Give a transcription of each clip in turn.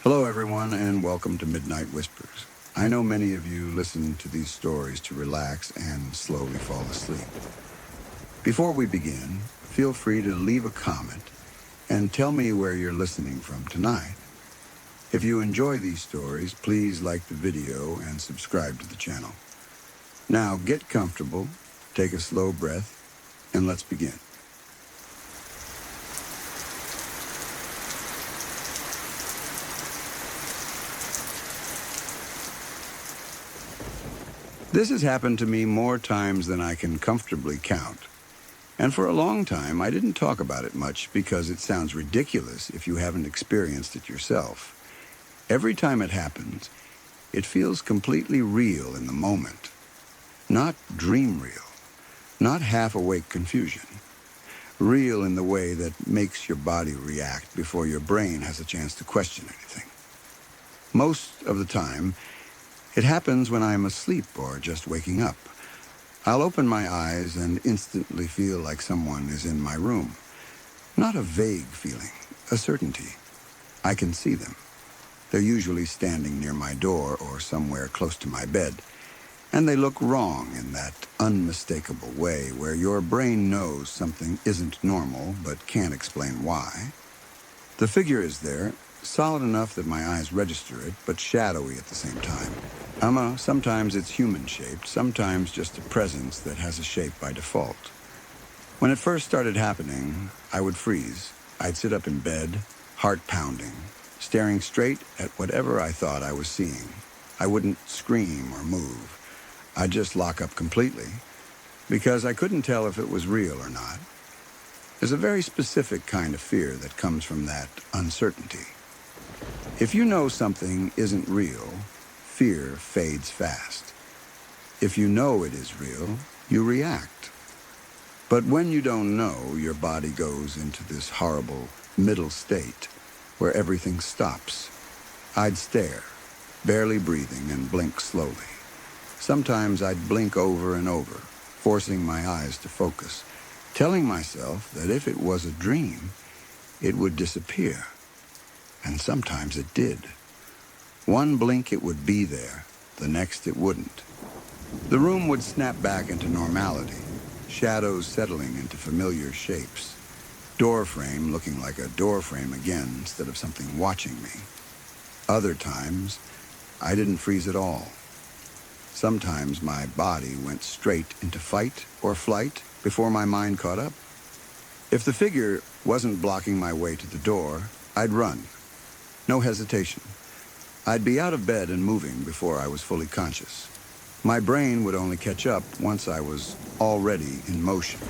Hello, everyone, and welcome to Midnight Whispers. I know many of you listen to these stories to relax and slowly fall asleep. Before we begin, feel free to leave a comment and tell me where you're listening from tonight. If you enjoy these stories, please like the video and subscribe to the channel. Now, get comfortable, take a slow breath, and let's begin. This has happened to me more times than I can comfortably count. And for a long time, I didn't talk about it much because it sounds ridiculous if you haven't experienced it yourself. Every time it happens, it feels completely real in the moment. Not dream real, not half-awake confusion. Real in the way that makes your body react before your brain has a chance to question anything. Most of the time, it happens when I'm asleep or just waking up. I'll open my eyes and instantly feel like someone is in my room. Not a vague feeling, a certainty. I can see them. They're usually standing near my door or somewhere close to my bed. And they look wrong in that unmistakable way where your brain knows something isn't normal but can't explain why. The figure is there, solid enough that my eyes register it, but shadowy at the same time. Sometimes it's human-shaped, sometimes just a presence that has a shape by default. When it first started happening, I would freeze. I'd sit up in bed, heart pounding, staring straight at whatever I thought I was seeing. I wouldn't scream or move. I'd just lock up completely, because I couldn't tell if it was real or not. There's a very specific kind of fear that comes from that uncertainty. If you know something isn't real, fear fades fast. If you know it is real, you react. But when you don't know, your body goes into this horrible middle state where everything stops. I'd stare, barely breathing, and blink slowly. Sometimes I'd blink over and over, forcing my eyes to focus, telling myself that if it was a dream, it would disappear. And sometimes it did. One blink it would be there, the next it wouldn't. The room would snap back into normality, shadows settling into familiar shapes, door frame looking like a door frame again instead of something watching me. Other times, I didn't freeze at all. Sometimes my body went straight into fight or flight before my mind caught up. If the figure wasn't blocking my way to the door, I'd run. No hesitation. I'd be out of bed and moving before I was fully conscious. My brain would only catch up once I was already in motion.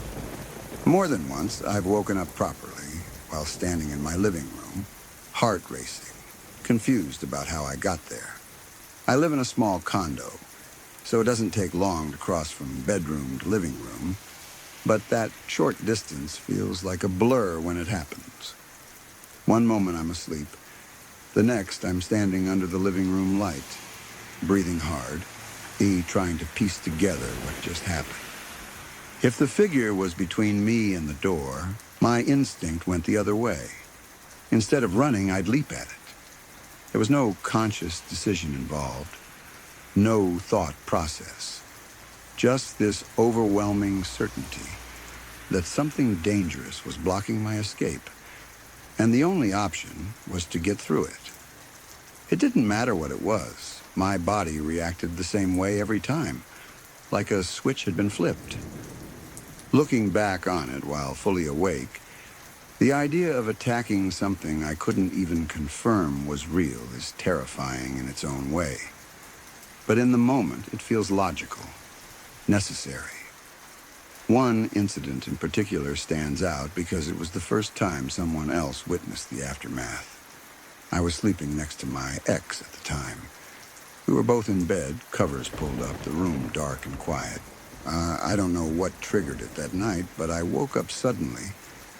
More than once, I've woken up properly while standing in my living room, heart racing, confused about how I got there. I live in a small condo, so it doesn't take long to cross from bedroom to living room, but that short distance feels like a blur when it happens. One moment I'm asleep. The next, I'm standing under the living room light, breathing hard, trying to piece together what just happened. If the figure was between me and the door, my instinct went the other way. Instead of running, I'd leap at it. There was no conscious decision involved, no thought process, just this overwhelming certainty that something dangerous was blocking my escape. And the only option was to get through it. It didn't matter what it was. My body reacted the same way every time, like a switch had been flipped. Looking back on it while fully awake, the idea of attacking something I couldn't even confirm was real is terrifying in its own way. But in the moment, it feels logical, necessary. One incident in particular stands out because it was the first time someone else witnessed the aftermath. I was sleeping next to my ex at the time. We were both in bed, covers pulled up, the room dark and quiet. I don't know what triggered it that night, but I woke up suddenly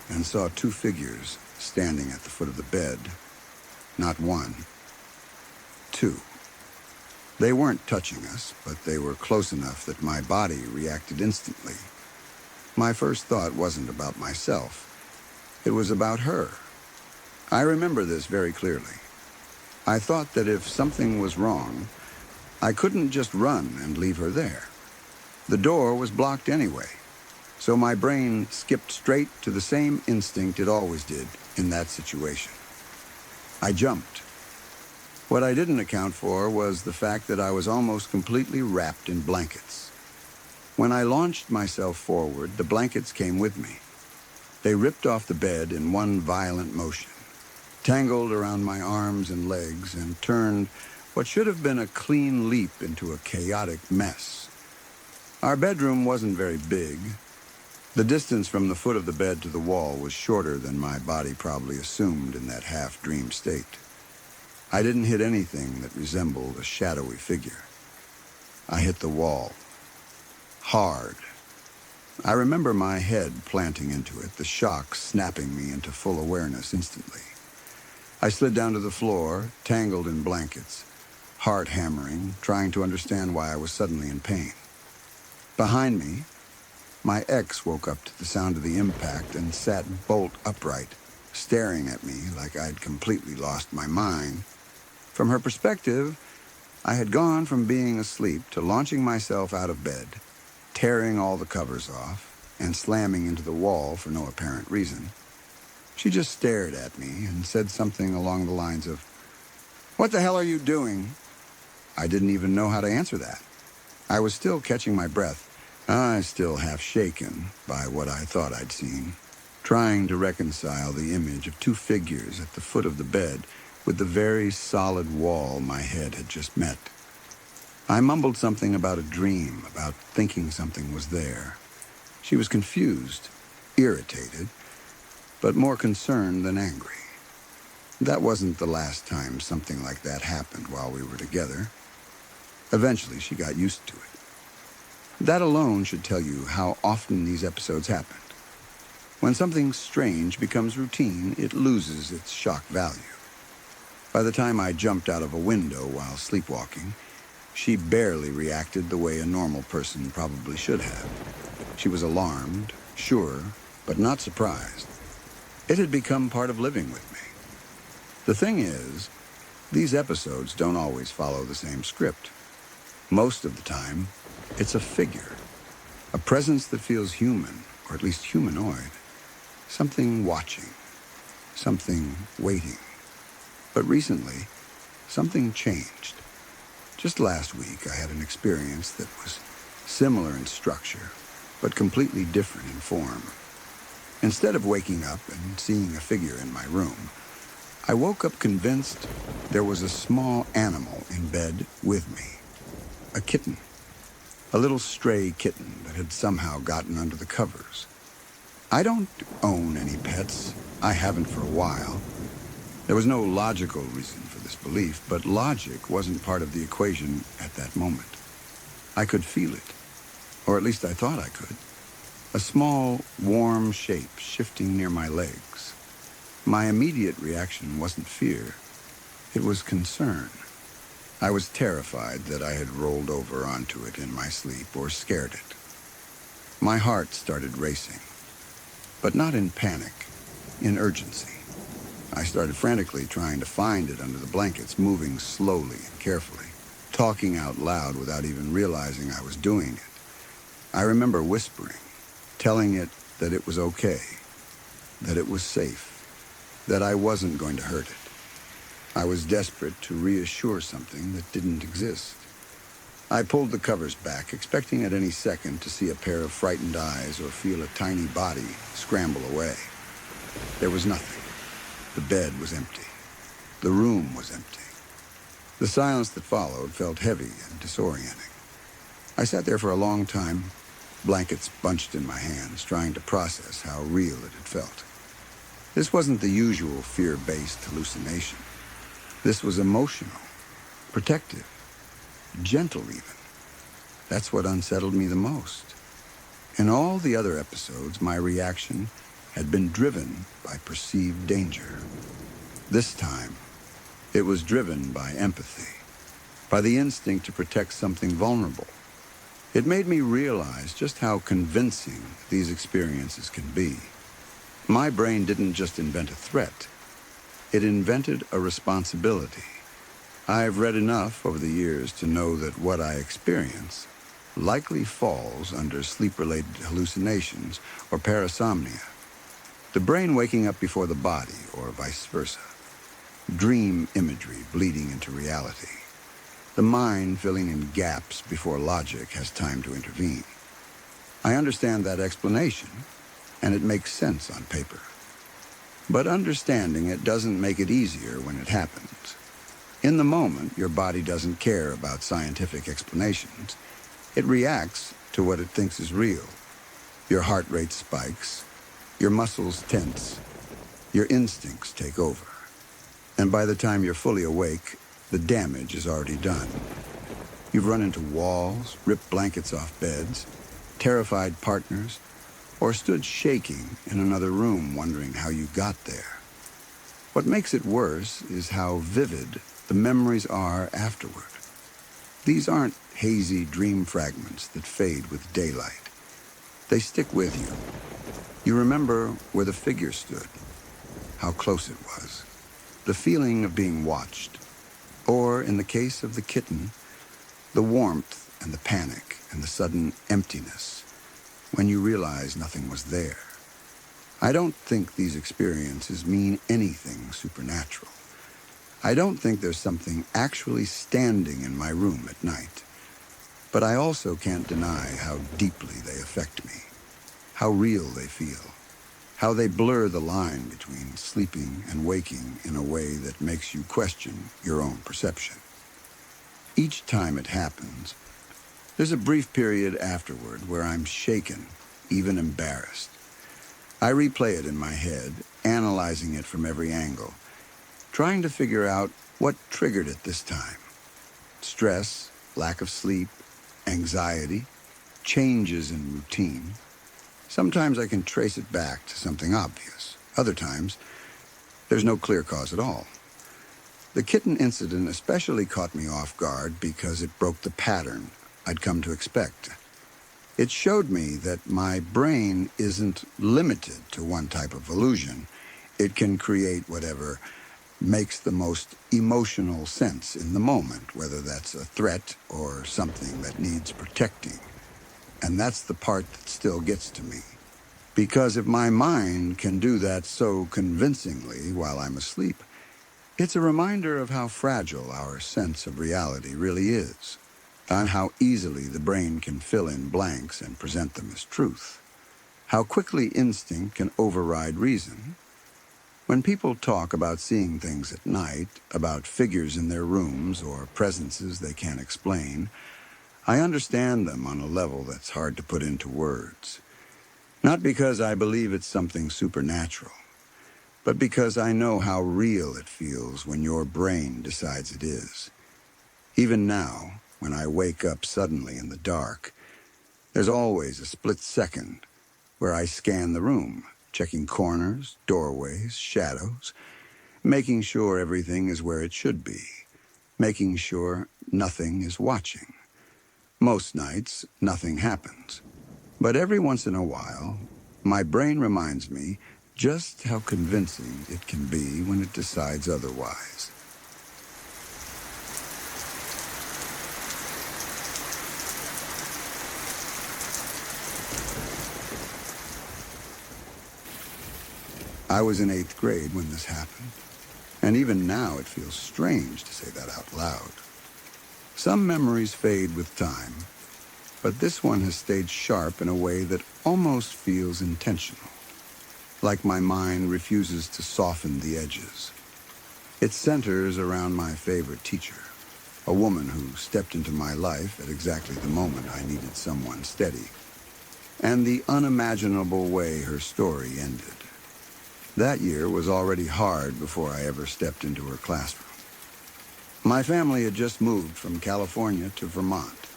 and saw two figures standing at the foot of the bed. Not one, two. They weren't touching us, but they were close enough that my body reacted instantly. My first thought wasn't about myself. It was about her. I remember this very clearly. I thought that if something was wrong, I couldn't just run and leave her there. The door was blocked anyway, so my brain skipped straight to the same instinct it always did in that situation. I jumped. What I didn't account for was the fact that I was almost completely wrapped in blankets. When I launched myself forward, the blankets came with me. They ripped off the bed in one violent motion, tangled around my arms and legs, and turned what should have been a clean leap into a chaotic mess. Our bedroom wasn't very big. The distance from the foot of the bed to the wall was shorter than my body probably assumed in that half-dream state. I didn't hit anything that resembled a shadowy figure. I hit the wall. Hard. I remember my head planting into it, the shock snapping me into full awareness instantly. I slid down to the floor, tangled in blankets, heart hammering, trying to understand why I was suddenly in pain. Behind me, my ex woke up to the sound of the impact and sat bolt upright, staring at me like I'd completely lost my mind. From her perspective, I had gone from being asleep to launching myself out of bed, tearing all the covers off, and slamming into the wall for no apparent reason. She just stared at me and said something along the lines of, "What the hell are you doing?" I didn't even know how to answer that. I was still catching my breath, I still half shaken by what I thought I'd seen, trying to reconcile the image of two figures at the foot of the bed with the very solid wall my head had just met. I mumbled something about a dream, about thinking something was there. She was confused, irritated, but more concerned than angry. That wasn't the last time something like that happened while we were together. Eventually, she got used to it. That alone should tell you how often these episodes happened. When something strange becomes routine, it loses its shock value. By the time I jumped out of a window while sleepwalking, she barely reacted the way a normal person probably should have. She was alarmed, sure, but not surprised. It had become part of living with me. The thing is, these episodes don't always follow the same script. Most of the time, it's a figure, a presence that feels human, or at least humanoid. Something watching, something waiting. But recently, something changed. Just last week, I had an experience that was similar in structure, but completely different in form. Instead of waking up and seeing a figure in my room, I woke up convinced there was a small animal in bed with me. A kitten. A little stray kitten that had somehow gotten under the covers. I don't own any pets. I haven't for a while. There was no logical reason for this belief, but logic wasn't part of the equation at that moment. I could feel it, or at least I thought I could. A small, warm shape shifting near my legs. My immediate reaction wasn't fear. It was concern. I was terrified that I had rolled over onto it in my sleep or scared it. My heart started racing, but not in panic, in urgency. I started frantically trying to find it under the blankets, moving slowly and carefully, talking out loud without even realizing I was doing it. I remember whispering, telling it that it was okay, that it was safe, that I wasn't going to hurt it. I was desperate to reassure something that didn't exist. I pulled the covers back, expecting at any second to see a pair of frightened eyes or feel a tiny body scramble away. There was nothing. The bed was empty. The room was empty. The silence that followed felt heavy and disorienting. I sat there for a long time, blankets bunched in my hands, trying to process how real it had felt. This wasn't the usual fear-based hallucination. This was emotional, protective, gentle even. That's what unsettled me the most. In all the other episodes, my reaction had been driven by perceived danger. This time, it was driven by empathy, by the instinct to protect something vulnerable. It made me realize just how convincing these experiences can be. My brain didn't just invent a threat, it invented a responsibility. I've read enough over the years to know that what I experience likely falls under sleep-related hallucinations or parasomnia, the brain waking up before the body or vice versa, dream imagery bleeding into reality, the mind filling in gaps before logic has time to intervene. I understand that explanation, and it makes sense on paper. But understanding it doesn't make it easier when it happens. In the moment, your body doesn't care about scientific explanations. It reacts to what it thinks is real. Your heart rate spikes, your muscles tense, your instincts take over. And by the time you're fully awake, the damage is already done. You've run into walls, ripped blankets off beds, terrified partners, or stood shaking in another room wondering how you got there. What makes it worse is how vivid the memories are afterward. These aren't hazy dream fragments that fade with daylight. They stick with you. You remember where the figure stood, how close it was, the feeling of being watched, or, in the case of the kitten, the warmth and the panic and the sudden emptiness when you realize nothing was there. I don't think these experiences mean anything supernatural. I don't think there's something actually standing in my room at night. But I also can't deny how deeply they affect me, how real they feel, how they blur the line between sleeping and waking in a way that makes you question your own perception. Each time it happens, there's a brief period afterward where I'm shaken, even embarrassed. I replay it in my head, analyzing it from every angle, trying to figure out what triggered it this time. Stress, lack of sleep, anxiety, changes in routine. Sometimes I can trace it back to something obvious. Other times, there's no clear cause at all. The kitten incident especially caught me off guard because it broke the pattern I'd come to expect. It showed me that my brain isn't limited to one type of illusion. It can create whatever makes the most emotional sense in the moment, whether that's a threat or something that needs protecting. And that's the part that still gets to me. Because if my mind can do that so convincingly while I'm asleep, it's a reminder of how fragile our sense of reality really is, and how easily the brain can fill in blanks and present them as truth, how quickly instinct can override reason. When people talk about seeing things at night, about figures in their rooms or presences they can't explain, I understand them on a level that's hard to put into words. Not because I believe it's something supernatural, but because I know how real it feels when your brain decides it is. Even now, when I wake up suddenly in the dark, there's always a split second where I scan the room, checking corners, doorways, shadows, making sure everything is where it should be, making sure nothing is watching. Most nights, nothing happens. But every once in a while, my brain reminds me just how convincing it can be when it decides otherwise. I was in 8th grade when this happened, and even now it feels strange to say that out loud. Some memories fade with time, but this one has stayed sharp in a way that almost feels intentional, like my mind refuses to soften the edges. It centers around my favorite teacher, a woman who stepped into my life at exactly the moment I needed someone steady, and the unimaginable way her story ended. That year was already hard before I ever stepped into her classroom. My family had just moved from California to Vermont,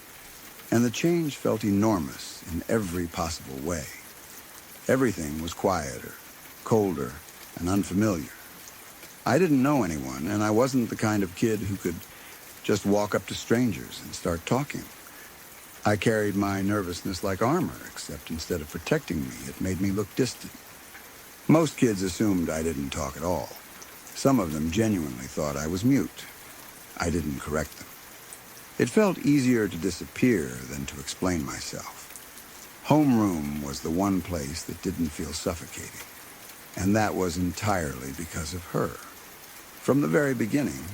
and the change felt enormous in every possible way. Everything was quieter, colder, and unfamiliar. I didn't know anyone, and I wasn't the kind of kid who could just walk up to strangers and start talking. I carried my nervousness like armor, except instead of protecting me, it made me look distant. Most kids assumed I didn't talk at all. Some of them genuinely thought I was mute. I didn't correct them. It felt easier to disappear than to explain myself. Homeroom was the one place that didn't feel suffocating, and that was entirely because of her. From the very beginning,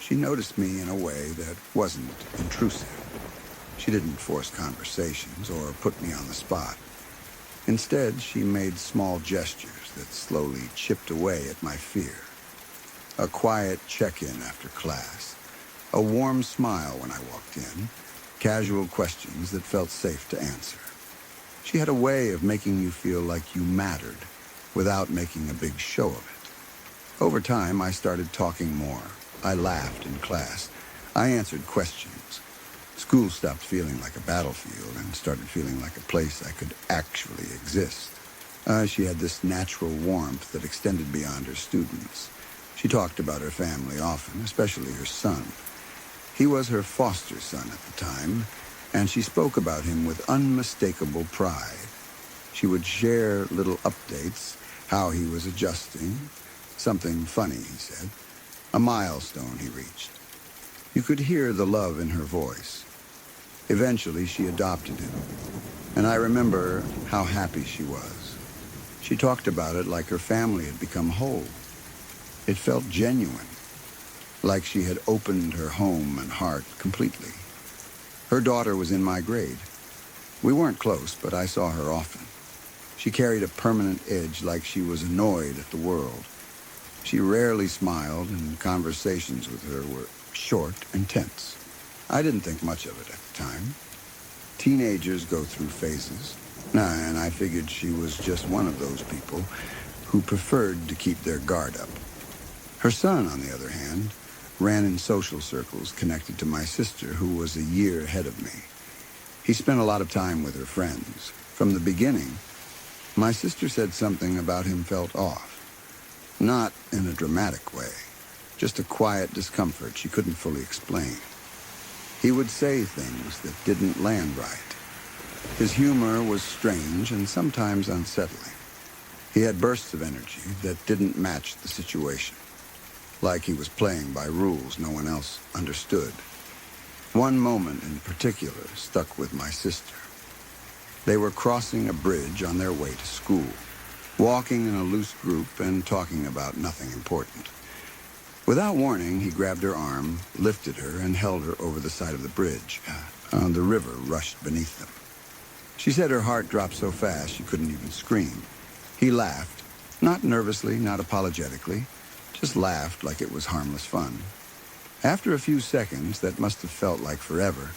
she noticed me in a way that wasn't intrusive. She didn't force conversations or put me on the spot. Instead, she made small gestures that slowly chipped away at my fear. A quiet check-in after class, a warm smile when I walked in, casual questions that felt safe to answer. She had a way of making you feel like you mattered without making a big show of it. Over time, I started talking more. I laughed in class. I answered questions. School stopped feeling like a battlefield and started feeling like a place I could actually exist. She had this natural warmth that extended beyond her students. She talked about her family often, especially her son. He was her foster son at the time, and she spoke about him with unmistakable pride. She would share little updates, how he was adjusting, something funny, he said, a milestone he reached. You could hear the love in her voice. Eventually, she adopted him, and I remember how happy she was. She talked about it like her family had become whole. It felt genuine, like she had opened her home and heart completely. Her daughter was in my grade. We weren't close, but I saw her often. She carried a permanent edge like she was annoyed at the world. She rarely smiled, and conversations with her were short and tense. I didn't think much of it at the time. Teenagers go through phases, and I figured she was just one of those people who preferred to keep their guard up. Her son, on the other hand, ran in social circles connected to my sister, who was a year ahead of me. He spent a lot of time with her friends. From the beginning, my sister said something about him felt off. Not in a dramatic way, just a quiet discomfort she couldn't fully explain. He would say things that didn't land right. His humor was strange and sometimes unsettling. He had bursts of energy that didn't match the situation, like he was playing by rules no one else understood. One moment in particular stuck with my sister. They were crossing a bridge on their way to school, walking in a loose group and talking about nothing important. Without warning, he grabbed her arm, lifted her, and held her over the side of the bridge. The river rushed beneath them. She said her heart dropped so fast she couldn't even scream. He laughed, not nervously, not apologetically, just laughed like it was harmless fun. After a few seconds that must have felt like forever,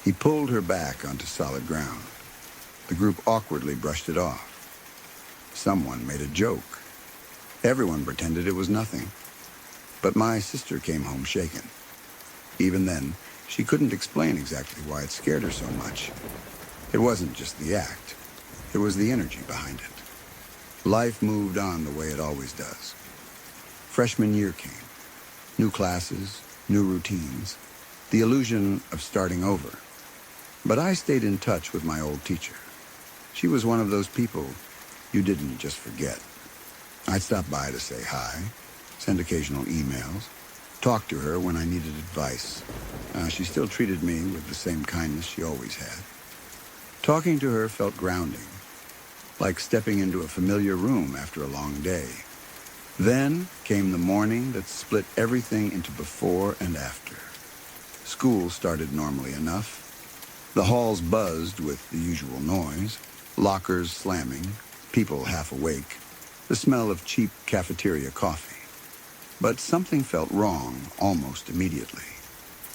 he pulled her back onto solid ground. The group awkwardly brushed it off. Someone made a joke. Everyone pretended it was nothing. But my sister came home shaken. Even then, she couldn't explain exactly why it scared her so much. It wasn't just the act. It was the energy behind it. Life moved on the way it always does. Freshman year came. New classes, new routines, the illusion of starting over. But I stayed in touch with my old teacher. She was one of those people you didn't just forget. I'd stop by to say hi, send occasional emails, talk to her when I needed advice. She still treated me with the same kindness she always had. Talking to her felt grounding, like stepping into a familiar room after a long day. Then came the morning that split everything into before and after. School started normally enough. The halls buzzed with the usual noise, lockers slamming, people half awake, the smell of cheap cafeteria coffee. But something felt wrong almost immediately.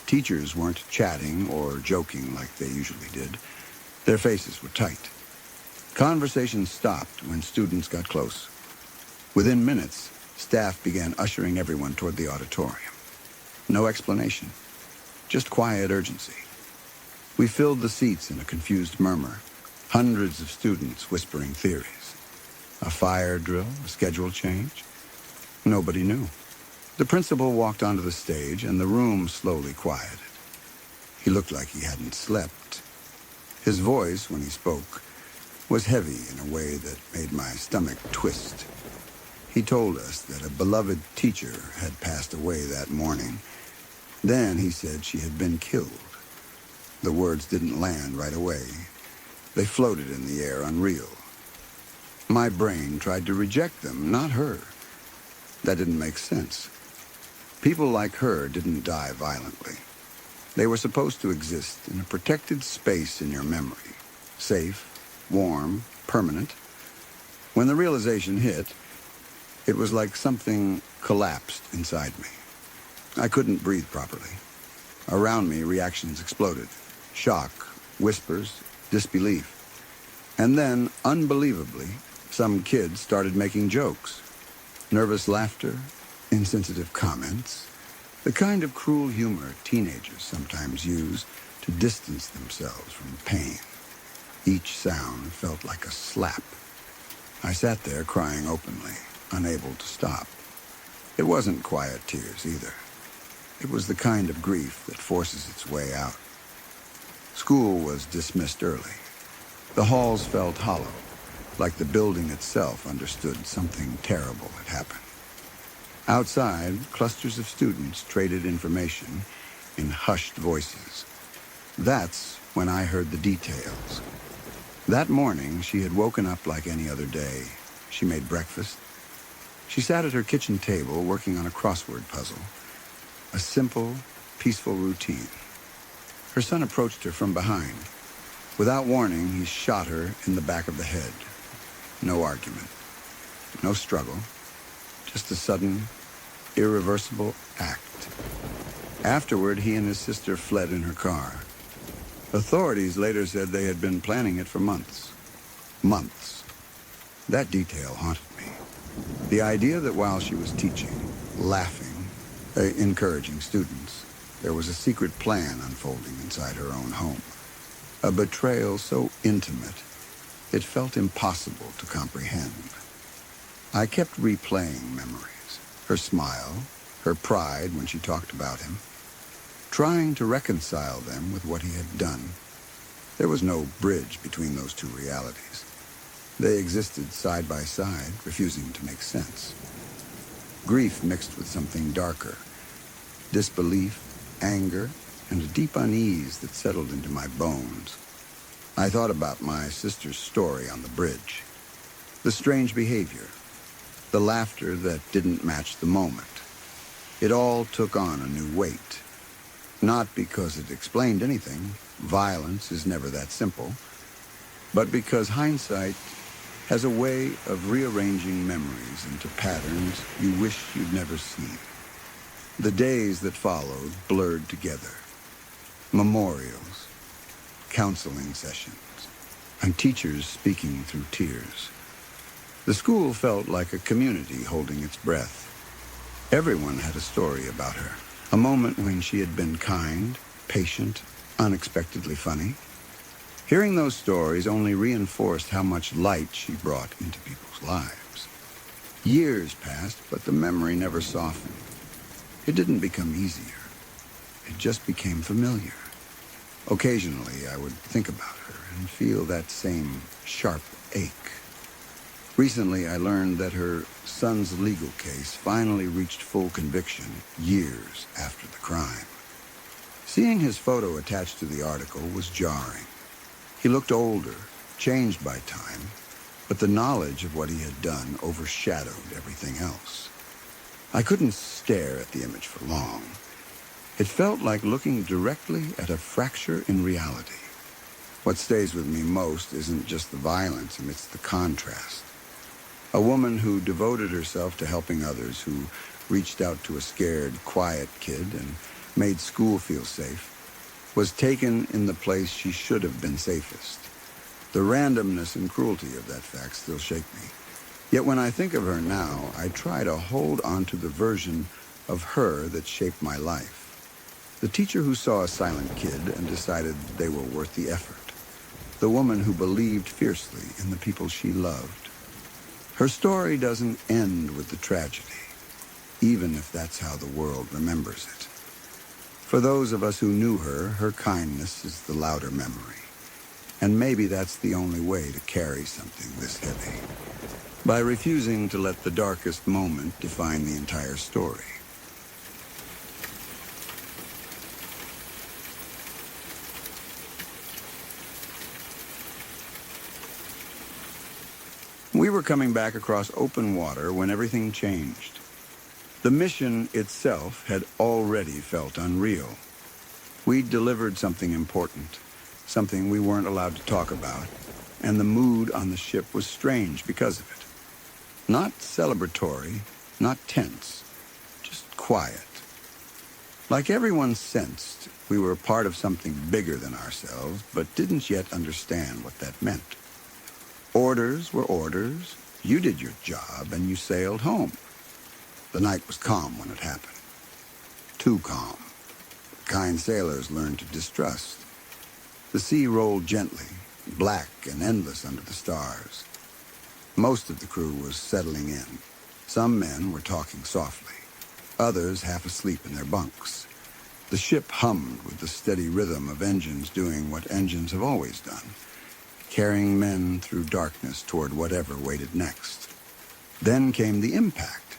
Teachers weren't chatting or joking like they usually did. Their faces were tight. Conversations stopped when students got close. Within minutes, staff began ushering everyone toward the auditorium. No explanation, just quiet urgency. We filled the seats in a confused murmur, hundreds of students whispering theories. A fire drill, a schedule change? Nobody knew. The principal walked onto the stage, and the room slowly quieted. He looked like he hadn't slept. His voice, when he spoke, was heavy in a way that made my stomach twist. He told us that a beloved teacher had passed away that morning, Then he said she had been killed. The words didn't land right away. They floated in the air, unreal. My brain tried to reject them, not her. That didn't make sense. People like her didn't die violently. They were supposed to exist in a protected space in your memory. Safe, warm, permanent. When the realization hit, it was like something collapsed inside me. I couldn't breathe properly. Around me, reactions exploded. Shock, whispers, disbelief. And then, unbelievably, some kids started making jokes. Nervous laughter, insensitive comments, the kind of cruel humor teenagers sometimes use to distance themselves from pain. Each sound felt like a slap. I sat there crying openly, unable to stop. It wasn't quiet tears either. It was the kind of grief that forces its way out. School was dismissed early. The halls felt hollow, like the building itself understood something terrible had happened. Outside, clusters of students traded information in hushed voices. That's when I heard the details. That morning, she had woken up like any other day. She made breakfast. She sat at her kitchen table working on a crossword puzzle. A simple, peaceful routine. Her son approached her from behind. Without warning, he shot her in the back of the head. No argument. No struggle. Just a sudden, irreversible act. Afterward, he and his sister fled in her car. Authorities later said they had been planning it for months. Months. That detail haunted me. The idea that while she was teaching, laughing, encouraging students, there was a secret plan unfolding inside her own home. A betrayal so intimate, it felt impossible to comprehend. I kept replaying memories, her smile, her pride when she talked about him, trying to reconcile them with what he had done. There was no bridge between those two realities. They existed side by side, refusing to make sense. Grief mixed with something darker, disbelief, anger, and a deep unease that settled into my bones. I thought about my sister's story on the bridge, the strange behavior, the laughter that didn't match the moment. It all took on a new weight. Not because it explained anything, violence is never that simple, but because hindsight has a way of rearranging memories into patterns you wish you'd never seen. The days that followed blurred together. Memorials, counseling sessions, and teachers speaking through tears. The school felt like a community holding its breath. Everyone had a story about her, a moment when she had been kind, patient, unexpectedly funny. Hearing those stories only reinforced how much light she brought into people's lives. Years passed, but the memory never softened. It didn't become easier. It just became familiar. Occasionally, I would think about her and feel that same sharp ache. Recently, I learned that her son's legal case finally reached full conviction years after the crime. Seeing his photo attached to the article was jarring. He looked older, changed by time, but the knowledge of what he had done overshadowed everything else. I couldn't stare at the image for long. It felt like looking directly at a fracture in reality. What stays with me most isn't just the violence, it's the contrast. A woman who devoted herself to helping others, who reached out to a scared, quiet kid and made school feel safe, was taken in the place she should have been safest. The randomness and cruelty of that fact still shake me. Yet when I think of her now, I try to hold on to the version of her that shaped my life. The teacher who saw a silent kid and decided they were worth the effort. The woman who believed fiercely in the people she loved. Her story doesn't end with the tragedy, even if that's how the world remembers it. For those of us who knew her, her kindness is the louder memory. And maybe that's the only way to carry something this heavy. By refusing to let the darkest moment define the entire story. were coming back across open water when everything changed. The mission itself had already felt unreal. We'd delivered something important, something we weren't allowed to talk about, and the mood on the ship was strange because of it. Not celebratory, not tense, just quiet. Like everyone sensed, we were part of something bigger than ourselves, but didn't yet understand what that meant. Orders were orders. You did your job, and you sailed home. The night was calm when it happened. Too calm. The kind sailors learned to distrust. The sea rolled gently, black and endless under the stars. Most of the crew was settling in. Some men were talking softly, others half asleep in their bunks. The ship hummed with the steady rhythm of engines doing what engines have always done, carrying men through darkness toward whatever waited next. Then came the impact.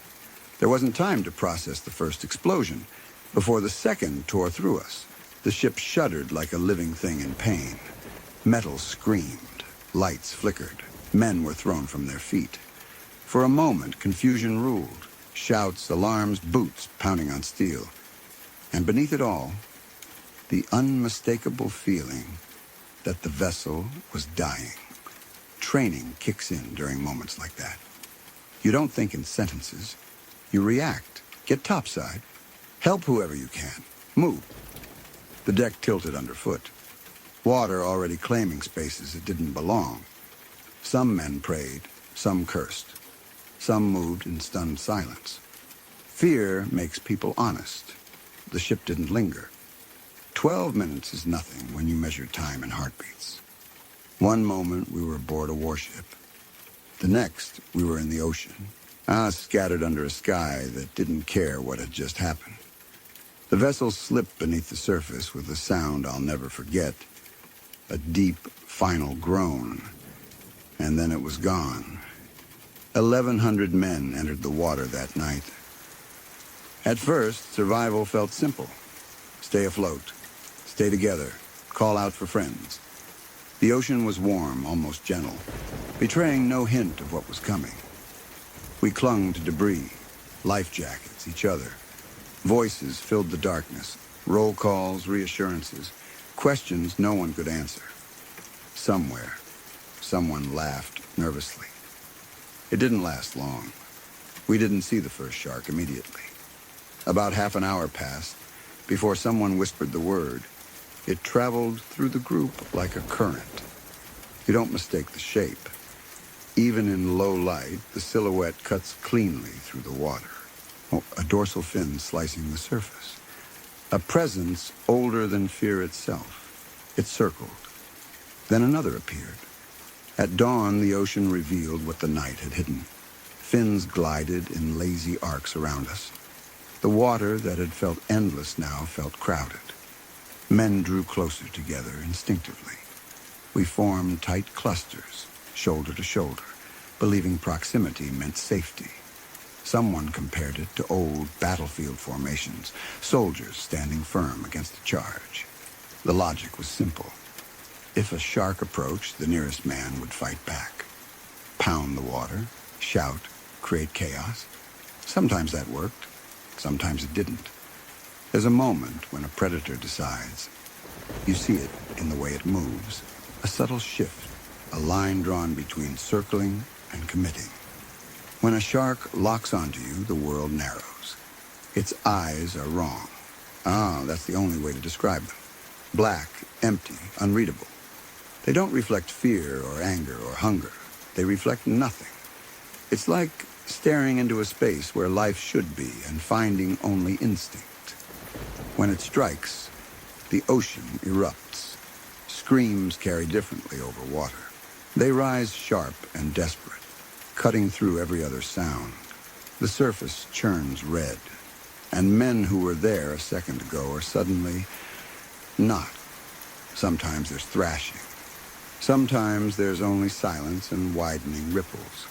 There wasn't time to process the first explosion. Before the second tore through us, the ship shuddered like a living thing in pain. Metal screamed, lights flickered, men were thrown from their feet. For a moment, confusion ruled. Shouts, alarms, boots pounding on steel. And beneath it all, the unmistakable feeling that the vessel was dying. Training kicks in during moments like that. You don't think in sentences. You react. Get topside. Help whoever you can. Move. The deck tilted underfoot. Water already claiming spaces it didn't belong. Some men prayed, some cursed. Some moved in stunned silence. Fear makes people honest. The ship didn't linger. 12 minutes is nothing when you measure time in heartbeats. One moment we were aboard a warship. The next we were in the ocean, scattered under a sky that didn't care what had just happened. The vessel slipped beneath the surface with a sound I'll never forget, a deep, final groan, and then it was gone. 1,100 men entered the water that night. At first, survival felt simple. Stay afloat, stay together, call out for friends. The ocean was warm, almost gentle, betraying no hint of what was coming. We clung to debris, life jackets, each other. Voices filled the darkness, roll calls, reassurances, questions no one could answer. Somewhere, someone laughed nervously. It didn't last long. We didn't see the first shark immediately. About half an hour passed before someone whispered the word. It traveled through the group like a current. You don't mistake the shape. Even in low light, the silhouette cuts cleanly through the water. Oh, a dorsal fin slicing the surface. A presence older than fear itself. It circled. Then another appeared. At dawn, the ocean revealed what the night had hidden. Fins glided in lazy arcs around us. The water that had felt endless now felt crowded. Men drew closer together instinctively. We formed tight clusters, shoulder to shoulder, believing proximity meant safety. Someone compared it to old battlefield formations, soldiers standing firm against a charge. The logic was simple. If a shark approached, the nearest man would fight back. Pound the water, shout, create chaos. Sometimes that worked. Sometimes it didn't. There's a moment when a predator decides. You see it in the way it moves. A subtle shift, a line drawn between circling and committing. When a shark locks onto you, the world narrows. Its eyes are wrong. That's the only way to describe them. Black, empty, unreadable. They don't reflect fear or anger or hunger. They reflect nothing. It's like staring into a space where life should be and finding only instinct. When it strikes, the ocean erupts. Screams carry differently over water. They rise sharp and desperate, cutting through every other sound. The surface churns red, and men who were there a second ago are suddenly not. Sometimes there's thrashing. Sometimes there's only silence and widening ripples.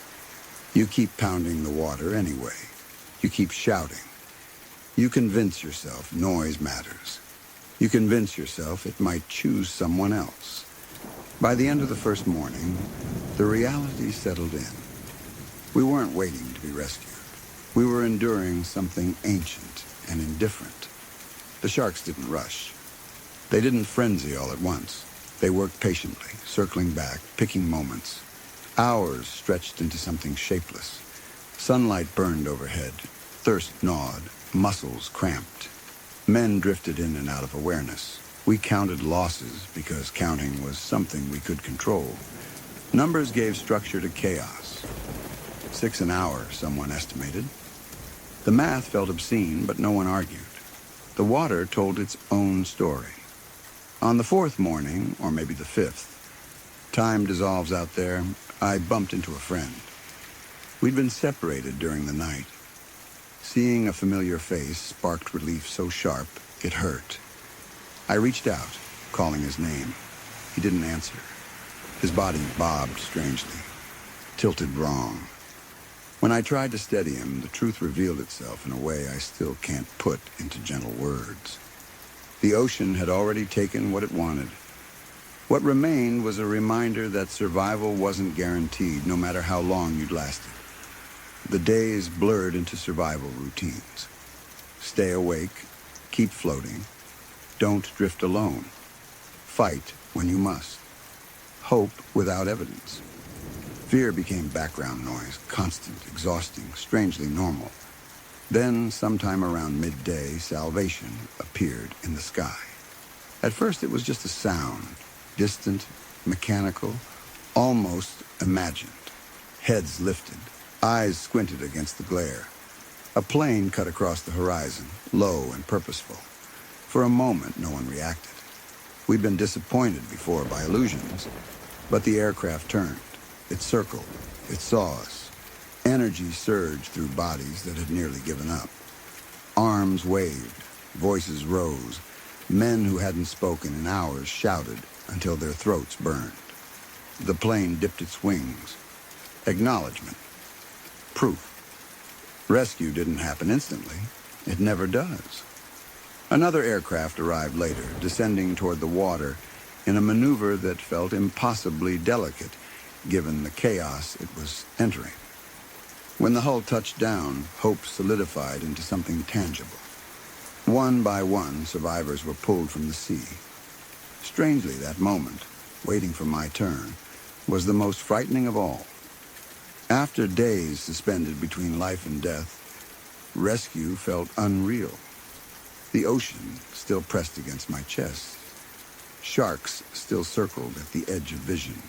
You keep pounding the water anyway. You keep shouting. You convince yourself noise matters. You convince yourself it might choose someone else. By the end of the first morning, the reality settled in. We weren't waiting to be rescued. We were enduring something ancient and indifferent. The sharks didn't rush. They didn't frenzy all at once. They worked patiently, circling back, picking moments. Hours stretched into something shapeless. Sunlight burned overhead. Thirst gnawed. Muscles cramped. Men drifted in and out of awareness. We counted losses because counting was something we could control. Numbers gave structure to chaos. 6 an hour, someone estimated. The math felt obscene, but no one argued. The water told its own story. On the 4th morning, or maybe the 5th, time dissolves out there, I bumped into a friend. We'd been separated during the night. Seeing a familiar face sparked relief so sharp, it hurt. I reached out, calling his name. He didn't answer. His body bobbed strangely, tilted wrong. When I tried to steady him, the truth revealed itself in a way I still can't put into gentle words. The ocean had already taken what it wanted. What remained was a reminder that survival wasn't guaranteed, no matter how long you'd lasted. The days blurred into survival routines. Stay awake, keep floating, don't drift alone. Fight when you must. Hope without evidence. Fear became background noise, constant, exhausting, strangely normal. Then, sometime around midday, salvation appeared in the sky. At first, it was just a sound, distant, mechanical, almost imagined. Heads lifted, eyes squinted against the glare. A plane cut across the horizon, low and purposeful. For a moment, no one reacted. We'd been disappointed before by illusions, but the aircraft turned. It circled. It saw us. Energy surged through bodies that had nearly given up. Arms waved. Voices rose. Men who hadn't spoken in hours shouted until their throats burned. The plane dipped its wings. Acknowledgement. Proof. Rescue didn't happen instantly. It never does. Another aircraft arrived later, descending toward the water in a maneuver that felt impossibly delicate, given the chaos it was entering. When the hull touched down, hope solidified into something tangible. One by one, survivors were pulled from the sea. Strangely, that moment, waiting for my turn, was the most frightening of all. After days suspended between life and death, rescue felt unreal. The ocean still pressed against my chest. Sharks still circled at the edge of vision.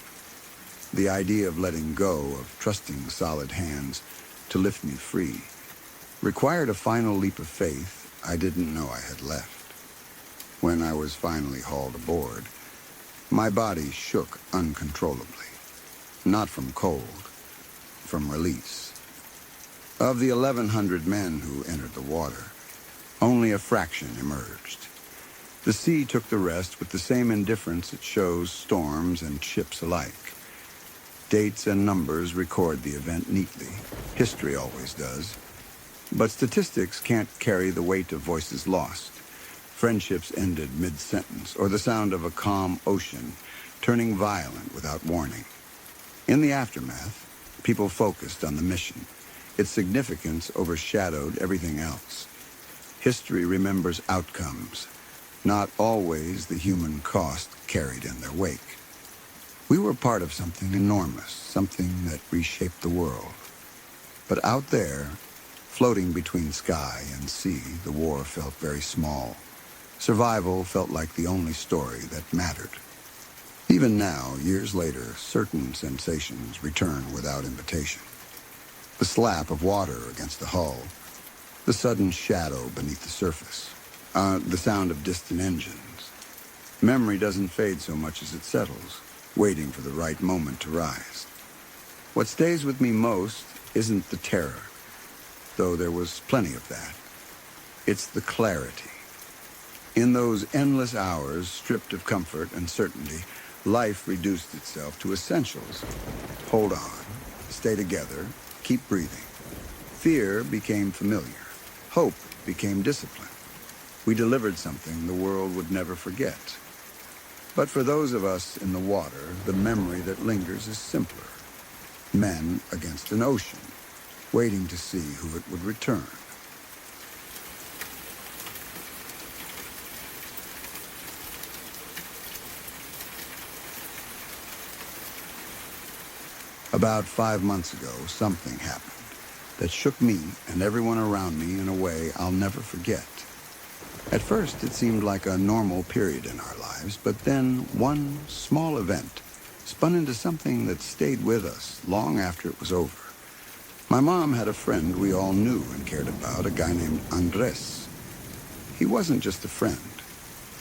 The idea of letting go, of trusting solid hands to lift me free, required a final leap of faith I didn't know I had left. When I was finally hauled aboard, my body shook uncontrollably. Not from cold, from release. Of the 1,100 men who entered the water, only a fraction emerged. The sea took the rest with the same indifference it shows storms and ships alike. Dates and numbers record the event neatly. History always does. But statistics can't carry the weight of voices lost. Friendships ended mid-sentence, or the sound of a calm ocean turning violent without warning. In the aftermath, people focused on the mission. Its significance overshadowed everything else. History remembers outcomes, not always the human cost carried in their wake. We were part of something enormous, something that reshaped the world. But out there, floating between sky and sea, the war felt very small. Survival felt like the only story that mattered. Even now, years later, certain sensations return without invitation. The slap of water against the hull, the sudden shadow beneath the surface, the sound of distant engines. Memory doesn't fade so much as it settles, waiting for the right moment to rise. What stays with me most isn't the terror, though there was plenty of that. It's the clarity. In those endless hours, stripped of comfort and certainty, life reduced itself to essentials. Hold on, stay together, keep breathing. Fear became familiar. Hope became discipline. We delivered something the world would never forget. But for those of us in the water, the memory that lingers is simpler. Men against an ocean, waiting to see who it would return. About 5 months ago, something happened that shook me and everyone around me in a way I'll never forget. At first, it seemed like a normal period in our lives, but then one small event spun into something that stayed with us long after it was over. My mom had a friend we all knew and cared about, a guy named Andres. He wasn't just a friend.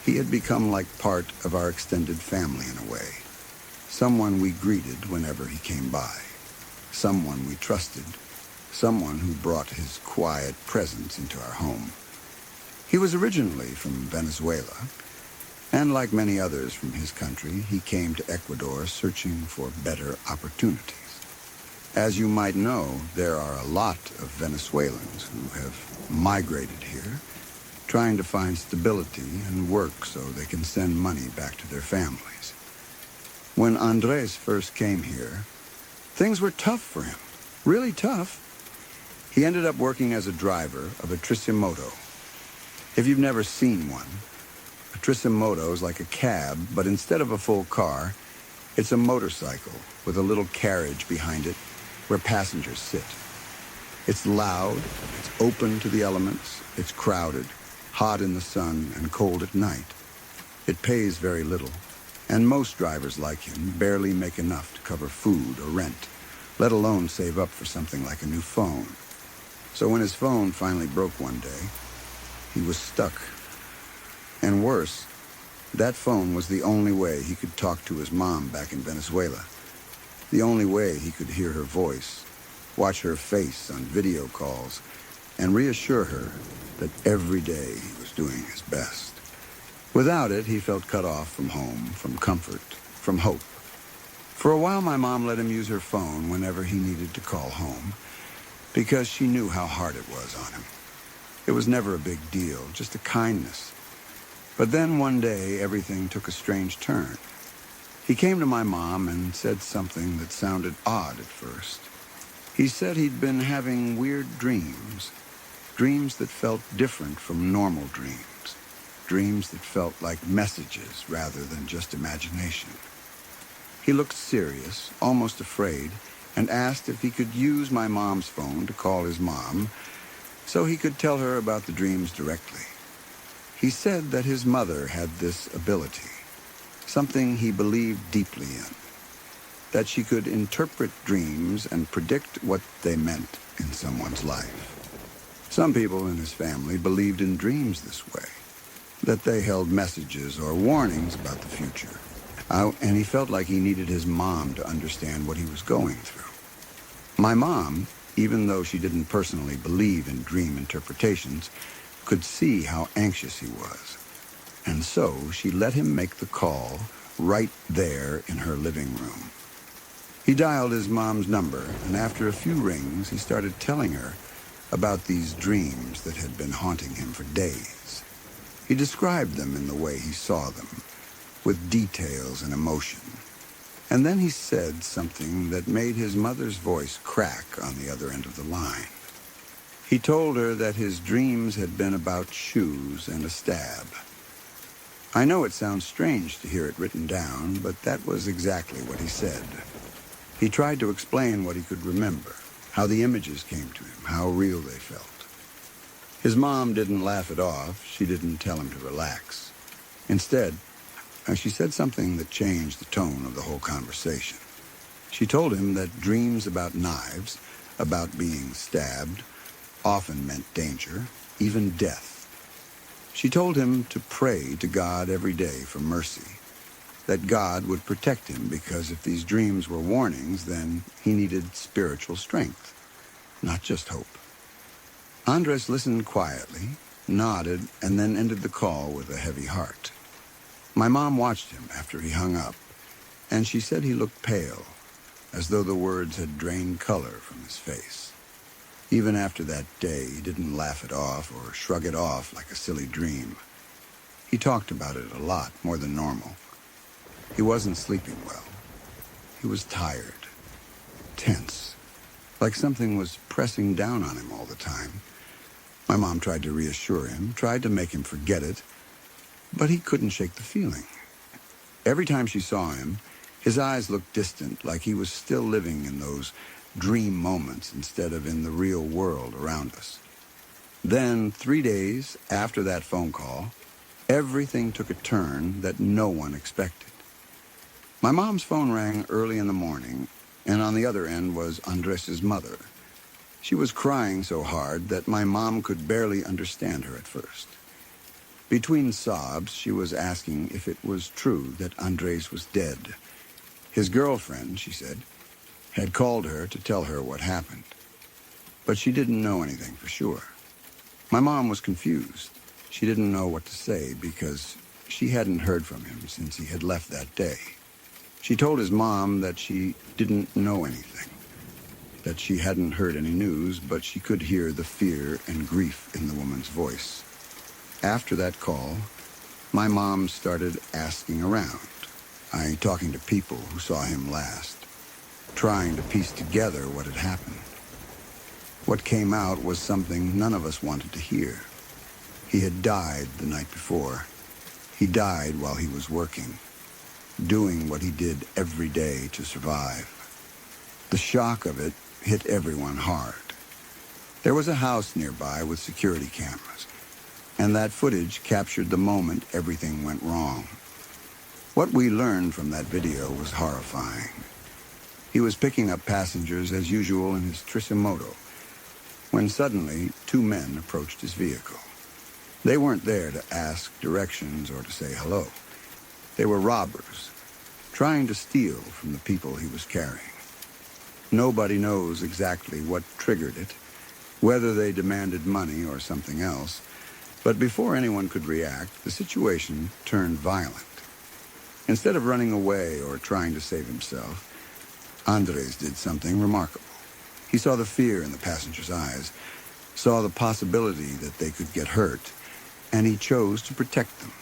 He had become like part of our extended family in a way. Someone we greeted whenever he came by. Someone we trusted. Someone who brought his quiet presence into our home. He was originally from Venezuela, and like many others from his country, he came to Ecuador searching for better opportunities. As you might know, there are a lot of Venezuelans who have migrated here, trying to find stability and work so they can send money back to their families. When Andres first came here, things were tough for him, really tough. He ended up working as a driver of a Tricimoto. If you've never seen one, a Tricimoto is like a cab, but instead of a full car, it's a motorcycle with a little carriage behind it where passengers sit. It's loud, it's open to the elements, it's crowded, hot in the sun and cold at night. It pays very little, and most drivers like him barely make enough to cover food or rent, let alone save up for something like a new phone. So when his phone finally broke one day, he was stuck. And worse, that phone was the only way he could talk to his mom back in Venezuela. The only way he could hear her voice, watch her face on video calls, and reassure her that every day he was doing his best. Without it, he felt cut off from home, from comfort, from hope. For a while, my mom let him use her phone whenever he needed to call home, because she knew how hard it was on him. It was never a big deal, just a kindness. But then one day, everything took a strange turn. He came to my mom and said something that sounded odd at first. He said he'd been having weird dreams, dreams that felt different from normal dreams, dreams that felt like messages rather than just imagination. He looked serious, almost afraid, and asked if he could use my mom's phone to call his mom so he could tell her about the dreams directly. He said that his mother had this ability, something he believed deeply in, that she could interpret dreams and predict what they meant in someone's life. Some people in his family believed in dreams this way, that they held messages or warnings about the future, and he felt like he needed his mom to understand what he was going through. My mom, even though she didn't personally believe in dream interpretations, could see how anxious he was. And so she let him make the call right there in her living room. He dialed his mom's number, and after a few rings, he started telling her about these dreams that had been haunting him for days. He described them in the way he saw them, with details and emotion. And then he said something that made his mother's voice crack on the other end of the line. He told her that his dreams had been about shoes and a stab. I know it sounds strange to hear it written down, but that was exactly what he said. He tried to explain what he could remember, how the images came to him, how real they felt. His mom didn't laugh it off. She didn't tell him to relax. Instead, she said something that changed the tone of the whole conversation. She told him that dreams about knives, about being stabbed, often meant danger, even death. She told him to pray to God every day for mercy, that God would protect him because if these dreams were warnings, then he needed spiritual strength, not just hope. Andres listened quietly, nodded, and then ended the call with a heavy heart. My mom watched him after he hung up, and she said he looked pale, as though the words had drained color from his face. Even after that day, he didn't laugh it off or shrug it off like a silly dream. He talked about it a lot, more than normal. He wasn't sleeping well. He was tired, tense, like something was pressing down on him all the time. My mom tried to reassure him, tried to make him forget it, but he couldn't shake the feeling. Every time she saw him, his eyes looked distant, like he was still living in those dream moments instead of in the real world around us. Then, 3 days after that phone call, everything took a turn that no one expected. My mom's phone rang early in the morning, and on the other end was Andres's mother. She was crying so hard that my mom could barely understand her at first. Between sobs, she was asking if it was true that Andres was dead. His girlfriend, she said, had called her to tell her what happened. But she didn't know anything for sure. My mom was confused. She didn't know what to say because she hadn't heard from him since he had left that day. She told his mom that she didn't know anything, that she hadn't heard any news, but she could hear the fear and grief in the woman's voice. After that call, my mom started asking around, talking to people who saw him last, trying to piece together what had happened. What came out was something none of us wanted to hear. He had died the night before. He died while he was working, doing what he did every day to survive. The shock of it hit everyone hard. There was a house nearby with security cameras, and that footage captured the moment everything went wrong. What we learned from that video was horrifying. He was picking up passengers as usual in his Trissimoto, when suddenly 2 men approached his vehicle. They weren't there to ask directions or to say hello. They were robbers, trying to steal from the people he was carrying. Nobody knows exactly what triggered it, whether they demanded money or something else, but before anyone could react, the situation turned violent. Instead of running away or trying to save himself, Andres did something remarkable. He saw the fear in the passengers' eyes, saw the possibility that they could get hurt, and he chose to protect them.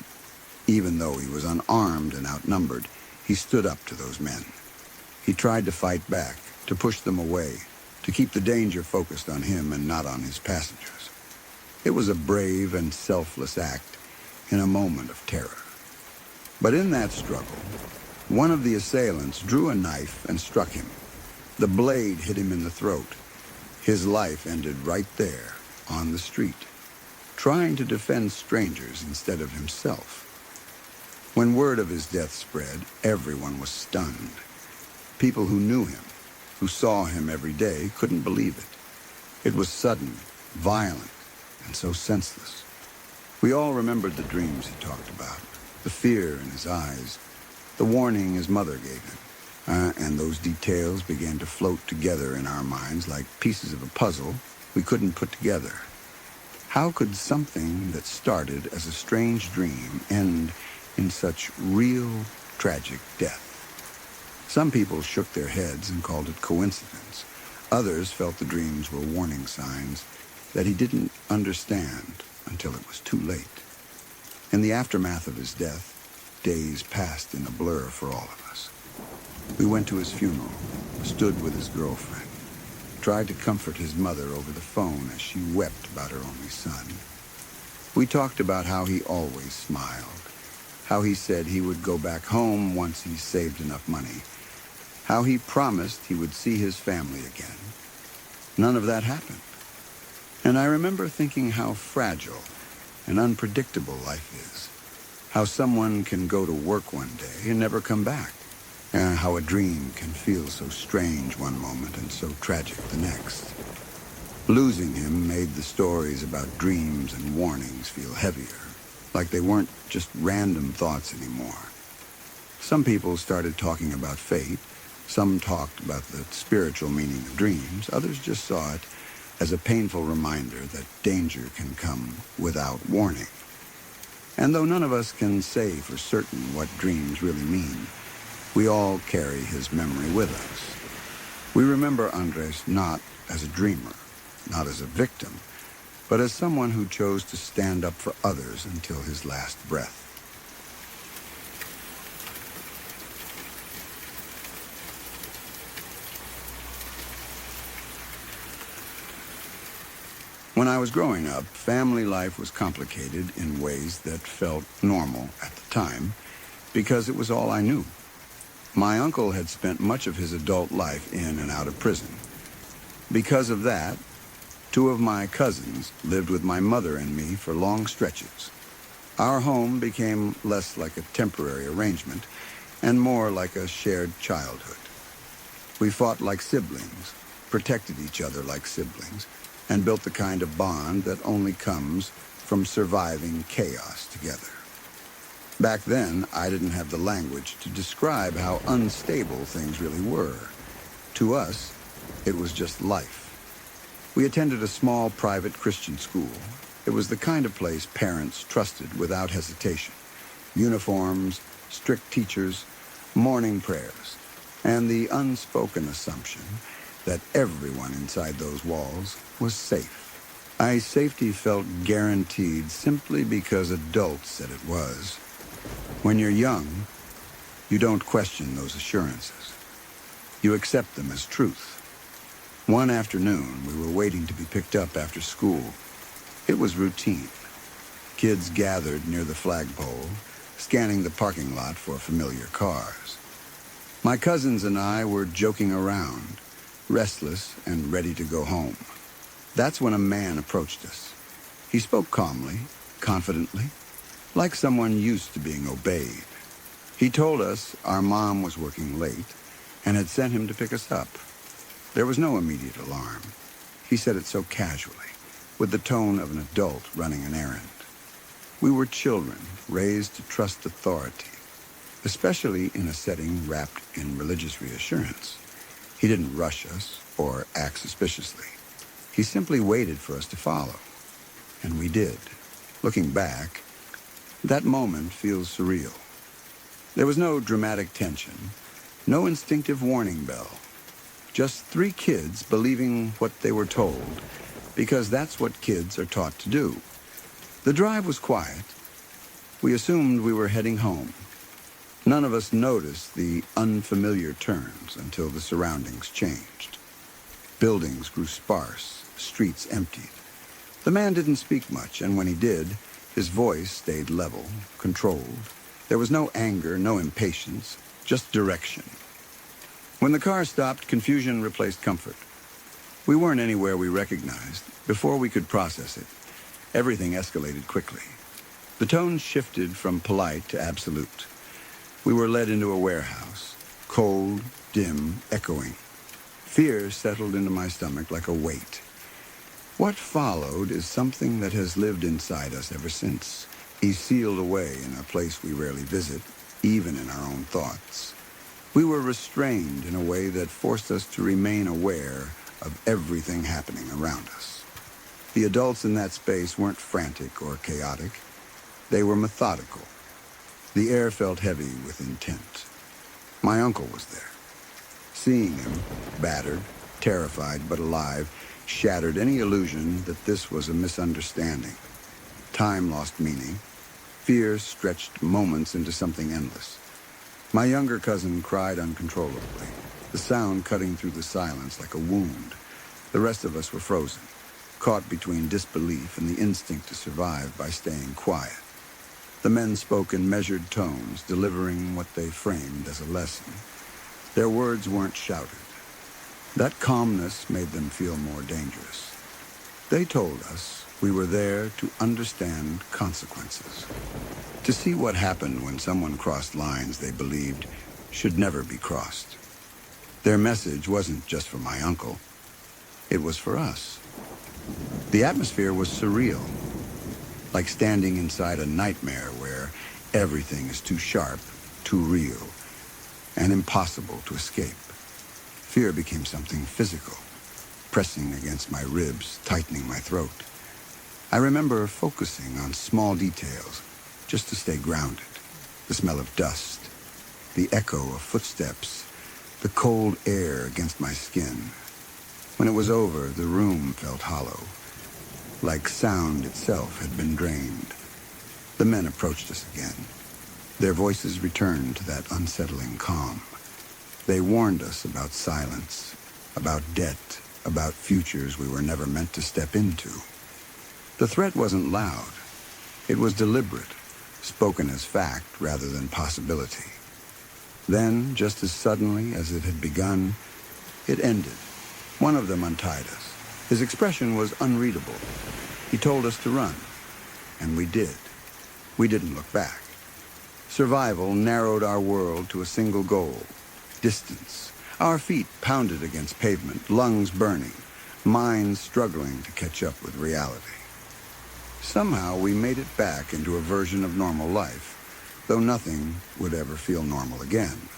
Even though he was unarmed and outnumbered, he stood up to those men. He tried to fight back, to push them away, to keep the danger focused on him and not on his passengers. It was a brave and selfless act in a moment of terror. But in that struggle, one of the assailants drew a knife and struck him. The blade hit him in the throat. His life ended right there, on the street, trying to defend strangers instead of himself. When word of his death spread, everyone was stunned. People who knew him, who saw him every day, couldn't believe it. It was sudden, violent, and so senseless. We all remembered the dreams he talked about, the fear in his eyes, the warning his mother gave him. And those details began to float together in our minds like pieces of a puzzle we couldn't put together. How could something that started as a strange dream end in such real, tragic death? Some people shook their heads and called it coincidence. Others felt the dreams were warning signs that he didn't understand until it was too late. In the aftermath of his death, days passed in a blur for all of us. We went to his funeral, stood with his girlfriend, tried to comfort his mother over the phone as she wept about her only son. We talked about how he always smiled, how he said he would go back home once he saved enough money, how he promised he would see his family again. None of that happened. And I remember thinking how fragile and unpredictable life is, how someone can go to work one day and never come back. How a dream can feel so strange one moment and so tragic the next. Losing him made the stories about dreams and warnings feel heavier, like they weren't just random thoughts anymore. Some people started talking about fate. Some talked about the spiritual meaning of dreams. Others just saw it as a painful reminder that danger can come without warning. And though none of us can say for certain what dreams really mean, we all carry his memory with us. We remember Andres not as a dreamer, not as a victim, but as someone who chose to stand up for others until his last breath. When I was growing up, family life was complicated in ways that felt normal at the time because it was all I knew. My uncle had spent much of his adult life in and out of prison. Because of that, two of my cousins lived with my mother and me for long stretches. Our home became less like a temporary arrangement and more like a shared childhood. We fought like siblings, protected each other like siblings, and built the kind of bond that only comes from surviving chaos together. Back then, I didn't have the language to describe how unstable things really were. To us, it was just life. We attended a small private Christian school. It was the kind of place parents trusted without hesitation. Uniforms, strict teachers, morning prayers, and the unspoken assumption that everyone inside those walls was safe. Safety felt guaranteed simply because adults said it was. When you're young, you don't question those assurances. You accept them as truth. One afternoon, we were waiting to be picked up after school. It was routine. Kids gathered near the flagpole, scanning the parking lot for familiar cars. My cousins and I were joking around, restless and ready to go home. That's when a man approached us. He spoke calmly, confidently, like someone used to being obeyed. He told us our mom was working late and had sent him to pick us up. There was no immediate alarm. He said it so casually, with the tone of an adult running an errand. We were children, raised to trust authority, especially in a setting wrapped in religious reassurance. He didn't rush us or act suspiciously. He simply waited for us to follow. And we did. Looking back, that moment feels surreal. There was no dramatic tension, no instinctive warning bell. Just three kids believing what they were told, because that's what kids are taught to do. The drive was quiet. We assumed we were heading home. None of us noticed the unfamiliar turns until the surroundings changed. Buildings grew sparse, streets emptied. The man didn't speak much, and when he did, his voice stayed level, controlled. There was no anger, no impatience, just direction. When the car stopped, confusion replaced comfort. We weren't anywhere we recognized. Before we could process it, everything escalated quickly. The tone shifted from polite to absolute. We were led into a warehouse, cold, dim, echoing. Fear settled into my stomach like a weight. What followed is something that has lived inside us ever since. He's sealed away in a place we rarely visit, even in our own thoughts. We were restrained in a way that forced us to remain aware of everything happening around us. The adults in that space weren't frantic or chaotic. They were methodical. The air felt heavy with intent. My uncle was there. Seeing him, battered, terrified but alive, shattered any illusion that this was a misunderstanding. Time lost meaning. Fear stretched moments into something endless. My younger cousin cried uncontrollably, the sound cutting through the silence like a wound. The rest of us were frozen, caught between disbelief and the instinct to survive by staying quiet. The men spoke in measured tones, delivering what they framed as a lesson. Their words weren't shouted. That calmness made them feel more dangerous. They told us we were there to understand consequences, to see what happened when someone crossed lines they believed should never be crossed. Their message wasn't just for my uncle. It was for us. The atmosphere was surreal, like standing inside a nightmare where everything is too sharp, too real, and impossible to escape. Fear became something physical, pressing against my ribs, tightening my throat. I remember focusing on small details just to stay grounded. The smell of dust, the echo of footsteps, the cold air against my skin. When it was over, the room felt hollow, like sound itself had been drained. The men approached us again. Their voices returned to that unsettling calm. They warned us about silence, about debt, about futures we were never meant to step into. The threat wasn't loud. It was deliberate, spoken as fact rather than possibility. Then, just as suddenly as it had begun, it ended. One of them untied us. His expression was unreadable. He told us to run, and we did. We didn't look back. Survival narrowed our world to a single goal: distance. Our feet pounded against pavement, lungs burning, minds struggling to catch up with reality. Somehow we made it back into a version of normal life, though nothing would ever feel normal again.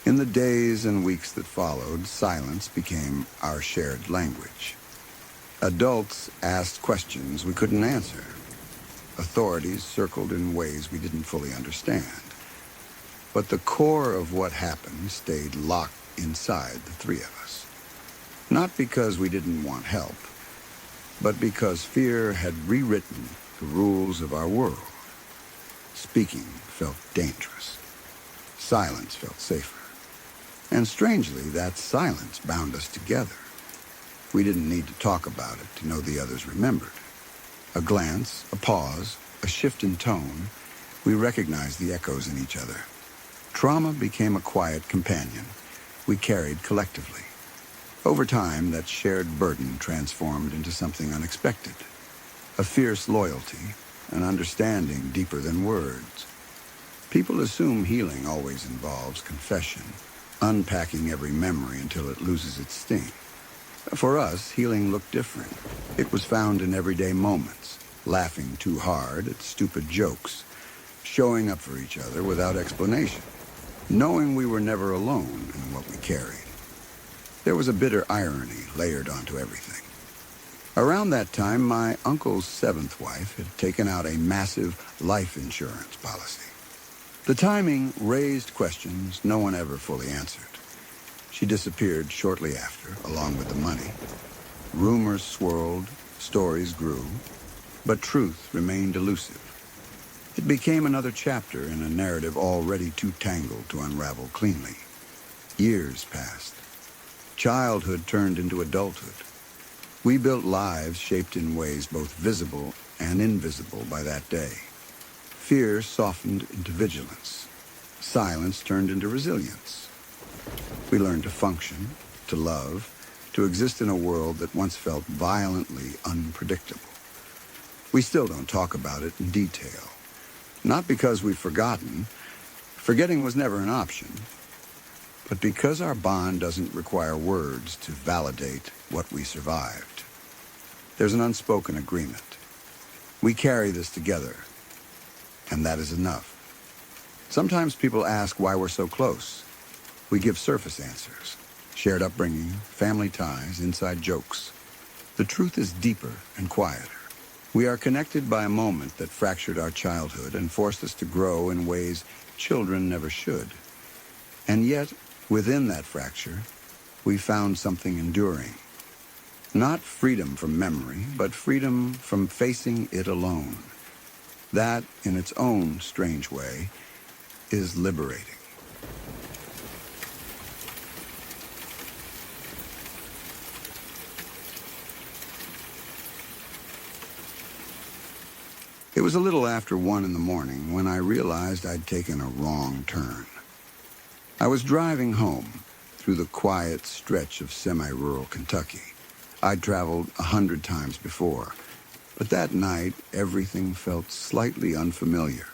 In the days and weeks that followed, silence became our shared language. Adults asked questions we couldn't answer. Authorities circled in ways we didn't fully understand. But the core of what happened stayed locked inside the three of us. Not because we didn't want help, but because fear had rewritten the rules of our world. Speaking felt dangerous. Silence felt safer. And strangely, that silence bound us together. We didn't need to talk about it to know the others remembered. A glance, a pause, a shift in tone, we recognized the echoes in each other. Trauma became a quiet companion we carried collectively. Over time, that shared burden transformed into something unexpected. A fierce loyalty, an understanding deeper than words. People assume healing always involves confession, unpacking every memory until it loses its sting. For us, healing looked different. It was found in everyday moments, laughing too hard at stupid jokes, showing up for each other without explanation, knowing we were never alone in what we carried. There was a bitter irony layered onto everything. Around that time, my uncle's seventh wife had taken out a massive life insurance policy. The timing raised questions no one ever fully answered. She disappeared shortly after, along with the money. Rumors swirled, stories grew, but truth remained elusive. It became another chapter in a narrative already too tangled to unravel cleanly. Years passed. Childhood turned into adulthood. We built lives shaped in ways both visible and invisible by that day. Fear softened into vigilance. Silence turned into resilience. We learned to function, to love, to exist in a world that once felt violently unpredictable. We still don't talk about it in detail. Not because we've forgotten. Forgetting was never an option. But because our bond doesn't require words to validate what we survived. There's an unspoken agreement. We carry this together, and that is enough. Sometimes people ask why we're so close. We give surface answers. Shared upbringing, family ties, inside jokes. The truth is deeper and quieter. We are connected by a moment that fractured our childhood and forced us to grow in ways children never should. And yet, within that fracture, we found something enduring. Not freedom from memory, but freedom from facing it alone. That, in its own strange way, is liberating. It was a little after 1 in the morning when I realized I'd taken a wrong turn. I was driving home through the quiet stretch of semi-rural Kentucky. I'd traveled 100 times before, but that night everything felt slightly unfamiliar.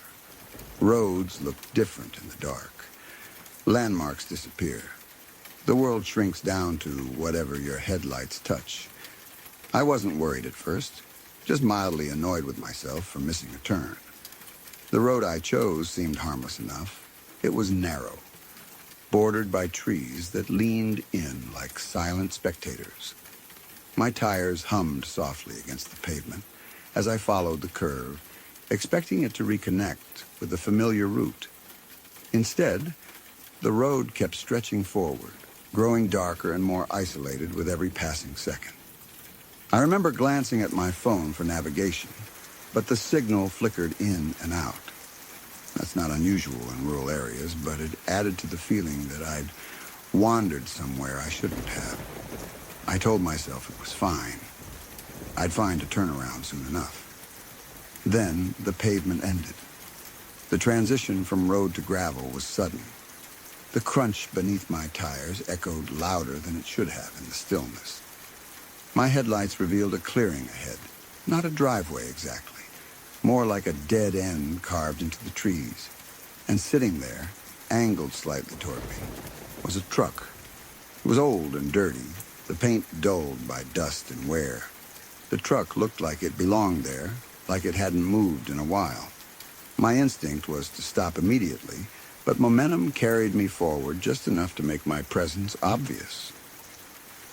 Roads looked different in the dark. Landmarks disappear. The world shrinks down to whatever your headlights touch. I wasn't worried at first, just mildly annoyed with myself for missing a turn. The road I chose seemed harmless enough. It was narrow, bordered by trees that leaned in like silent spectators. My tires hummed softly against the pavement as I followed the curve, expecting it to reconnect with the familiar route. Instead, the road kept stretching forward, growing darker and more isolated with every passing second. I remember glancing at my phone for navigation, but the signal flickered in and out. That's not unusual in rural areas, but it added to the feeling that I'd wandered somewhere I shouldn't have. I told myself it was fine. I'd find a turnaround soon enough. Then the pavement ended. The transition from road to gravel was sudden. The crunch beneath my tires echoed louder than it should have in the stillness. My headlights revealed a clearing ahead, not a driveway exactly, more like a dead end carved into the trees. And sitting there, angled slightly toward me, was a truck. It was old and dirty, the paint dulled by dust and wear. The truck looked like it belonged there, like it hadn't moved in a while. My instinct was to stop immediately, but momentum carried me forward just enough to make my presence obvious.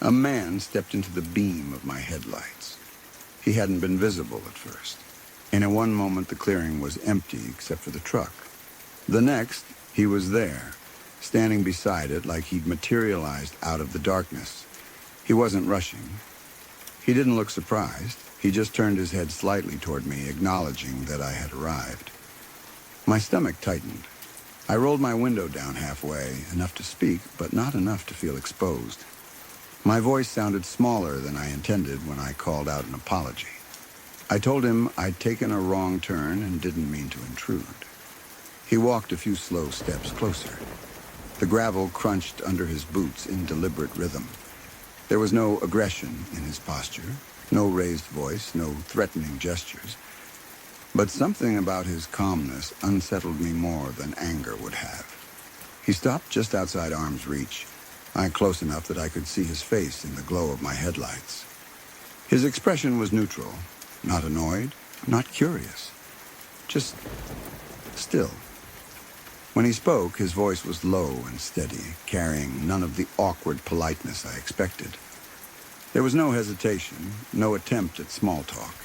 A man stepped into the beam of my headlights. He hadn't been visible at first, and in one moment the clearing was empty except for the truck. The next, he was there, standing beside it like he'd materialized out of the darkness. He wasn't rushing. He didn't look surprised. He just turned his head slightly toward me, acknowledging that I had arrived. My stomach tightened. I rolled my window down halfway, enough to speak, but not enough to feel exposed. My voice sounded smaller than I intended when I called out an apology. I told him I'd taken a wrong turn and didn't mean to intrude. He walked a few slow steps closer. The gravel crunched under his boots in deliberate rhythm. There was no aggression in his posture, no raised voice, no threatening gestures. But something about his calmness unsettled me more than anger would have. He stopped just outside arm's reach, close enough that I could see his face in the glow of my headlights. His expression was neutral, not annoyed, not curious, just still. When he spoke, his voice was low and steady, carrying none of the awkward politeness I expected. There was no hesitation, no attempt at small talk.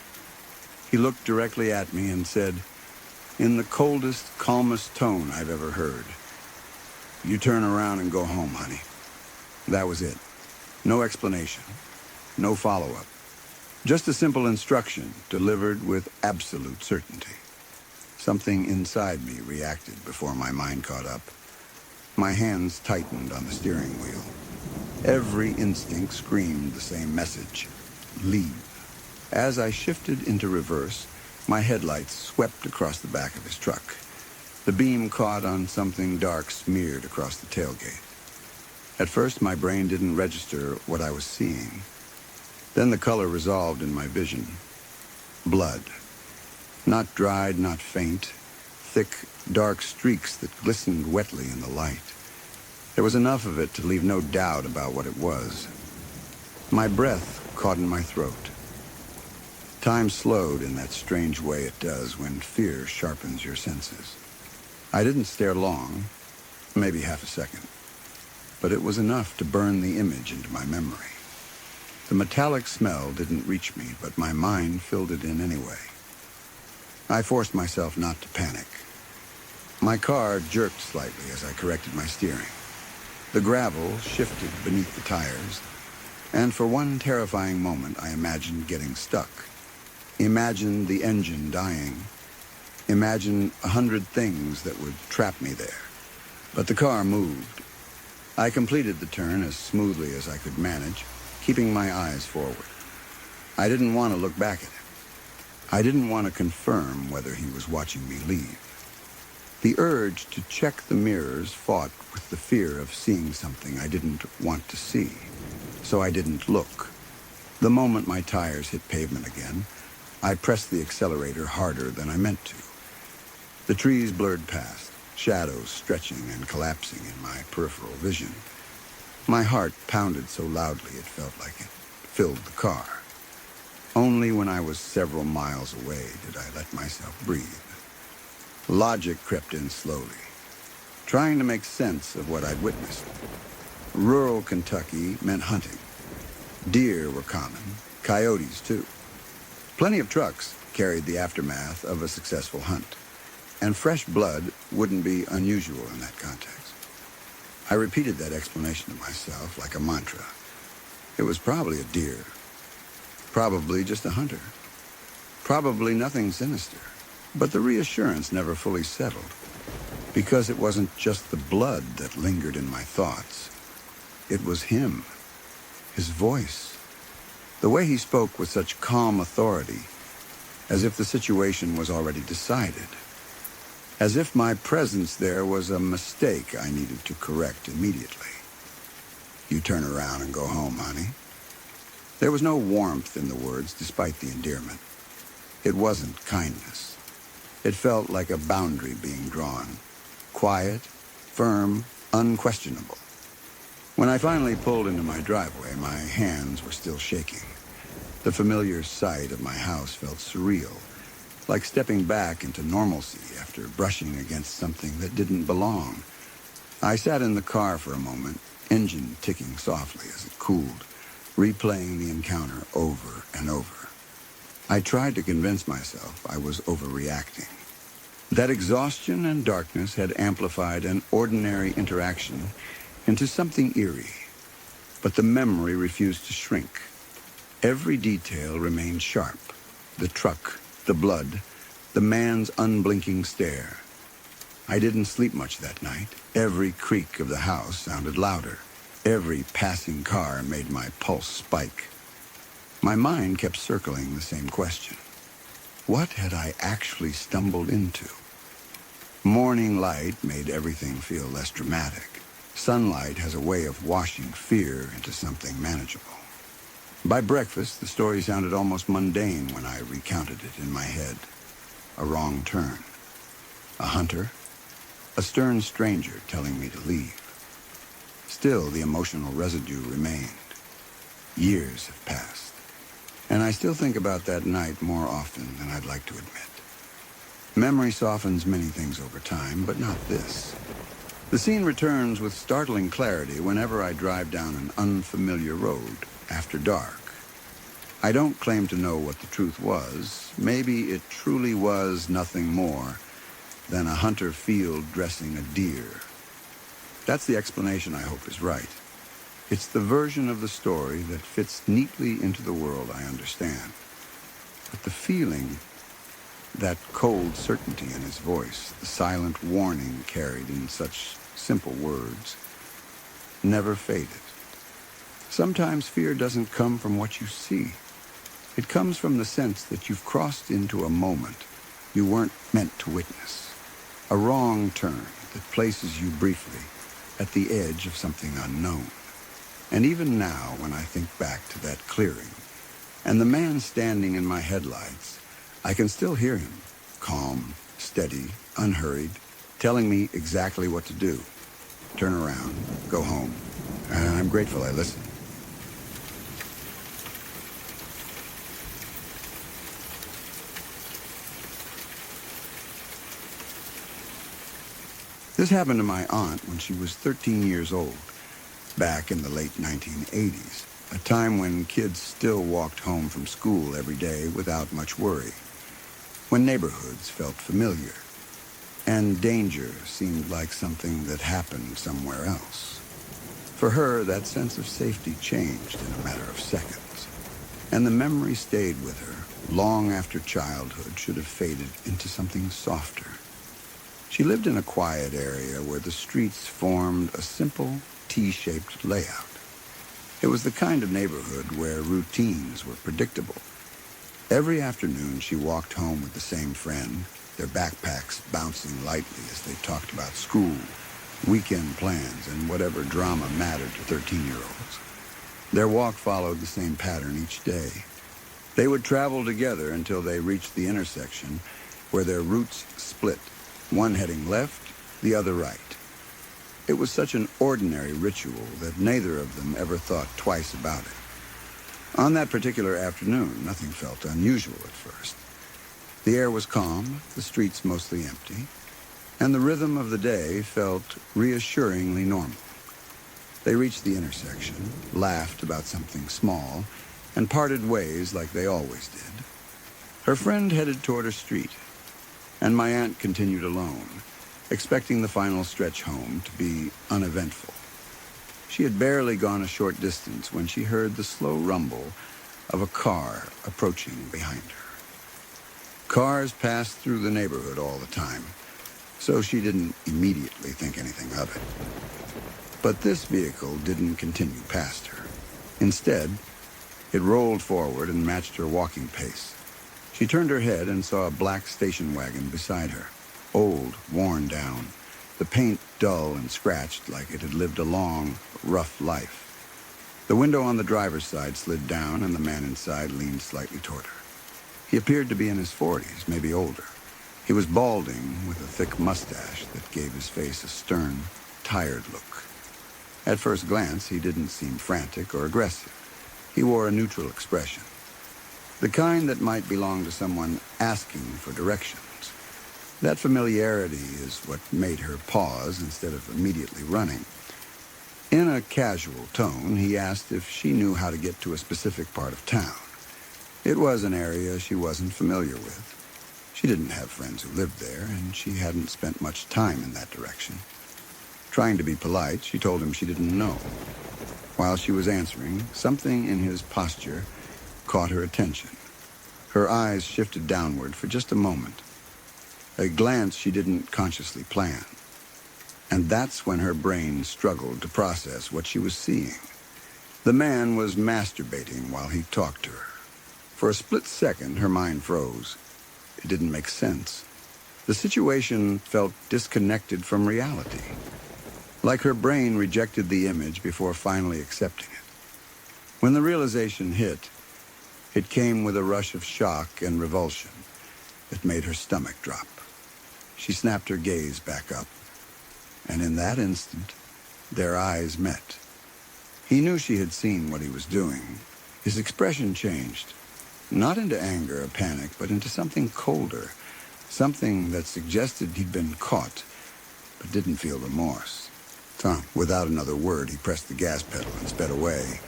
He looked directly at me and said, in the coldest, calmest tone I've ever heard, "You turn around and go home, honey." That was it. No explanation, no follow-up. Just a simple instruction delivered with absolute certainty. Something inside me reacted before my mind caught up. My hands tightened on the steering wheel. Every instinct screamed the same message: leave. As I shifted into reverse, my headlights swept across the back of his truck. The beam caught on something dark smeared across the tailgate. At first, my brain didn't register what I was seeing. Then the color resolved in my vision. Blood. Not dried, not faint. Thick, dark streaks that glistened wetly in the light. There was enough of it to leave no doubt about what it was. My breath caught in my throat. Time slowed in that strange way it does when fear sharpens your senses. I didn't stare long, maybe half a second, but it was enough to burn the image into my memory. The metallic smell didn't reach me, but my mind filled it in anyway. I forced myself not to panic. My car jerked slightly as I corrected my steering. The gravel shifted beneath the tires, and for one terrifying moment I imagined getting stuck. Imagined the engine dying. Imagined 100 things that would trap me there. But the car moved. I completed the turn as smoothly as I could manage, keeping my eyes forward. I didn't want to look back at him. I didn't want to confirm whether he was watching me leave. The urge to check the mirrors fought with the fear of seeing something I didn't want to see, so I didn't look. The moment my tires hit pavement again, I pressed the accelerator harder than I meant to. The trees blurred past, shadows stretching and collapsing in my peripheral vision. My heart pounded so loudly it felt like it filled the car. Only when I was several miles away did I let myself breathe. Logic crept in slowly, trying to make sense of what I'd witnessed. Rural Kentucky meant hunting. Deer were common, coyotes too. Plenty of trucks carried the aftermath of a successful hunt, and fresh blood wouldn't be unusual in that context. I repeated that explanation to myself like a mantra. It was probably a deer, probably just a hunter, probably nothing sinister. But the reassurance never fully settled, because it wasn't just the blood that lingered in my thoughts. It was him, his voice, The way he spoke with such calm authority, as if the situation was already decided. As if my presence there was a mistake I needed to correct immediately. "You turn around and go home, honey." There was no warmth in the words, despite the endearment. It wasn't kindness. It felt like a boundary being drawn. Quiet, firm, unquestionable. When I finally pulled into my driveway, my hands were still shaking. The familiar sight of my house felt surreal, like stepping back into normalcy after brushing against something that didn't belong. I sat in the car for a moment, engine ticking softly as it cooled, replaying the encounter over and over. I tried to convince myself I was overreacting. That exhaustion and darkness had amplified an ordinary interaction into something eerie. But the memory refused to shrink. Every detail remained sharp. The truck, the blood, the man's unblinking stare. I didn't sleep much that night. Every creak of the house sounded louder. Every passing car made my pulse spike. My mind kept circling the same question. What had I actually stumbled into? Morning light made everything feel less dramatic. Sunlight has a way of washing fear into something manageable. By breakfast, the story sounded almost mundane when I recounted it in my head. A wrong turn. A hunter. A stern stranger telling me to leave. Still, the emotional residue remained. Years have passed. And I still think about that night more often than I'd like to admit. Memory softens many things over time, but not this. The scene returns with startling clarity whenever I drive down an unfamiliar road after dark. I don't claim to know what the truth was. Maybe it truly was nothing more than a hunter field dressing a deer. That's the explanation I hope is right. It's the version of the story that fits neatly into the world I understand. But the feeling, that cold certainty in his voice, the silent warning carried in such simple words, never faded. Sometimes fear doesn't come from what you see. It comes from the sense that you've crossed into a moment you weren't meant to witness. A wrong turn that places you briefly at the edge of something unknown. And even now, when I think back to that clearing, and the man standing in my headlights, I can still hear him, calm, steady, unhurried, telling me exactly what to do. Turn around, go home. And I'm grateful I listened. This happened to my aunt when she was 13 years old. Back in the late 1980s, a time when kids still walked home from school every day without much worry, when neighborhoods felt familiar, and danger seemed like something that happened somewhere else. For her, that sense of safety changed in a matter of seconds, and the memory stayed with her long after childhood should have faded into something softer. She lived in a quiet area where the streets formed a simple, T-shaped layout. It was the kind of neighborhood where routines were predictable. Every afternoon, she walked home with the same friend, their backpacks bouncing lightly as they talked about school, weekend plans, and whatever drama mattered to 13-year-olds. Their walk followed the same pattern each day. They would travel together until they reached the intersection where their routes split, one heading left, the other right. It was such an ordinary ritual that neither of them ever thought twice about it. On that particular afternoon, nothing felt unusual at first. The air was calm, the streets mostly empty, and the rhythm of the day felt reassuringly normal. They reached the intersection, laughed about something small, and parted ways like they always did. Her friend headed toward her street, and my aunt continued alone, expecting the final stretch home to be uneventful. She had barely gone a short distance when she heard the slow rumble of a car approaching behind her. Cars passed through the neighborhood all the time, so she didn't immediately think anything of it. But this vehicle didn't continue past her. Instead, It rolled forward and matched her walking pace. She turned her head and saw a black station wagon beside her, old, worn down, the paint dull and scratched like it had lived a long, rough life. The window on the driver's side slid down, and the man inside leaned slightly toward her. He appeared to be in his 40s, maybe older. He was balding, with a thick mustache that gave his face a stern, tired look. At first glance, he didn't seem frantic or aggressive. He wore a neutral expression, the kind that might belong to someone asking for directions. That familiarity is what made her pause instead of immediately running. In a casual tone, he asked if she knew how to get to a specific part of town. It was an area she wasn't familiar with. She didn't have friends who lived there, and she hadn't spent much time in that direction. Trying to be polite, she told him she didn't know. While she was answering, something in his posture caught her attention. Her eyes shifted downward for just a moment, a glance she didn't consciously plan. And that's when her brain struggled to process what she was seeing. The man was masturbating while he talked to her. For a split second, her mind froze. It didn't make sense. The situation felt disconnected from reality, like her brain rejected the image before finally accepting it. When the realization hit, it came with a rush of shock and revulsion that made her stomach drop. She snapped her gaze back up, and in that instant, their eyes met. He knew she had seen what he was doing. His expression changed, not into anger or panic, but into something colder, something that suggested he'd been caught, but didn't feel remorse. So, without another word, he pressed the gas pedal and sped away,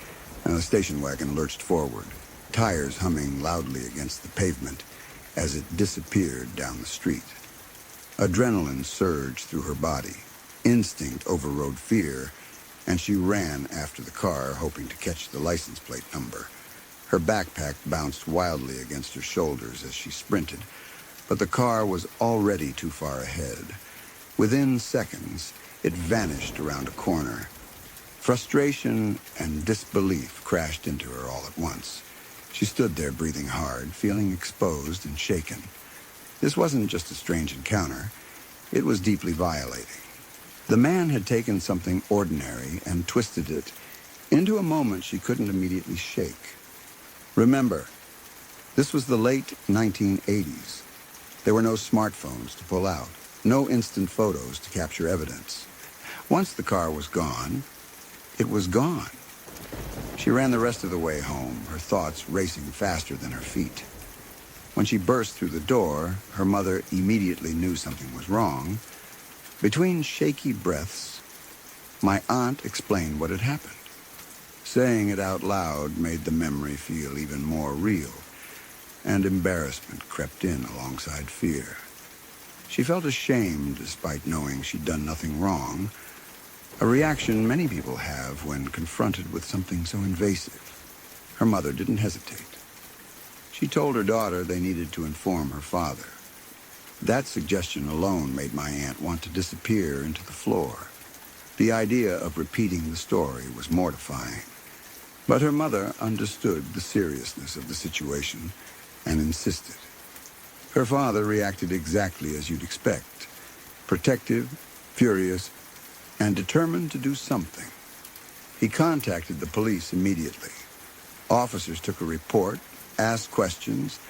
and the station wagon lurched forward, tires humming loudly against the pavement as it disappeared down the street. Adrenaline surged through her body. Instinct overrode fear, and she ran after the car, hoping to catch the license plate number. Her backpack bounced wildly against her shoulders as she sprinted, but the car was already too far ahead. Within seconds, it vanished around a corner. Frustration and disbelief crashed into her all at once. She stood there breathing hard, feeling exposed and shaken. This wasn't just a strange encounter. It was deeply violating. The man had taken something ordinary and twisted it into a moment she couldn't immediately shake. Remember, this was the late 1980s. There were no smartphones to pull out, no instant photos to capture evidence. Once the car was gone, it was gone. She ran the rest of the way home, her thoughts racing faster than her feet. When she burst through the door, her mother immediately knew something was wrong. Between shaky breaths, my aunt explained what had happened. Saying it out loud made the memory feel even more real, and embarrassment crept in alongside fear. She felt ashamed despite knowing she'd done nothing wrong, a reaction many people have when confronted with something so invasive. Her mother didn't hesitate. She told her daughter they needed to inform her father. That suggestion alone made my aunt want to disappear into the floor. The idea of repeating the story was mortifying. But her mother understood the seriousness of the situation and insisted. Her father reacted exactly as you'd expect, protective, furious, and determined to do something. He contacted the police immediately. Officers took a report, asked questions,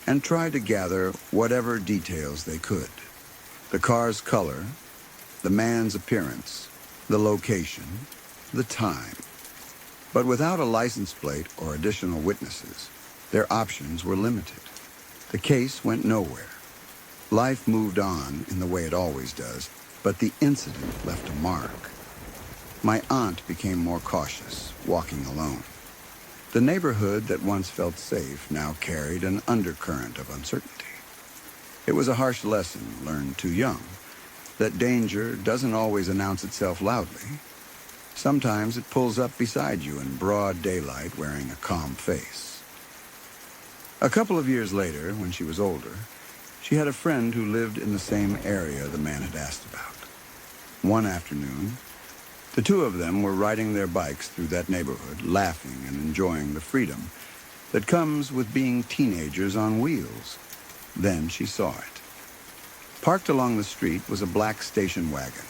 and tried to gather whatever details they could. The car's color, the man's appearance, the location, the time. But without a license plate or additional witnesses, their options were limited. The case went nowhere. Life moved on in the way it always does, but the incident left a mark. My aunt became more cautious, walking alone. The neighborhood that once felt safe now carried an undercurrent of uncertainty. It was a harsh lesson learned too young, that danger doesn't always announce itself loudly. Sometimes it pulls up beside you in broad daylight wearing a calm face. A couple of years later, when she was older, she had a friend who lived in the same area the man had asked about. One afternoon, the two of them were riding their bikes through that neighborhood, laughing and enjoying the freedom that comes with being teenagers on wheels. Then she saw it. Parked along the street was a black station wagon,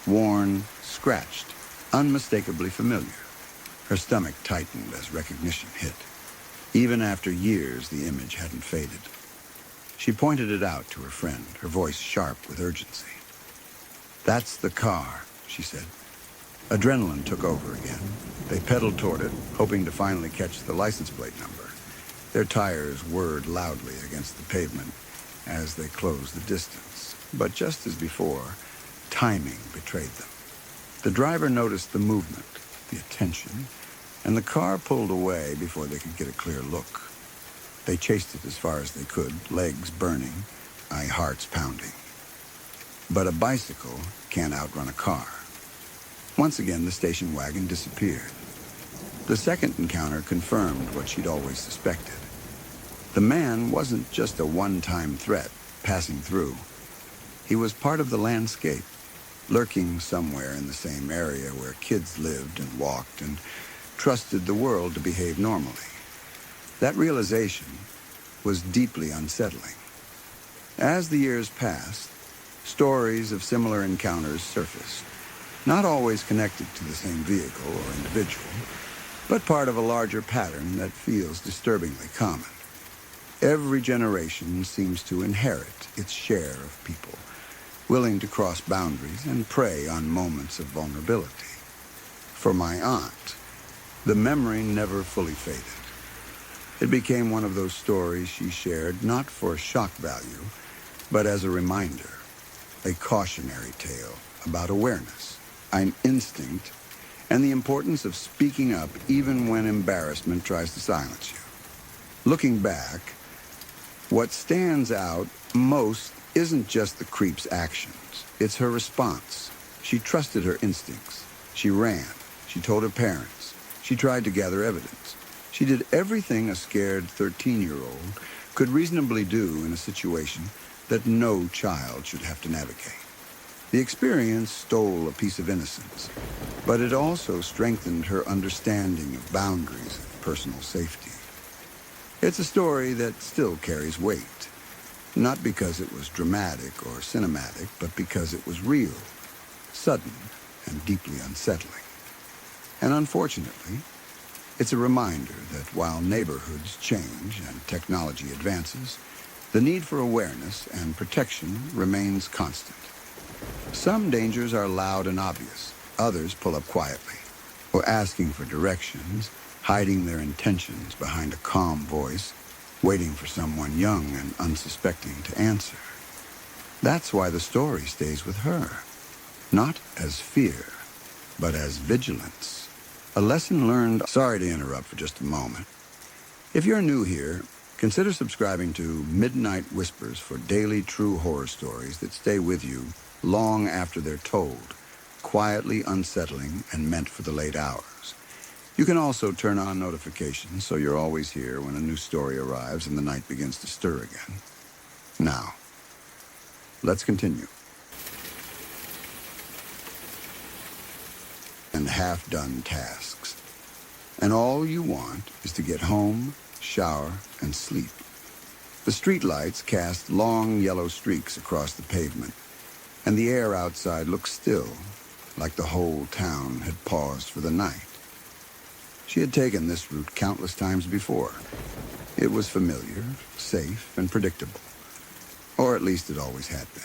worn, scratched, unmistakably familiar. Her stomach tightened as recognition hit. Even after years, the image hadn't faded. She pointed it out to her friend, her voice sharp with urgency. "That's the car," she said. Adrenaline took over again. They pedaled toward it, hoping to finally catch the license plate number. Their tires whirred loudly against the pavement as they closed the distance. But just as before, timing betrayed them. The driver noticed the movement, the attention, and the car pulled away before they could get a clear look. They chased it as far as they could, legs burning, hearts pounding. But a bicycle can't outrun a car. Once again, the station wagon disappeared. The second encounter confirmed what she'd always suspected. The man wasn't just a one-time threat passing through. He was part of the landscape, lurking somewhere in the same area where kids lived and walked and trusted the world to behave normally. That realization was deeply unsettling. As the years passed, stories of similar encounters surfaced, not always connected to the same vehicle or individual, but part of a larger pattern that feels disturbingly common. Every generation seems to inherit its share of people, willing to cross boundaries and prey on moments of vulnerability. For my aunt, the memory never fully faded. It became one of those stories she shared not for shock value, but as a reminder, a cautionary tale about awareness, an instinct, and the importance of speaking up even when embarrassment tries to silence you. Looking back, what stands out most isn't just the creep's actions, it's her response. She trusted her instincts. She ran. She told her parents. She tried to gather evidence. She did everything a scared 13-year-old could reasonably do in a situation that no child should have to navigate. The experience stole a piece of innocence, but it also strengthened her understanding of boundaries and personal safety. It's a story that still carries weight, not because it was dramatic or cinematic, but because it was real, sudden, and deeply unsettling. And unfortunately, it's a reminder that while neighborhoods change and technology advances, the need for awareness and protection remains constant. Some dangers are loud and obvious. Others pull up quietly, or asking for directions, hiding their intentions behind a calm voice, waiting for someone young and unsuspecting to answer. That's why the story stays with her, not as fear, but as vigilance. A lesson learned. Sorry to interrupt for just a moment. If you're new here, consider subscribing to Midnight Whispers for daily true horror stories that stay with you long after they're told, quietly unsettling and meant for the late hours. You can also turn on notifications so you're always here when a new story arrives and the night begins to stir again. Now, let's continue. And half-done tasks. And all you want is to get home, shower, and sleep. The streetlights cast long yellow streaks across the pavement, and the air outside looked still, like the whole town had paused for the night. She had taken this route countless times before. It was familiar, safe, and predictable. Or at least it always had been.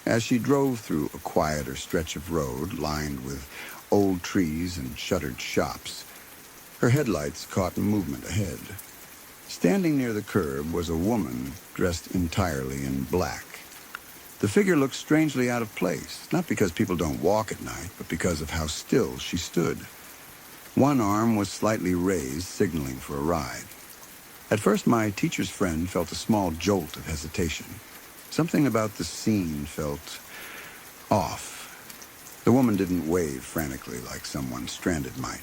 As she drove through a quieter stretch of road lined with old trees and shuttered shops, her headlights caught movement ahead. Standing near the curb was a woman dressed entirely in black. The figure looked strangely out of place, not because people don't walk at night, but because of how still she stood. One arm was slightly raised, signaling for a ride. At first, my teacher's friend felt a small jolt of hesitation. Something about the scene felt off. The woman didn't wave frantically like someone stranded might.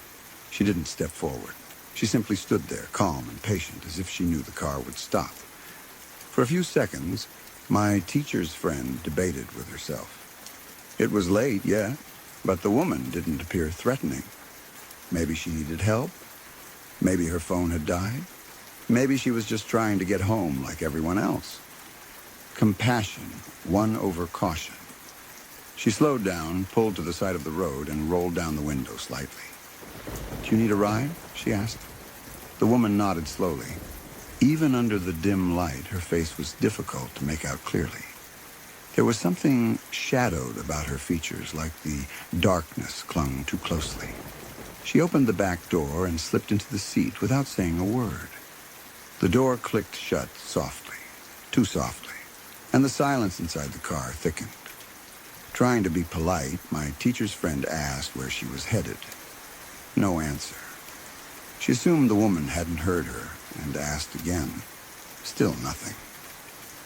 She didn't step forward. She simply stood there, calm and patient, as if she knew the car would stop. For a few seconds, my teacher's friend debated with herself. It was late, yeah, but the woman didn't appear threatening. Maybe she needed help? Maybe her phone had died. Maybe she was just trying to get home like everyone else. Compassion won over caution. She slowed down, pulled to the side of the road, and rolled down the window slightly. "Do you need a ride?" she asked. The woman nodded slowly. Even under the dim light, her face was difficult to make out clearly. There was something shadowed about her features, like the darkness clung too closely. She opened the back door and slipped into the seat without saying a word. The door clicked shut softly, too softly, and the silence inside the car thickened. Trying to be polite, my teacher's friend asked where she was headed. No answer. She assumed the woman hadn't heard her and asked again. Still nothing.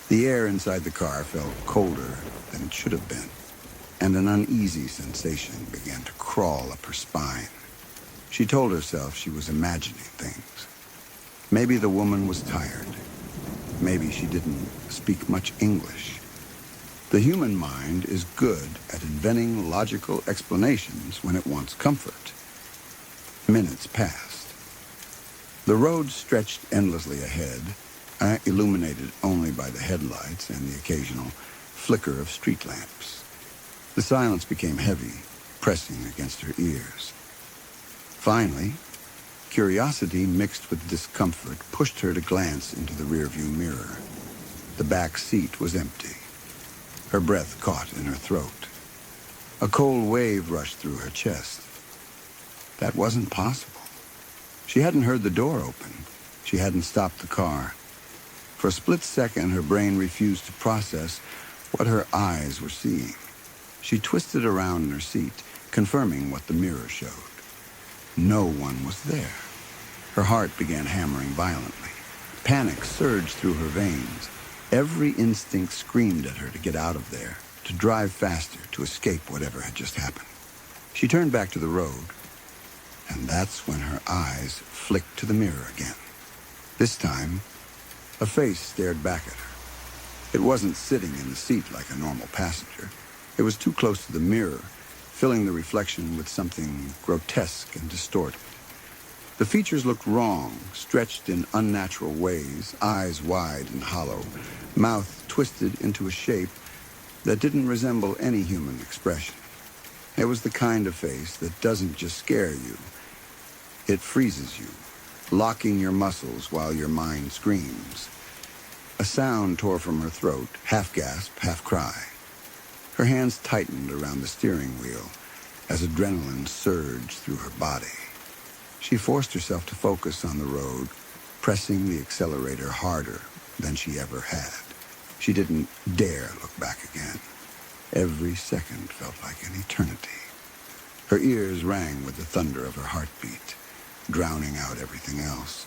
The air inside the car felt colder than it should have been, and an uneasy sensation began to crawl up her spine. She told herself she was imagining things. Maybe the woman was tired. Maybe she didn't speak much English. The human mind is good at inventing logical explanations when it wants comfort. Minutes passed. The road stretched endlessly ahead, illuminated only by the headlights and the occasional flicker of street lamps. The silence became heavy, pressing against her ears. Finally, curiosity mixed with discomfort pushed her to glance into the rearview mirror. The back seat was empty. Her breath caught in her throat. A cold wave rushed through her chest. That wasn't possible. She hadn't heard the door open. She hadn't stopped the car. For a split second, her brain refused to process what her eyes were seeing. She twisted around in her seat, confirming what the mirror showed. No one was there. Her heart began hammering violently. Panic surged through her veins. Every instinct screamed at her to get out of there, to drive faster, to escape whatever had just happened. She turned back to the road, and that's when her eyes flicked to the mirror again. This time, a face stared back at her. It wasn't sitting in the seat like a normal passenger. It was too close to the mirror, filling the reflection with something grotesque and distorted. The features looked wrong, stretched in unnatural ways, eyes wide and hollow, mouth twisted into a shape that didn't resemble any human expression. It was the kind of face that doesn't just scare you. It freezes you, locking your muscles while your mind screams. A sound tore from her throat, half gasp, half cry. Her hands tightened around the steering wheel as adrenaline surged through her body. She forced herself to focus on the road, pressing the accelerator harder than she ever had. She didn't dare look back again. Every second felt like an eternity. Her ears rang with the thunder of her heartbeat, drowning out everything else.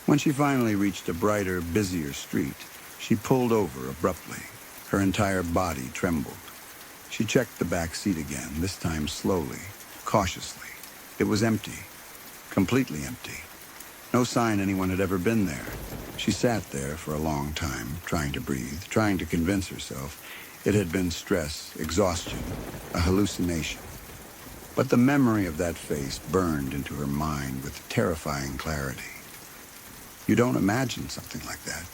When she finally reached a brighter, busier street, she pulled over abruptly. Her entire body trembled. She checked the back seat again, this time slowly, cautiously. It was empty. Completely empty. No sign anyone had ever been there. She sat there for a long time, trying to breathe, trying to convince herself it had been stress, exhaustion, a hallucination. But the memory of that face burned into her mind with terrifying clarity. You don't imagine something like that.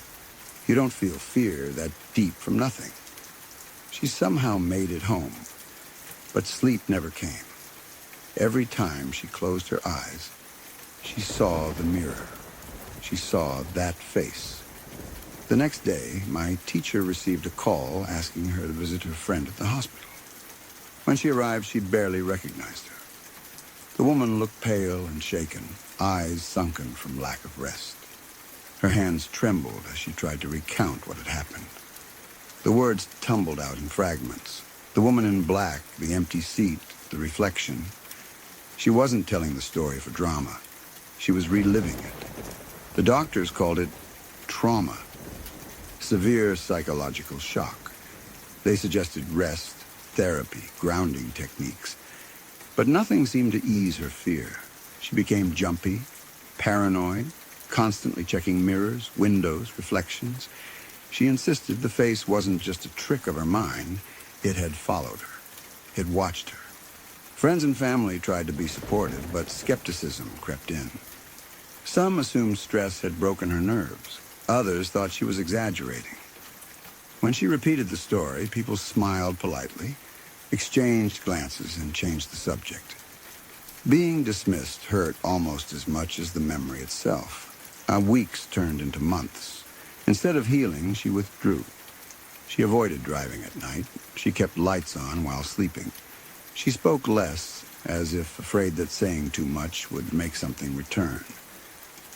You don't feel fear that deep from nothing. She somehow made it home, but sleep never came. Every time she closed her eyes, she saw the mirror. She saw that face. The next day, my teacher received a call asking her to visit her friend at the hospital. When she arrived, she barely recognized her. The woman looked pale and shaken, eyes sunken from lack of rest. Her hands trembled as she tried to recount what had happened. The words tumbled out in fragments. The woman in black, the empty seat, the reflection. She wasn't telling the story for drama. She was reliving it. The doctors called it trauma, severe psychological shock. They suggested rest, therapy, grounding techniques. But nothing seemed to ease her fear. She became jumpy, paranoid, constantly checking mirrors, windows, reflections. She insisted the face wasn't just a trick of her mind. It had followed her. It watched her. Friends and family tried to be supportive, but skepticism crept in. Some assumed stress had broken her nerves. Others thought she was exaggerating. When she repeated the story, people smiled politely, exchanged glances, and changed the subject. Being dismissed hurt almost as much as the memory itself. Weeks turned into months. Instead of healing, she withdrew. She avoided driving at night. She kept lights on while sleeping. She spoke less, as if afraid that saying too much would make something return.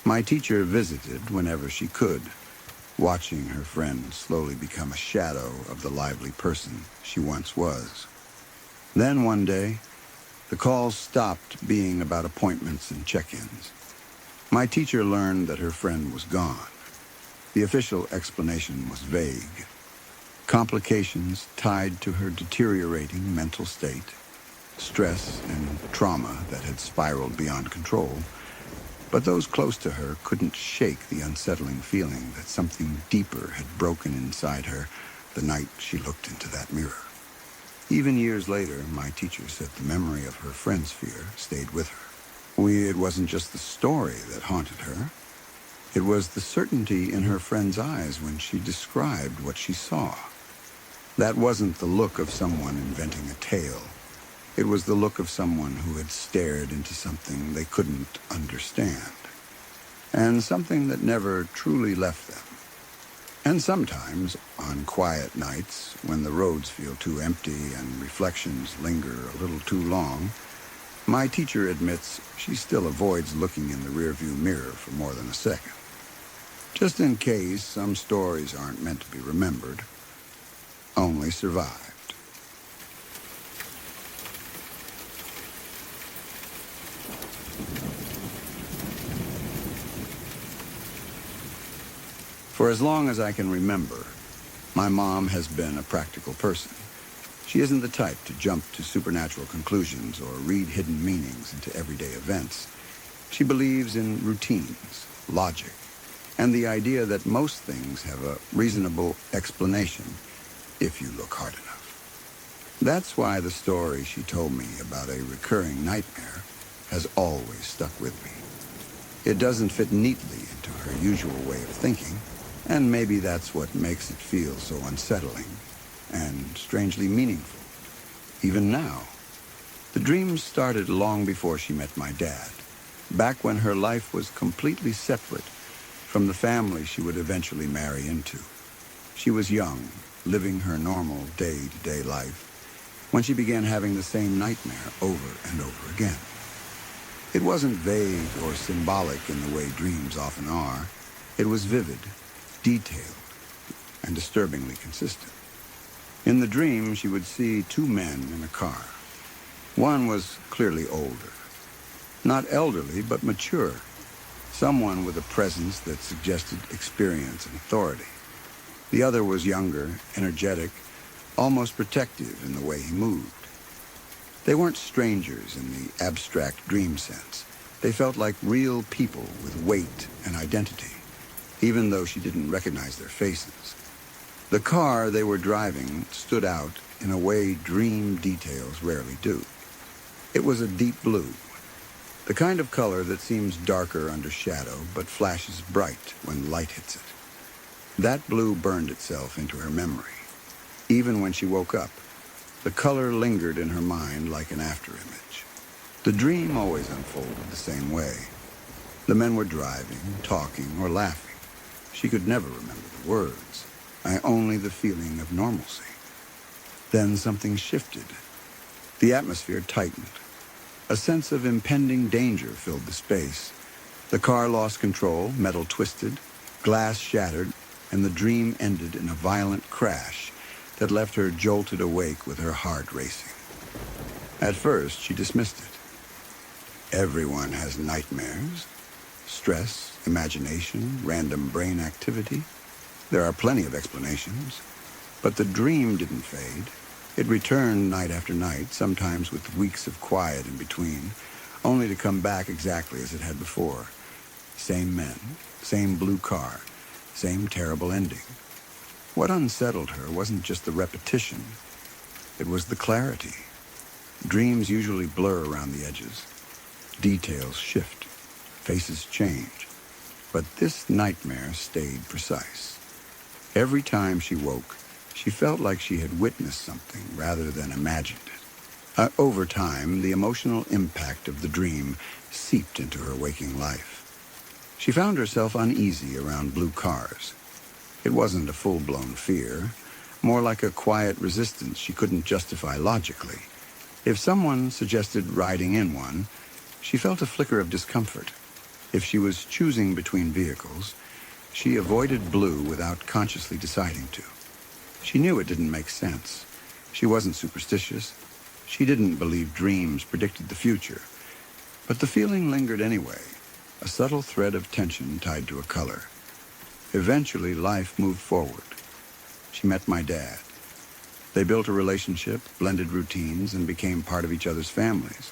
My teacher visited whenever she could, watching her friend slowly become a shadow of the lively person she once was. Then one day, the calls stopped being about appointments and check-ins. My teacher learned that her friend was gone. The official explanation was vague. Complications tied to her deteriorating mental state, stress and trauma that had spiraled beyond control. But those close to her couldn't shake the unsettling feeling that something deeper had broken inside her the night she looked into that mirror. Even years later, my teacher said the memory of her friend's fear stayed with her. It wasn't just the story that haunted her. It was the certainty in her friend's eyes when she described what she saw. That wasn't the look of someone inventing a tale. It was the look of someone who had stared into something they couldn't understand, and something that never truly left them. And sometimes, on quiet nights, when the roads feel too empty and reflections linger a little too long, my teacher admits she still avoids looking in the rearview mirror for more than a second. Just in case some stories aren't meant to be remembered, only survived. For as long as I can remember, my mom has been a practical person. She isn't the type to jump to supernatural conclusions or read hidden meanings into everyday events. She believes in routines, logic, and the idea that most things have a reasonable explanation if you look hard enough. That's why the story she told me about a recurring nightmare has always stuck with me. It doesn't fit neatly into her usual way of thinking, and maybe that's what makes it feel so unsettling and strangely meaningful, even now. The dreams started long before she met my dad, back when her life was completely separate from the family she would eventually marry into. She was young, living her normal day-to-day life, when she began having the same nightmare over and over again. It wasn't vague or symbolic in the way dreams often are. It was vivid, detailed, and disturbingly consistent. In the dream, she would see two men in a car. One was clearly older. Not elderly, but mature. Someone with a presence that suggested experience and authority. The other was younger, energetic, almost protective in the way he moved. They weren't strangers in the abstract dream sense. They felt like real people with weight and identity, even though she didn't recognize their faces. The car they were driving stood out in a way dream details rarely do. It was a deep blue, the kind of color that seems darker under shadow but flashes bright when light hits it. That blue burned itself into her memory. Even when she woke up, the color lingered in her mind like an afterimage. The dream always unfolded the same way. The men were driving, talking, or laughing. She could never remember the words, only the feeling of normalcy. Then something shifted. The atmosphere tightened. A sense of impending danger filled the space. The car lost control, metal twisted, glass shattered, and the dream ended in a violent crash that left her jolted awake with her heart racing. At first, she dismissed it. Everyone has nightmares. Stress, imagination, random brain activity. There are plenty of explanations. But the dream didn't fade. It returned night after night, sometimes with weeks of quiet in between, only to come back exactly as it had before. Same men, same blue car, same terrible ending. What unsettled her wasn't just the repetition. It was the clarity. Dreams usually blur around the edges. Details shift. faces change. But this nightmare stayed precise. Every time she woke, she felt like she had witnessed something rather than imagined it. Over time, the emotional impact of the dream seeped into her waking life. She found herself uneasy around blue cars. It wasn't a full-blown fear, more like a quiet resistance she couldn't justify logically. If someone suggested riding in one, she felt a flicker of discomfort. If she was choosing between vehicles, she avoided blue without consciously deciding to. She knew it didn't make sense. She wasn't superstitious. She didn't believe dreams predicted the future. But the feeling lingered anyway, a subtle thread of tension tied to a color. Eventually, life moved forward. She met my dad. They built a relationship, blended routines, and became part of each other's families.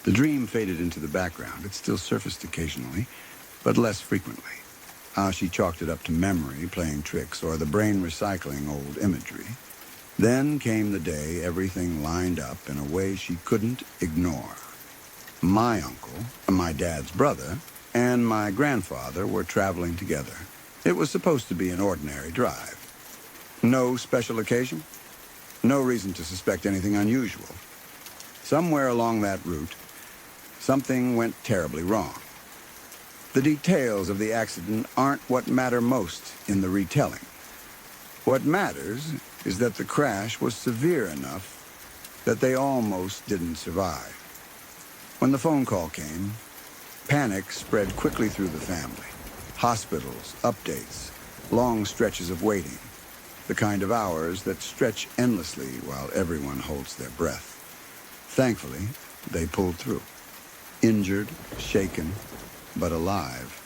The dream faded into the background. It still surfaced occasionally, but less frequently. She chalked it up to memory, playing tricks, or the brain recycling old imagery. Then came the day everything lined up in a way she couldn't ignore. My uncle, my dad's brother, and my grandfather were traveling together. It was supposed to be an ordinary drive. No special occasion, no reason to suspect anything unusual. Somewhere along that route, something went terribly wrong. The details of the accident aren't what matter most in the retelling. What matters is that the crash was severe enough that they almost didn't survive. When the phone call came, panic spread quickly through the family. Hospitals, updates, long stretches of waiting, the kind of hours that stretch endlessly while everyone holds their breath. Thankfully, they pulled through. Injured, shaken, but alive.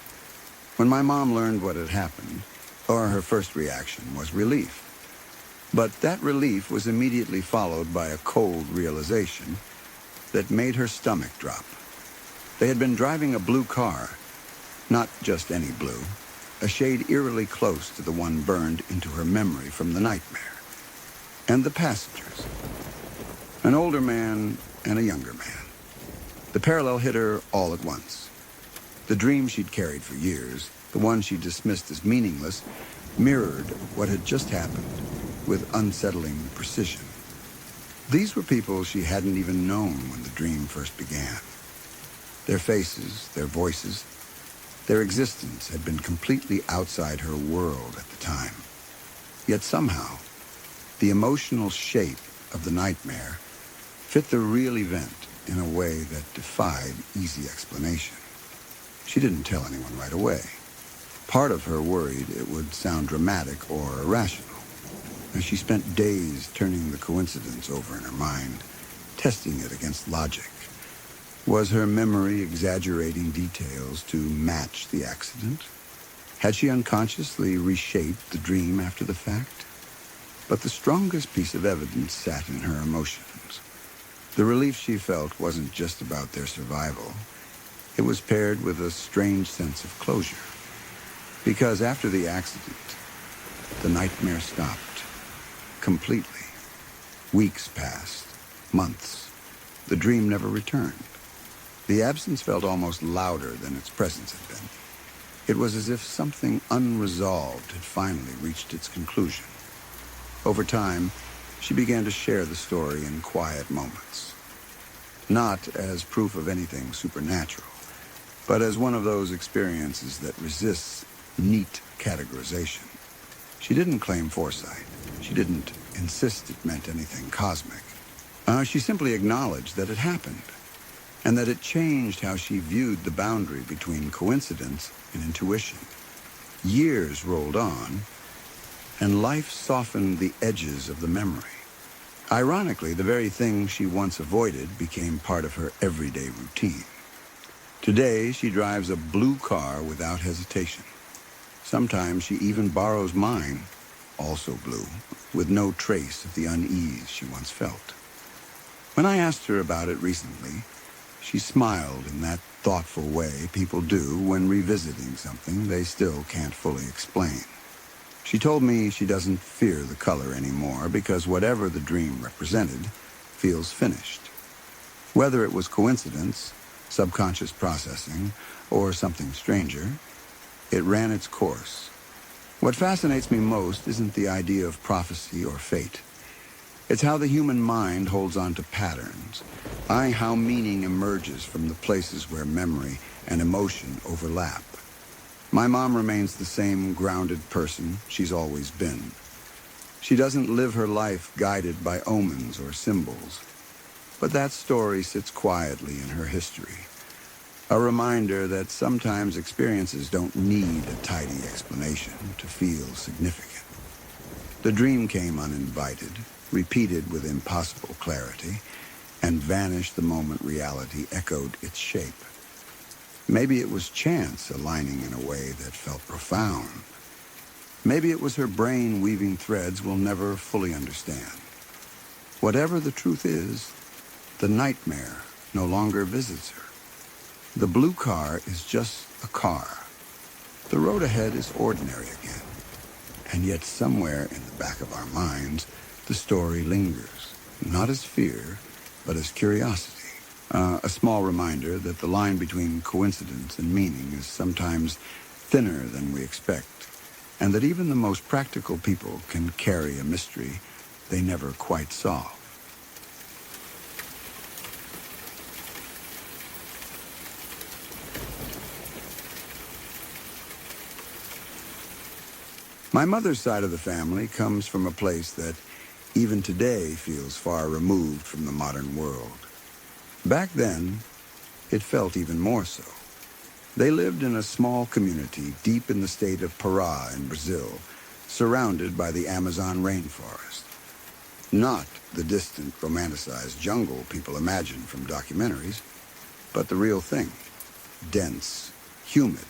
When my mom learned what had happened, her first reaction was relief. But that relief was immediately followed by a cold realization that made her stomach drop. They had been driving a blue car, not just any blue, a shade eerily close to the one burned into her memory from the nightmare. And the passengers, an older man and a younger man. The parallel hit her all at once. The dream she'd carried for years, the one she dismissed as meaningless, mirrored what had just happened with unsettling precision. These were people she hadn't even known when the dream first began. Their faces, their voices, their existence had been completely outside her world at the time. Yet somehow, the emotional shape of the nightmare fit the real event in a way that defied easy explanation. She didn't tell anyone right away. Part of her worried it would sound dramatic or irrational. And she spent days turning the coincidence over in her mind, testing it against logic. Was her memory exaggerating details to match the accident? Had she unconsciously reshaped the dream after the fact? But the strongest piece of evidence sat in her emotions. The relief she felt wasn't just about their survival. It was paired with a strange sense of closure. Because after the accident, the nightmare stopped. Completely. Weeks passed. Months. The dream never returned. The absence felt almost louder than its presence had been. It was as if something unresolved had finally reached its conclusion. Over time, she began to share the story in quiet moments. Not as proof of anything supernatural, but as one of those experiences that resists neat categorization. She didn't claim foresight. She didn't insist it meant anything cosmic. She simply acknowledged that it happened, and that it changed how she viewed the boundary between coincidence and intuition. Years rolled on, and life softened the edges of the memory. Ironically, the very thing she once avoided became part of her everyday routine. Today, she drives a blue car without hesitation. Sometimes she even borrows mine, also blue, with no trace of the unease she once felt. When I asked her about it recently, she smiled in that thoughtful way people do when revisiting something they still can't fully explain. She told me she doesn't fear the color anymore because whatever the dream represented feels finished. Whether it was coincidence subconscious processing, or something stranger. It ran its course. What fascinates me most isn't the idea of prophecy or fate. It's how the human mind holds on to patterns, how meaning emerges from the places where memory and emotion overlap. My mom remains the same grounded person she's always been. She doesn't live her life guided by omens or symbols, but that story sits quietly in her history. A reminder that sometimes experiences don't need a tidy explanation to feel significant. The dream came uninvited, repeated with impossible clarity, and vanished the moment reality echoed its shape. Maybe it was chance aligning in a way that felt profound. Maybe it was her brain weaving threads we'll never fully understand. Whatever the truth is, the nightmare no longer visits her. The blue car is just a car. The road ahead is ordinary again. And yet somewhere in the back of our minds, the story lingers, not as fear, but as curiosity. A small reminder that the line between coincidence and meaning is sometimes thinner than we expect, and that even the most practical people can carry a mystery they never quite solve. My mother's side of the family comes from a place that, even today, feels far removed from the modern world. Back then, it felt even more so. They lived in a small community deep in the state of Pará in Brazil, surrounded by the Amazon rainforest. Not the distant, romanticized jungle people imagine from documentaries, but the real thing. Dense, humid,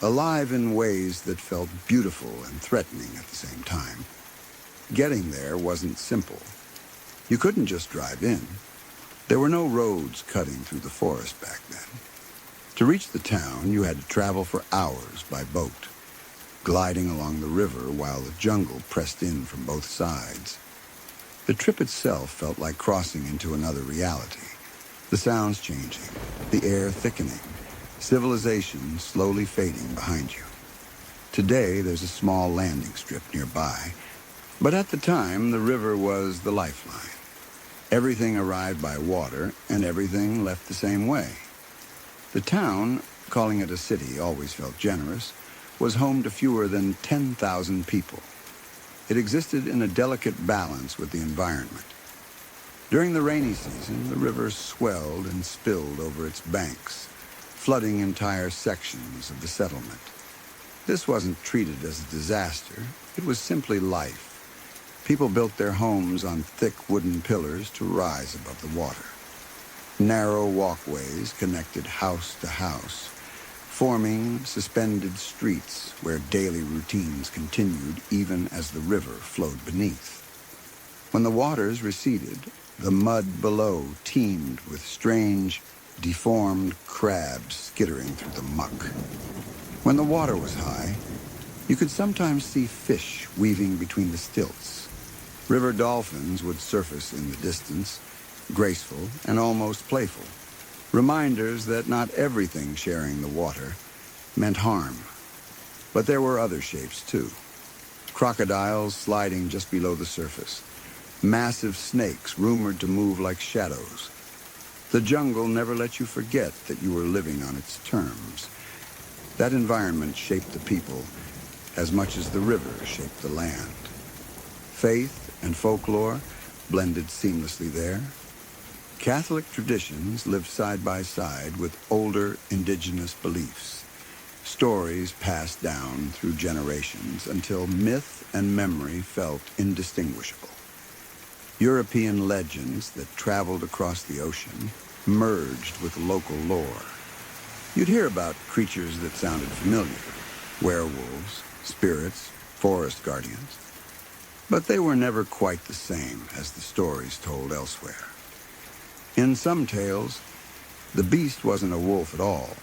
alive in ways that felt beautiful and threatening at the same time. Getting there wasn't simple. You couldn't just drive in. There were no roads cutting through the forest back then. To reach the town, you had to travel for hours by boat, gliding along the river while the jungle pressed in from both sides. The trip itself felt like crossing into another reality. The sounds changing, the air thickening, civilization slowly fading behind you. Today, there's a small landing strip nearby, but at the time, the river was the lifeline. Everything arrived by water, and everything left the same way. The town, calling it a city always felt generous, was home to fewer than 10,000 people. It existed in a delicate balance with the environment. During the rainy season, the river swelled and spilled over its banks, flooding entire sections of the settlement. This wasn't treated as a disaster. It was simply life. People built their homes on thick wooden pillars to rise above the water. Narrow walkways connected house to house, forming suspended streets where daily routines continued even as the river flowed beneath. When the waters receded, the mud below teemed with strange, deformed crabs skittering through the muck. When the water was high, you could sometimes see fish weaving between the stilts. River dolphins would surface in the distance, graceful and almost playful. Reminders that not everything sharing the water meant harm. But there were other shapes too. Crocodiles sliding just below the surface. Massive snakes rumored to move like shadows. The jungle never let you forget that you were living on its terms. That environment shaped the people as much as the river shaped the land. Faith and folklore blended seamlessly there. Catholic traditions lived side by side with older indigenous beliefs. Stories passed down through generations until myth and memory felt indistinguishable. European legends that traveled across the ocean merged with local lore. You'd hear about creatures that sounded familiar, werewolves, spirits, forest guardians. But they were never quite the same as the stories told elsewhere. In some tales, the beast wasn't a wolf at all,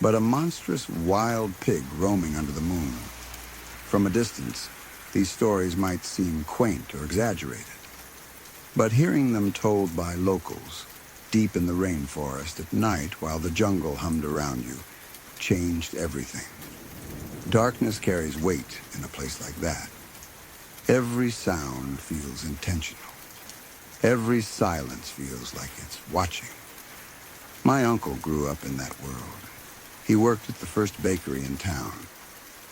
but a monstrous wild pig roaming under the moon. From a distance, these stories might seem quaint or exaggerated, but hearing them told by locals, deep in the rainforest at night while the jungle hummed around you changed everything. Darkness carries weight in a place like that. Every sound feels intentional. Every silence feels like it's watching. My uncle grew up in that world. He worked at the first bakery in town,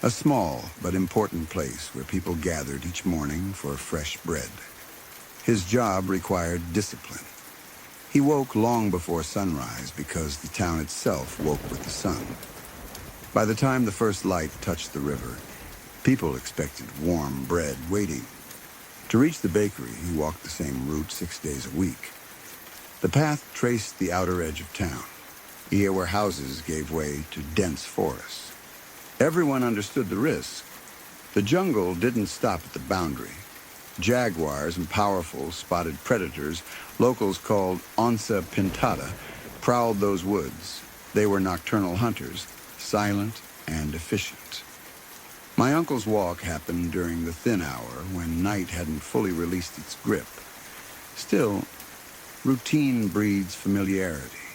a small but important place where people gathered each morning for fresh bread. His job required discipline. He woke long before sunrise because the town itself woke with the sun. By the time the first light touched the river, people expected warm bread waiting. To reach the bakery, he walked the same route 6 days a week. The path traced the outer edge of town, here where houses gave way to dense forests. Everyone understood the risk. The jungle didn't stop at the boundary. Jaguars and powerful spotted predators, locals called onça pintada, prowled those woods. They were nocturnal hunters, silent and efficient. My uncle's walk happened during the thin hour when night hadn't fully released its grip. Still, routine breeds familiarity.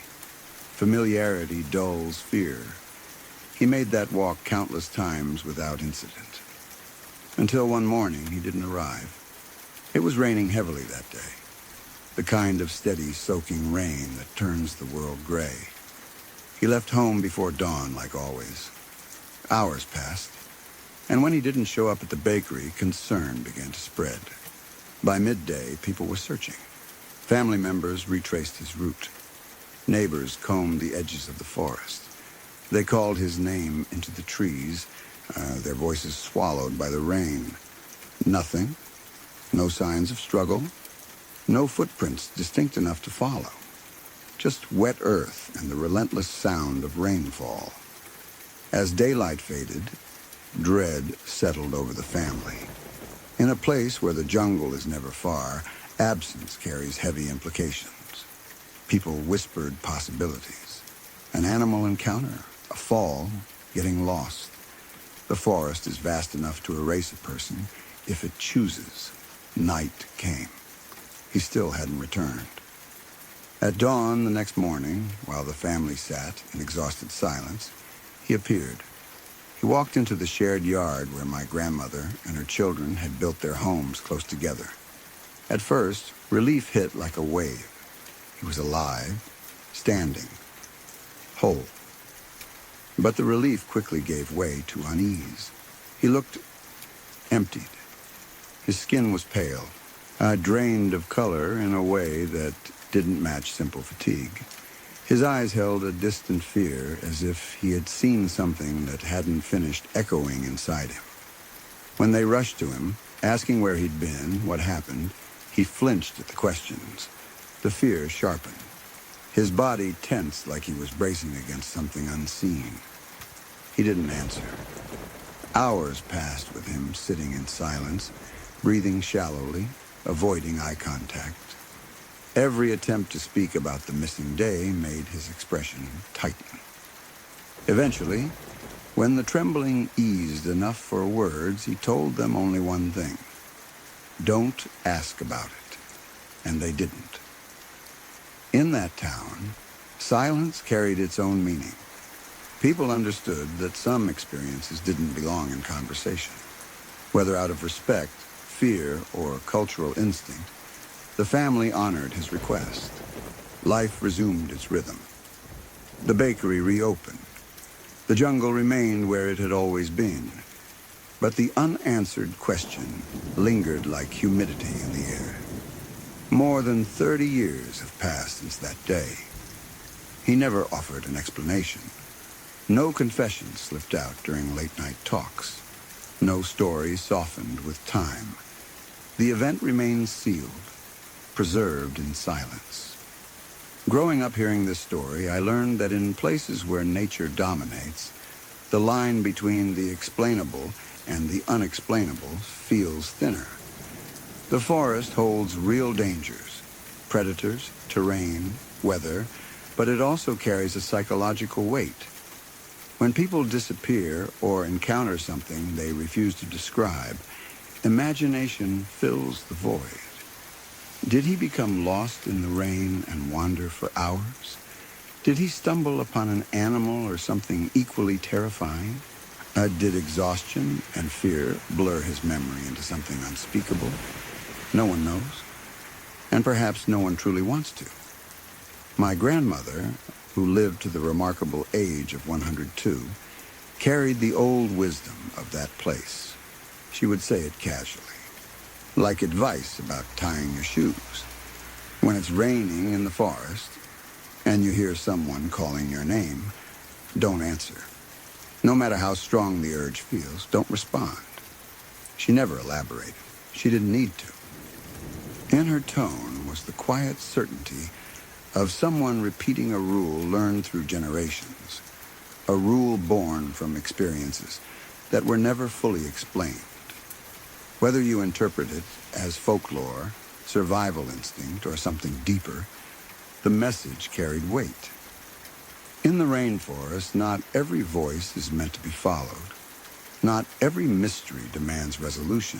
Familiarity dulls fear. He made that walk countless times without incident. Until one morning, he didn't arrive. It was raining heavily that day, the kind of steady, soaking rain that turns the world gray. He left home before dawn, like always. Hours passed, and when he didn't show up at the bakery, concern began to spread. By midday, people were searching. Family members retraced his route. Neighbors combed the edges of the forest. They called his name into the trees, their voices swallowed by the rain. Nothing. No signs of struggle. No footprints distinct enough to follow. Just wet earth and the relentless sound of rainfall. As daylight faded, dread settled over the family. In a place where the jungle is never far, absence carries heavy implications. People whispered possibilities. An animal encounter, a fall, getting lost. The forest is vast enough to erase a person if it chooses. Night came. He still hadn't returned. At dawn the next morning, while the family sat in exhausted silence, he appeared. He walked into the shared yard where my grandmother and her children had built their homes close together. At first, relief hit like a wave. He was alive, standing, whole. But the relief quickly gave way to unease. He looked emptied. His skin was pale, drained of color in a way that didn't match simple fatigue. His eyes held a distant fear, as if he had seen something that hadn't finished echoing inside him. When they rushed to him, asking where he'd been, what happened, he flinched at the questions. The fear sharpened. His body tensed like he was bracing against something unseen. He didn't answer. Hours passed with him sitting in silence, breathing shallowly, avoiding eye contact. Every attempt to speak about the missing day made his expression tighten. Eventually, when the trembling eased enough for words, he told them only one thing. Don't ask about it. And they didn't. In that town, silence carried its own meaning. People understood that some experiences didn't belong in conversation. Whether out of respect, fear, or cultural instinct, the family honored his request. Life resumed its rhythm. The bakery reopened. The jungle remained where it had always been. But the unanswered question lingered like humidity in the air. More than 30 years have passed since that day. He never offered an explanation. No confession slipped out during late-night talks. No story softened with time. The event remains sealed, preserved in silence. Growing up hearing this story, I learned that in places where nature dominates, the line between the explainable and the unexplainable feels thinner. The forest holds real dangers, predators, terrain, weather, but it also carries a psychological weight. When people disappear or encounter something they refuse to describe, imagination fills the void. Did he become lost in the rain and wander for hours? Did he stumble upon an animal or something equally terrifying? Did exhaustion and fear blur his memory into something unspeakable? No one knows. And perhaps no one truly wants to. My grandmother, who lived to the remarkable age of 102, carried the old wisdom of that place. She would say it casually, like advice about tying your shoes. When it's raining in the forest and you hear someone calling your name, don't answer. No matter how strong the urge feels, don't respond. She never elaborated. She didn't need to. In her tone was the quiet certainty of someone repeating a rule learned through generations, a rule born from experiences that were never fully explained. Whether you interpret it as folklore, survival instinct, or something deeper, the message carried weight. In the rainforest, not every voice is meant to be followed. Not every mystery demands resolution.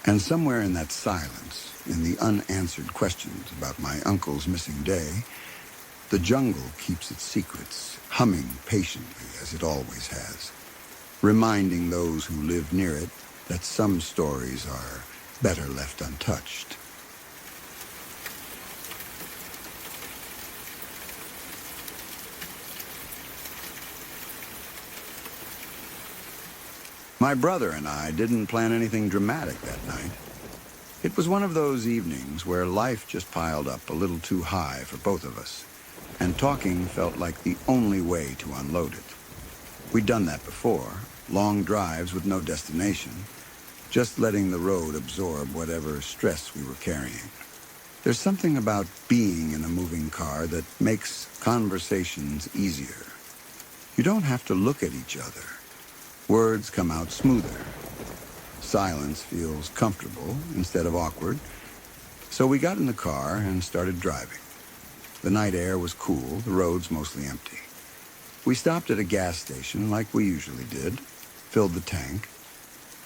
And somewhere in that silence, in the unanswered questions about my uncle's missing day, the jungle keeps its secrets, humming patiently as it always has, reminding those who live near it that some stories are better left untouched. My brother and I didn't plan anything dramatic that night. It was one of those evenings where life just piled up a little too high for both of us, and talking felt like the only way to unload it. We'd done that before, long drives with no destination, just letting the road absorb whatever stress we were carrying. There's something about being in a moving car that makes conversations easier. You don't have to look at each other. Words come out smoother. Silence feels comfortable instead of awkward. So we got in the car and started driving. The night air was cool, the roads mostly empty. We stopped at a gas station like we usually did, filled the tank,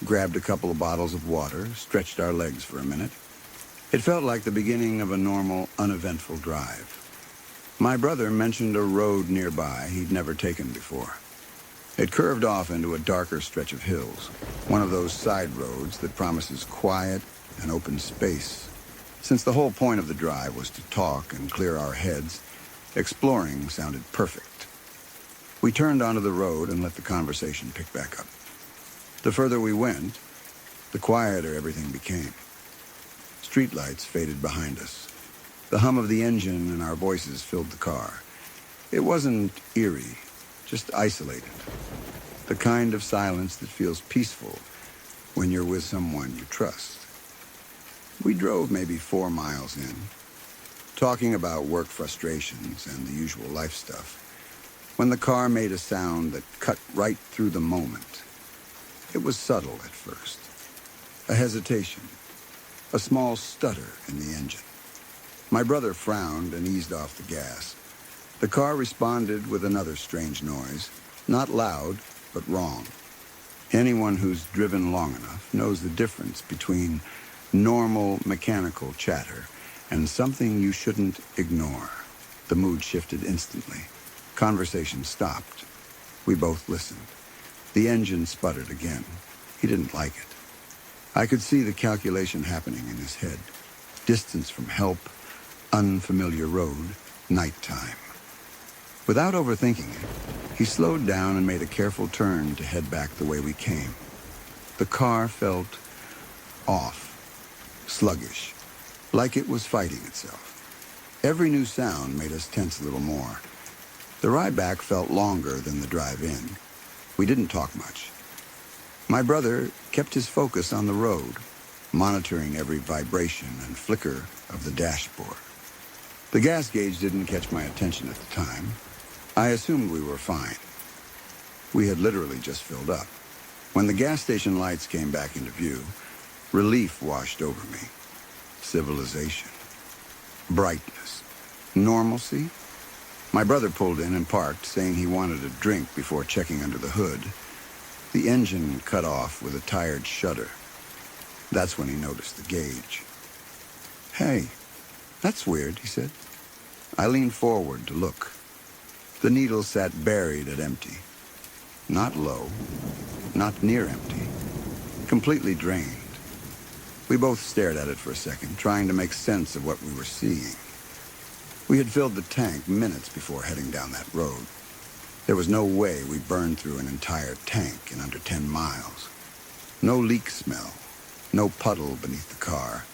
grabbed a couple of bottles of water, stretched our legs for a minute. It felt like the beginning of a normal, uneventful drive. My brother mentioned a road nearby he'd never taken before. It curved off into a darker stretch of hills, one of those side roads that promises quiet and open space. Since the whole point of the drive was to talk and clear our heads, exploring sounded perfect. We turned onto the road and let the conversation pick back up. The further we went, the quieter everything became. Streetlights faded behind us. The hum of the engine and our voices filled the car. It wasn't eerie, just isolated. The kind of silence that feels peaceful when you're with someone you trust. We drove maybe 4 miles in, talking about work frustrations and the usual life stuff, when the car made a sound that cut right through the moment. It was subtle at first. A hesitation, a small stutter in the engine. My brother frowned and eased off the gas. The car responded with another strange noise, not loud, but wrong. Anyone who's driven long enough knows the difference between normal mechanical chatter and something you shouldn't ignore. The mood shifted instantly. Conversation stopped. We both listened. The engine sputtered again. He didn't like it. I could see the calculation happening in his head. Distance from help, unfamiliar road, nighttime. Without overthinking it, he slowed down and made a careful turn to head back the way we came. The car felt off, sluggish, like it was fighting itself. Every new sound made us tense a little more. The ride back felt longer than the drive in. We didn't talk much. My brother kept his focus on the road, monitoring every vibration and flicker of the dashboard. The gas gauge didn't catch my attention at the time. I assumed we were fine. We had literally just filled up. When the gas station lights came back into view, relief washed over me. Civilization. Brightness. Normalcy. My brother pulled in and parked, saying he wanted a drink before checking under the hood. The engine cut off with a tired shudder. That's when he noticed the gauge. "Hey, that's weird," he said. I leaned forward to look. The needle sat buried at empty. Not low, not near empty. Completely drained. We both stared at it for a second, trying to make sense of what we were seeing. We had filled the tank minutes before heading down that road. There was no way we burned through an entire tank in under 10 miles. No leak smell, no puddle beneath the car.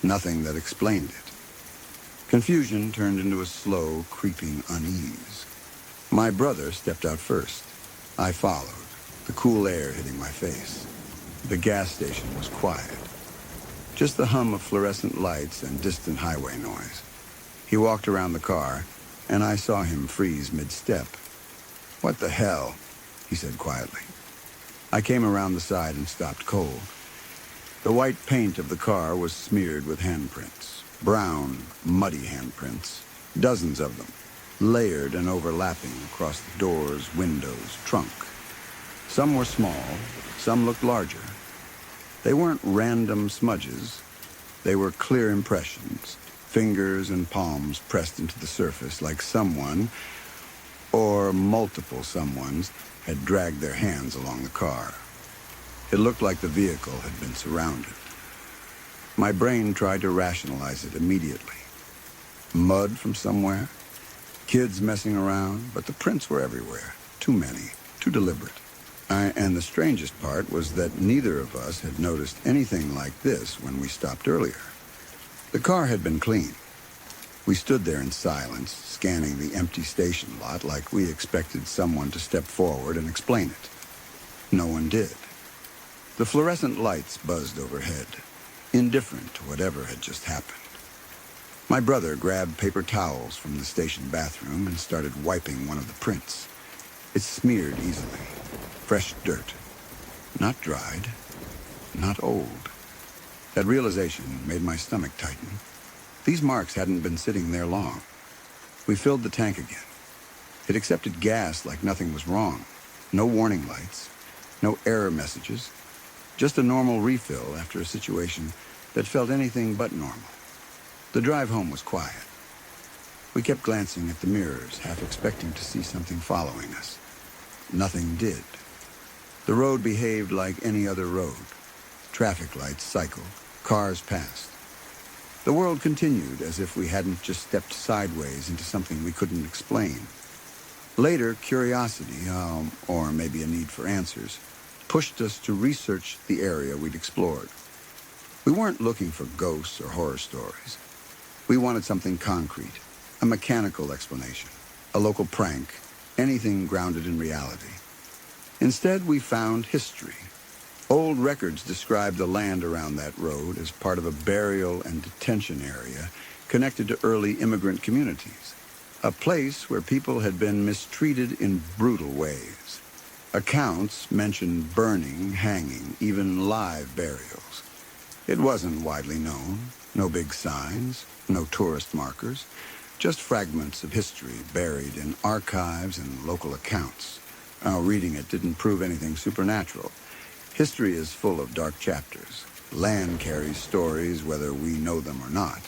Nothing that explained it. Confusion turned into a slow, creeping unease. My brother stepped out first. I followed, the cool air hitting my face. The gas station was quiet. Just the hum of fluorescent lights and distant highway noise. He walked around the car, and I saw him freeze mid-step. "What the hell?" he said quietly. I came around the side and stopped cold. The white paint of the car was smeared with handprints. Brown, muddy handprints. Dozens of them, layered and overlapping across the doors, windows, trunk. Some were small, some looked larger. They weren't random smudges. They were clear impressions, fingers and palms pressed into the surface like someone, or multiple someones, had dragged their hands along the car. It looked like the vehicle had been surrounded. My brain tried to rationalize it immediately. Mud from somewhere? Kids messing around? But the prints were everywhere. Too many. Too deliberate. And the strangest part was that neither of us had noticed anything like this when we stopped earlier. The car had been clean. We stood there in silence, scanning the empty station lot like we expected someone to step forward and explain it. No one did. The fluorescent lights buzzed overhead, indifferent to whatever had just happened. My brother grabbed paper towels from the station bathroom and started wiping one of the prints. It smeared easily. Fresh dirt. Not dried. Not old. That realization made my stomach tighten. These marks hadn't been sitting there long. We filled the tank again. It accepted gas like nothing was wrong. No warning lights. No error messages. Just a normal refill after a situation that felt anything but normal. The drive home was quiet. We kept glancing at the mirrors, half expecting to see something following us. Nothing did. The road behaved like any other road. Traffic lights cycled. Cars passed. The world continued as if we hadn't just stepped sideways into something we couldn't explain. Later, curiosity, or maybe a need for answers, pushed us to research the area we'd explored. We weren't looking for ghosts or horror stories. We wanted something concrete, a mechanical explanation, a local prank, anything grounded in reality. Instead, we found history. Old records described the land around that road as part of a burial and detention area connected to early immigrant communities, a place where people had been mistreated in brutal ways. Accounts mentioned burning, hanging, even live burials. It wasn't widely known, no big signs, no tourist markers, just fragments of history buried in archives and local accounts. Reading it didn't prove anything supernatural. History is full of dark chapters. Land carries stories whether we know them or not.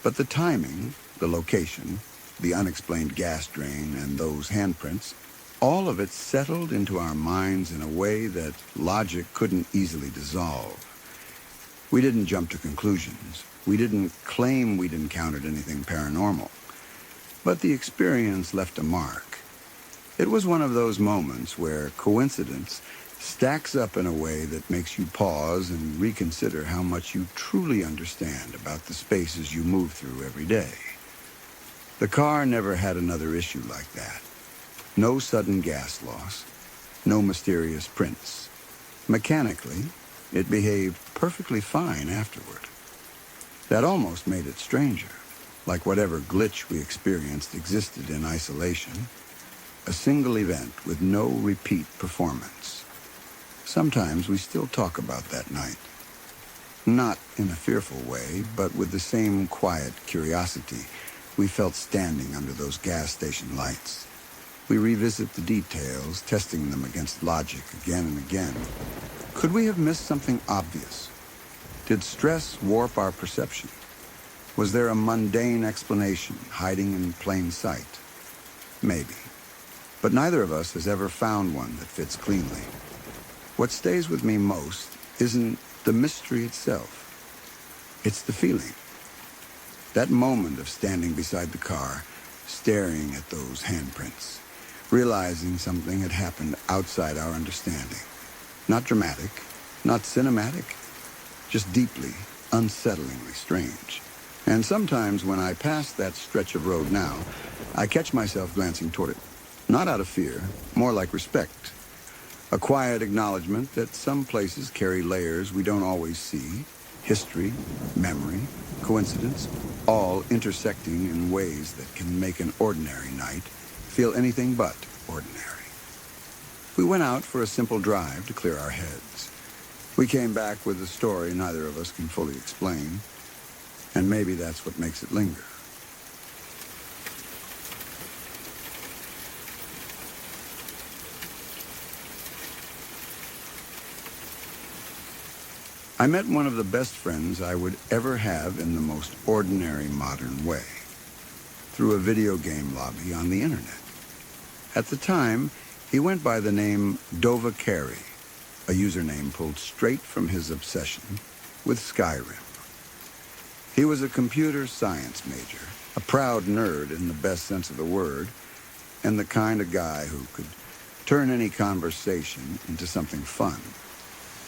But the timing, the location, the unexplained gas drain, and those handprints, all of it settled into our minds in a way that logic couldn't easily dissolve. We didn't jump to conclusions. We didn't claim we'd encountered anything paranormal. But the experience left a mark. It was one of those moments where coincidence stacks up in a way that makes you pause and reconsider how much you truly understand about the spaces you move through every day. The car never had another issue like that. No sudden gas loss. No mysterious prints. Mechanically, it behaved perfectly fine afterward. That almost made it stranger, like whatever glitch we experienced existed in isolation. A single event with no repeat performance. Sometimes we still talk about that night. Not in a fearful way, but with the same quiet curiosity we felt standing under those gas station lights. We revisit the details, testing them against logic again and again. Could we have missed something obvious? Did stress warp our perception? Was there a mundane explanation hiding in plain sight? Maybe. But neither of us has ever found one that fits cleanly. What stays with me most isn't the mystery itself. It's the feeling. That moment of standing beside the car, staring at those handprints, realizing something had happened outside our understanding. Not dramatic, not cinematic, just deeply, unsettlingly strange. And sometimes when I pass that stretch of road now, I catch myself glancing toward it. Not out of fear, more like respect. A quiet acknowledgement that some places carry layers we don't always see. History, memory, coincidence, all intersecting in ways that can make an ordinary night feel anything but ordinary. We went out for a simple drive to clear our heads. We came back with a story neither of us can fully explain, and maybe that's what makes it linger. I met one of the best friends I would ever have in the most ordinary modern way, through a video game lobby on the internet. At the time, he went by the name Dova Carey, a username pulled straight from his obsession with Skyrim. He was a computer science major, a proud nerd in the best sense of the word, and the kind of guy who could turn any conversation into something fun.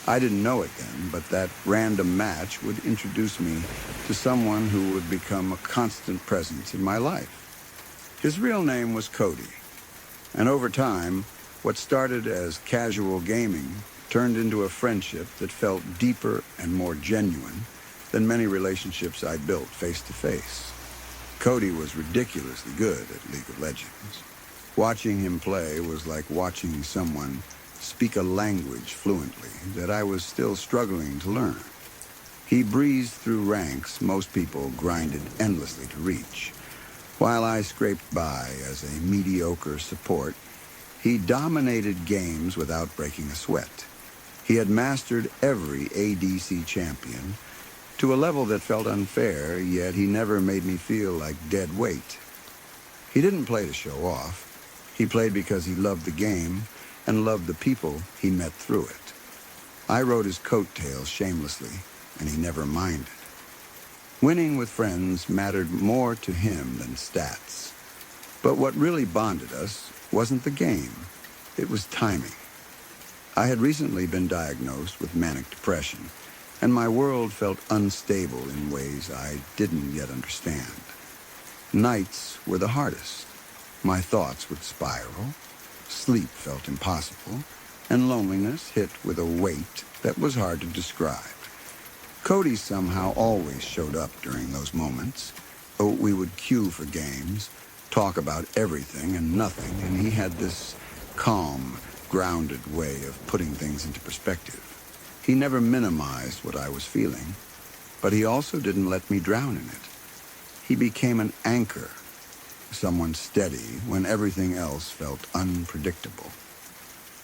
I didn't know it then, but that random match would introduce me to someone who would become a constant presence in my life. His real name was Cody, and over time, what started as casual gaming turned into a friendship that felt deeper and more genuine than many relationships I built face to face. Cody was ridiculously good at League of Legends. Watching him play was like watching someone speak a language fluently that I was still struggling to learn. He breezed through ranks most people grinded endlessly to reach. While I scraped by as a mediocre support, he dominated games without breaking a sweat. He had mastered every ADC champion to a level that felt unfair, yet he never made me feel like dead weight. He didn't play to show off. He played because he loved the game and loved the people he met through it. I rode his coattails shamelessly, and he never minded. Winning with friends mattered more to him than stats. But what really bonded us wasn't the game. It was timing. I had recently been diagnosed with manic depression, and my world felt unstable in ways I didn't yet understand. Nights were the hardest. My thoughts would spiral. Sleep felt impossible, and loneliness hit with a weight that was hard to describe. Cody somehow always showed up during those moments. We would queue for games, talk about everything and nothing, and he had this calm, grounded way of putting things into perspective. He never minimized what I was feeling, but he also didn't let me drown in it. He became an anchor, someone steady when everything else felt unpredictable.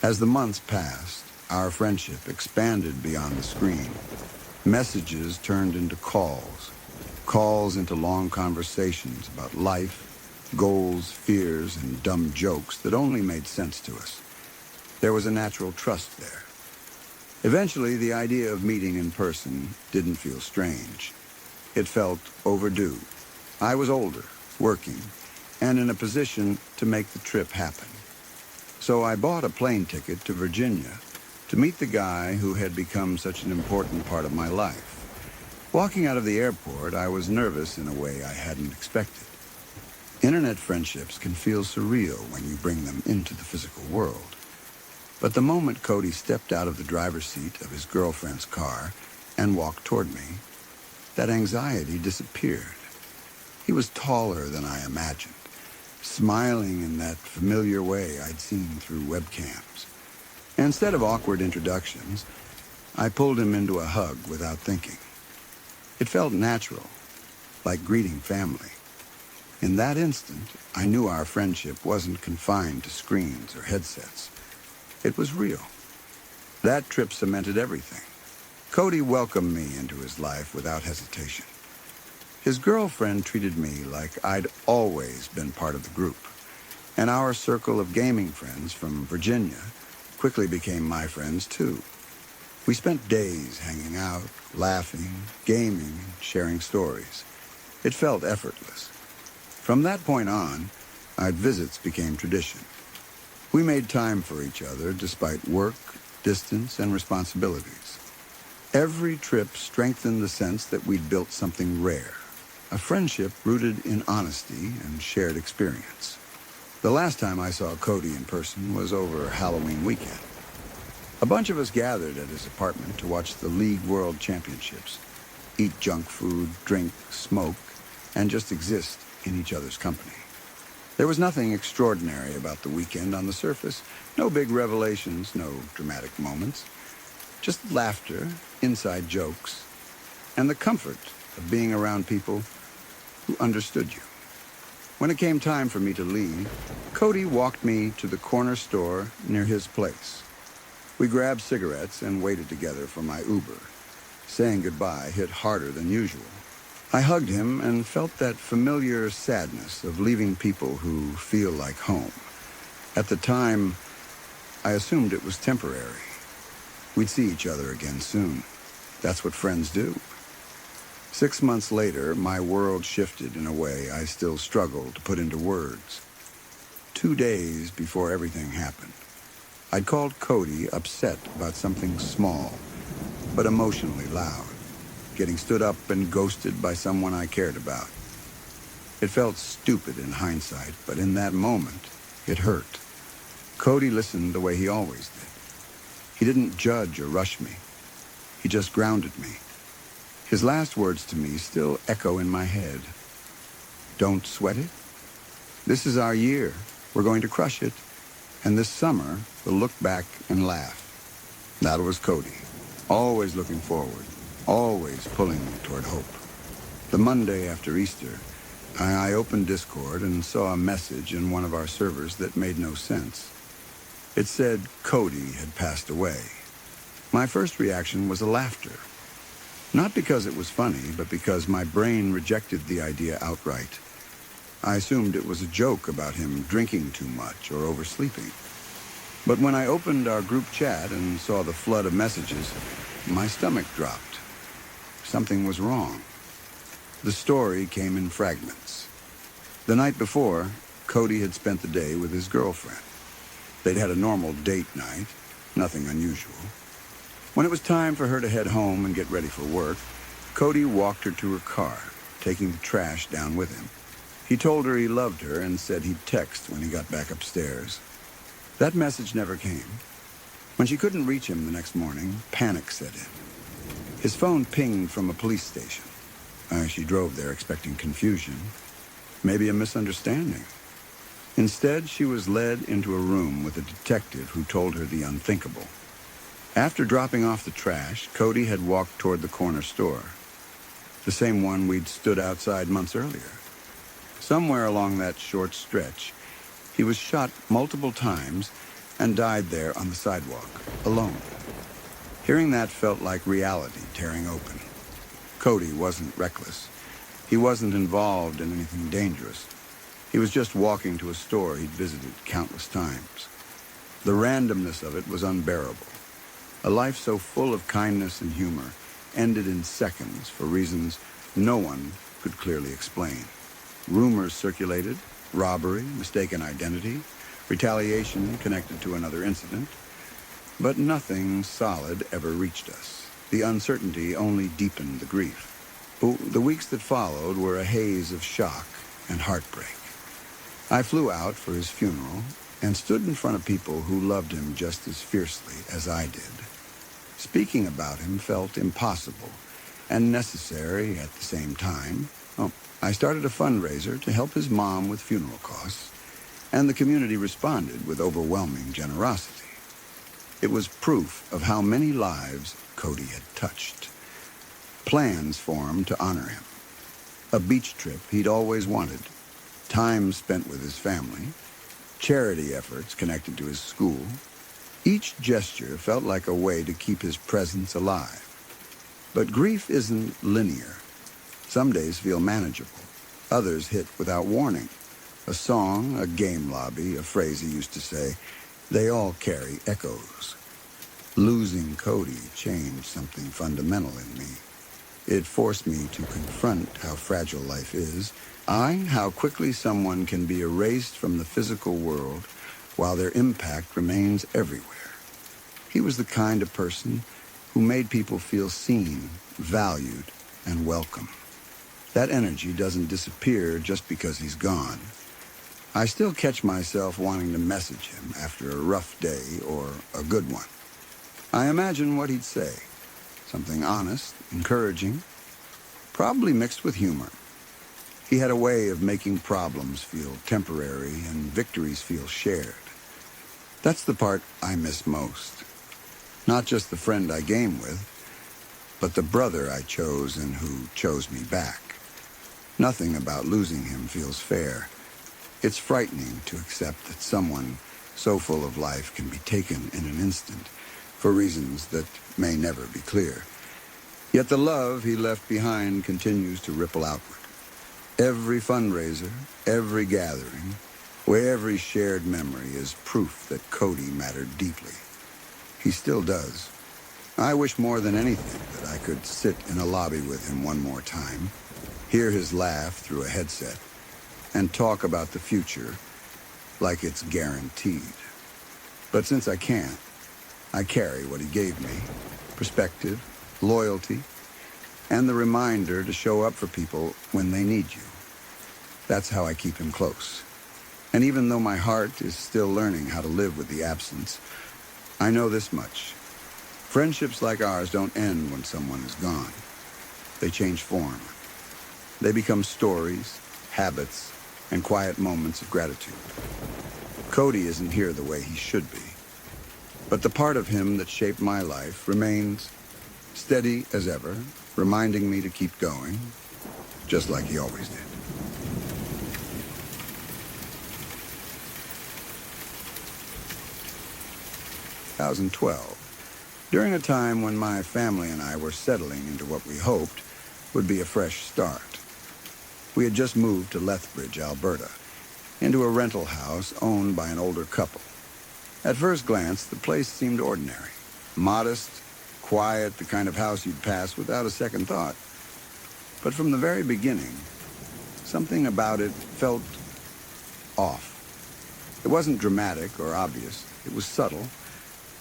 As the months passed, our friendship expanded beyond the screen. Messages turned into calls into long conversations about life, goals, fears, and dumb jokes that only made sense to us. There was a natural trust there. Eventually, the idea of meeting in person didn't feel strange. It felt overdue. I was older, working, and in a position to make the trip happen. So I bought a plane ticket to Virginia to meet the guy who had become such an important part of my life. Walking out of the airport, I was nervous in a way I hadn't expected. Internet friendships can feel surreal when you bring them into the physical world. But the moment Cody stepped out of the driver's seat of his girlfriend's car and walked toward me, that anxiety disappeared. He was taller than I imagined, smiling in that familiar way I'd seen through webcams. Instead of awkward introductions, I pulled him into a hug without thinking. It felt natural, like greeting family. In that instant, I knew our friendship wasn't confined to screens or headsets. It was real. That trip cemented everything. Cody welcomed me into his life without hesitation. His girlfriend treated me like I'd always been part of the group, and our circle of gaming friends from Virginia quickly became my friends too. We spent days hanging out, laughing, gaming, and sharing stories. It felt effortless. From that point on, our visits became tradition. We made time for each other despite work, distance, and responsibilities. Every trip strengthened the sense that we'd built something rare, a friendship rooted in honesty and shared experience. The last time I saw Cody in person was over Halloween weekend. A bunch of us gathered at his apartment to watch the League World Championships, eat junk food, drink, smoke, and just exist in each other's company. There was nothing extraordinary about the weekend on the surface, no big revelations, no dramatic moments, just laughter, inside jokes, and the comfort of being around people who understood you. When it came time for me to leave, Cody walked me to the corner store near his place. We grabbed cigarettes and waited together for my Uber. Saying goodbye hit harder than usual. I hugged him and felt that familiar sadness of leaving people who feel like home. At the time, I assumed it was temporary. We'd see each other again soon. That's what friends do. 6 months later, my world shifted in a way I still struggle to put into words. 2 days before everything happened, I'd called Cody upset about something small, but emotionally loud, getting stood up and ghosted by someone I cared about. It felt stupid in hindsight, but in that moment, it hurt. Cody listened the way he always did. He didn't judge or rush me. He just grounded me. His last words to me still echo in my head. Don't sweat it. This is our year. We're going to crush it. And this summer, we'll look back and laugh. That was Cody. Always looking forward. Always pulling me toward hope. The Monday after Easter, I opened Discord and saw a message in one of our servers that made no sense. It said Cody had passed away. My first reaction was a laughter. Not because it was funny, but because my brain rejected the idea outright. I assumed it was a joke about him drinking too much or oversleeping. But when I opened our group chat and saw the flood of messages, my stomach dropped. Something was wrong. The story came in fragments. The night before, Cody had spent the day with his girlfriend. They'd had a normal date night, nothing unusual. When it was time for her to head home and get ready for work, Cody walked her to her car, taking the trash down with him. He told her he loved her and said he'd text when he got back upstairs. That message never came. When she couldn't reach him the next morning, panic set in. His phone pinged from a police station. She drove there expecting confusion, maybe a misunderstanding. Instead, she was led into a room with a detective who told her the unthinkable. After dropping off the trash, Cody had walked toward the corner store, the same one we'd stood outside months earlier. Somewhere along that short stretch, he was shot multiple times and died there on the sidewalk, alone. Hearing that felt like reality tearing open. Cody wasn't reckless. He wasn't involved in anything dangerous. He was just walking to a store he'd visited countless times. The randomness of it was unbearable. A life so full of kindness and humor ended in seconds for reasons no one could clearly explain. Rumors circulated, robbery, mistaken identity, retaliation connected to another incident, but nothing solid ever reached us. The uncertainty only deepened the grief. The weeks that followed were a haze of shock and heartbreak. I flew out for his funeral and stood in front of people who loved him just as fiercely as I did. Speaking about him felt impossible and necessary at the same time. I started a fundraiser to help his mom with funeral costs, and the community responded with overwhelming generosity. It was proof of how many lives Cody had touched. Plans formed to honor him. A beach trip he'd always wanted, time spent with his family, charity efforts connected to his school. Each gesture felt like a way to keep his presence alive. But grief isn't linear. Some days feel manageable. Others hit without warning. A song, a game lobby, a phrase he used to say, they all carry echoes. Losing Cody changed something fundamental in me. It forced me to confront how fragile life is, how quickly someone can be erased from the physical world while their impact remains everywhere. He was the kind of person who made people feel seen, valued, and welcome. That energy doesn't disappear just because he's gone. I still catch myself wanting to message him after a rough day or a good one. I imagine what he'd say. Something honest, encouraging, probably mixed with humor. He had a way of making problems feel temporary and victories feel shared. That's the part I miss most. Not just the friend I game with, but the brother I chose and who chose me back. Nothing about losing him feels fair. It's frightening to accept that someone so full of life can be taken in an instant for reasons that may never be clear. Yet the love he left behind continues to ripple outward. Every fundraiser, every gathering, where every shared memory is proof that Cody mattered deeply. He still does. I wish more than anything that I could sit in a lobby with him one more time, hear his laugh through a headset, and talk about the future like it's guaranteed. But since I can't, I carry what he gave me: perspective, loyalty, and the reminder to show up for people when they need you. That's how I keep him close. And even though my heart is still learning how to live with the absence, I know this much. Friendships like ours don't end when someone is gone. They change form. They become stories, habits, and quiet moments of gratitude. Cody isn't here the way he should be, but the part of him that shaped my life remains steady as ever, reminding me to keep going, just like he always did. In 2012, during a time when my family and I were settling into what we hoped would be a fresh start. We had just moved to Lethbridge, Alberta, into a rental house owned by an older couple. At first glance, the place seemed ordinary. Modest, quiet, the kind of house you'd pass without a second thought. But from the very beginning, something about it felt off. It wasn't dramatic or obvious. It was subtle,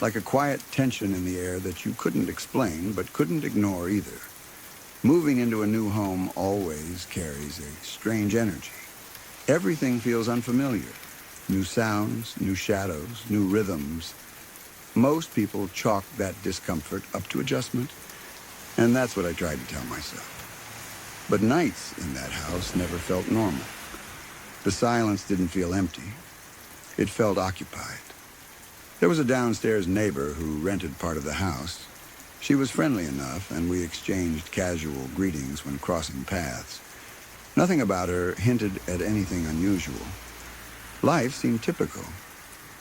like a quiet tension in the air that you couldn't explain but couldn't ignore either. Moving into a new home always carries a strange energy. Everything feels unfamiliar. New sounds, new shadows, new rhythms. Most people chalk that discomfort up to adjustment, and that's what I tried to tell myself. But nights in that house never felt normal. The silence didn't feel empty. It felt occupied. There was a downstairs neighbor who rented part of the house. She was friendly enough, and we exchanged casual greetings when crossing paths. Nothing about her hinted at anything unusual. Life seemed typical,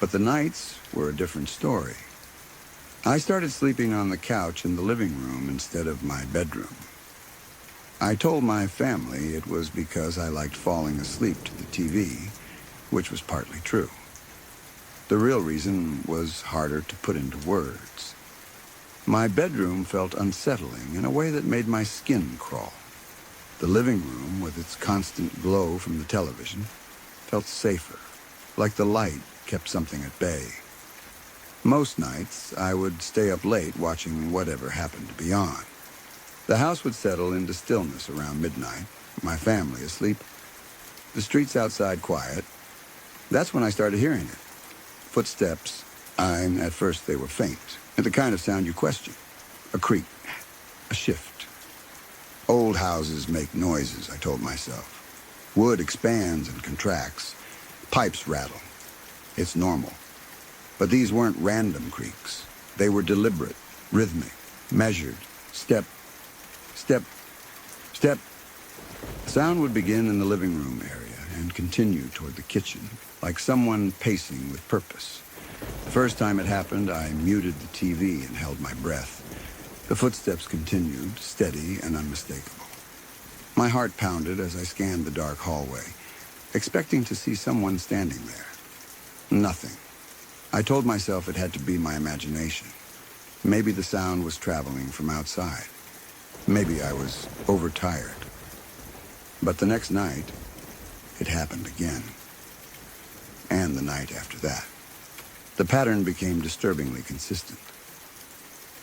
but the nights were a different story. I started sleeping on the couch in the living room instead of my bedroom. I told my family it was because I liked falling asleep to the TV, which was partly true. The real reason was harder to put into words. My bedroom felt unsettling in a way that made my skin crawl. The living room, with its constant glow from the television, felt safer, like the light kept something at bay. Most nights, I would stay up late watching whatever happened to be on. The house would settle into stillness around midnight, my family asleep, the streets outside quiet. That's when I started hearing it. Footsteps, at first they were faint, and the kind of sound you question. A creak, a shift. Old houses make noises, I told myself. Wood expands and contracts. Pipes rattle. It's normal. But these weren't random creaks. They were deliberate, rhythmic, measured. Step, step, step. Sound would begin in the living room area and continue toward the kitchen, like someone pacing with purpose. The first time it happened, I muted the TV and held my breath. The footsteps continued, steady and unmistakable. My heart pounded as I scanned the dark hallway, expecting to see someone standing there. Nothing. I told myself it had to be my imagination. Maybe the sound was traveling from outside. Maybe I was overtired. But the next night, it happened again. And the night after that. The pattern became disturbingly consistent.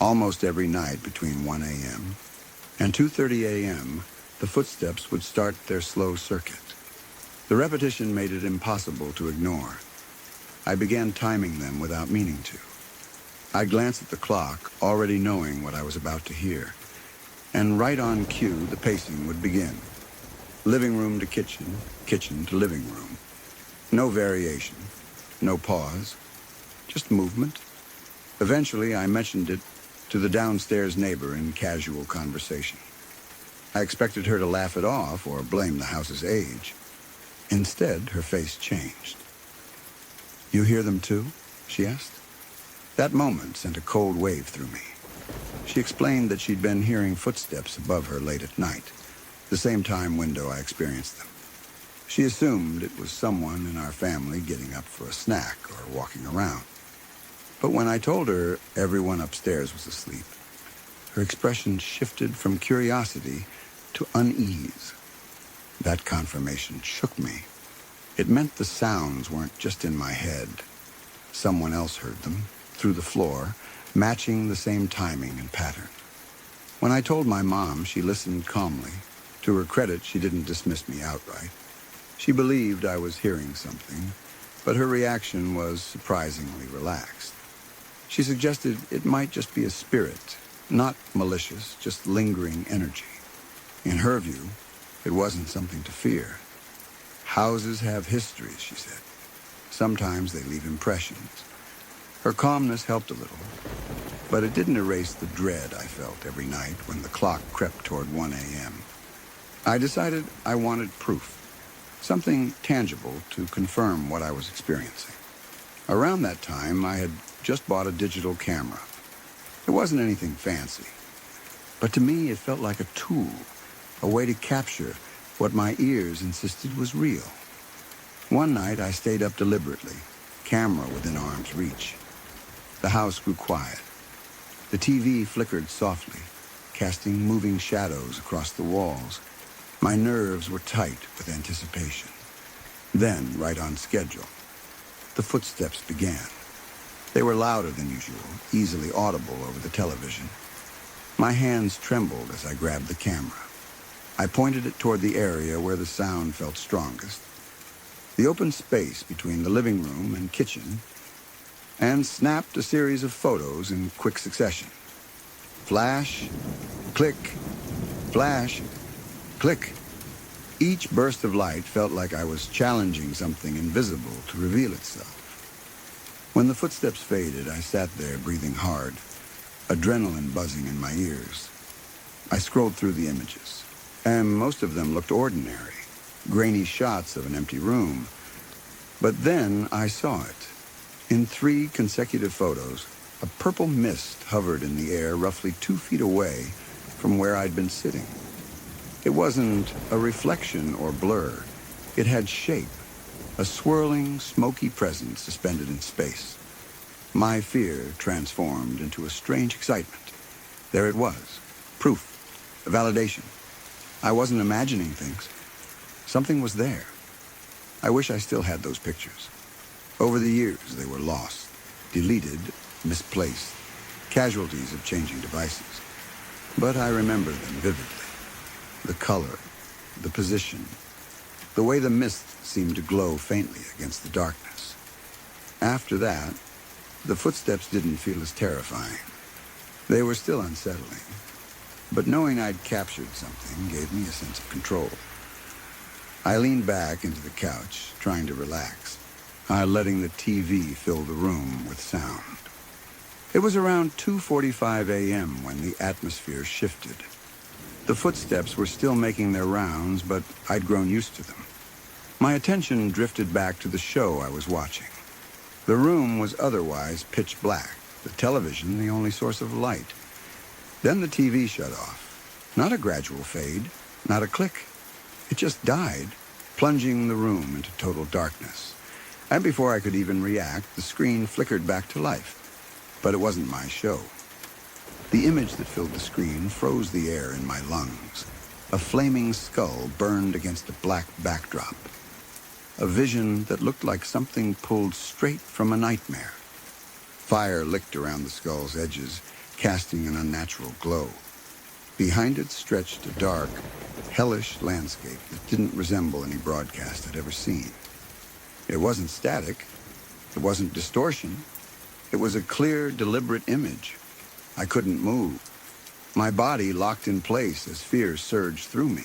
Almost every night between 1 a.m. and 2:30 a.m., the footsteps would start their slow circuit. The repetition made it impossible to ignore. I began timing them without meaning to. I glanced at the clock, already knowing what I was about to hear. And right on cue, the pacing would begin. Living room to kitchen, kitchen to living room. No variation, no pause, just movement. Eventually, I mentioned it to the downstairs neighbor in casual conversation. I expected her to laugh it off or blame the house's age. Instead, her face changed. "You hear them too?" she asked. That moment sent a cold wave through me. She explained that she'd been hearing footsteps above her late at night, the same time window I experienced them. She assumed it was someone in our family getting up for a snack or walking around. But when I told her everyone upstairs was asleep, her expression shifted from curiosity to unease. That confirmation shook me. It meant the sounds weren't just in my head. Someone else heard them, through the floor, matching the same timing and pattern. When I told my mom, she listened calmly. To her credit, she didn't dismiss me outright. She believed I was hearing something, but her reaction was surprisingly relaxed. She suggested it might just be a spirit, not malicious, just lingering energy. In her view, it wasn't something to fear. Houses have histories, she said. Sometimes they leave impressions. Her calmness helped a little, but it didn't erase the dread I felt every night when the clock crept toward 1 a.m. I decided I wanted proof, something tangible to confirm what I was experiencing. Around that time, I had just bought a digital camera. It wasn't anything fancy, but to me it felt like a tool, a way to capture what my ears insisted was real. One night I stayed up deliberately, camera within arm's reach. The house grew quiet. The TV flickered softly, casting moving shadows across the walls. My nerves were tight with anticipation. Then, right on schedule, the footsteps began. They were louder than usual, easily audible over the television. My hands trembled as I grabbed the camera. I pointed it toward the area where the sound felt strongest, the open space between the living room and kitchen, and snapped a series of photos in quick succession. Flash, click, flash, click. Each burst of light felt like I was challenging something invisible to reveal itself. When the footsteps faded, I sat there breathing hard, adrenaline buzzing in my ears. I scrolled through the images, and most of them looked ordinary, grainy shots of an empty room. But then I saw it. In 3 consecutive photos, a purple mist hovered in the air roughly 2 feet away from where I'd been sitting. It wasn't a reflection or blur. It had shape, a swirling, smoky presence suspended in space. My fear transformed into a strange excitement. There it was, proof, validation. I wasn't imagining things. Something was there. I wish I still had those pictures. Over the years, they were lost, deleted, misplaced, casualties of changing devices. But I remember them vividly. The color, the position, the way the mist seemed to glow faintly against the darkness. After that, the footsteps didn't feel as terrifying. They were still unsettling, but knowing I'd captured something gave me a sense of control. I leaned back into the couch, trying to relax, letting the TV fill the room with sound. It was around 2:45 a.m. when the atmosphere shifted. The footsteps were still making their rounds, but I'd grown used to them. My attention drifted back to the show I was watching. The room was otherwise pitch black, the television the only source of light. Then the TV shut off. Not a gradual fade, Not a click. It just died, plunging the room into total darkness. And before I could even react, the screen flickered back to life. But it wasn't my show. The image that filled the screen froze the air in my lungs. A flaming skull burned against a black backdrop. A vision that looked like something pulled straight from a nightmare. Fire licked around the skull's edges, casting an unnatural glow. Behind it stretched a dark, hellish landscape that didn't resemble any broadcast I'd ever seen. It wasn't static. It wasn't distortion. It was a clear, deliberate image. I couldn't move. My body locked in place as fear surged through me.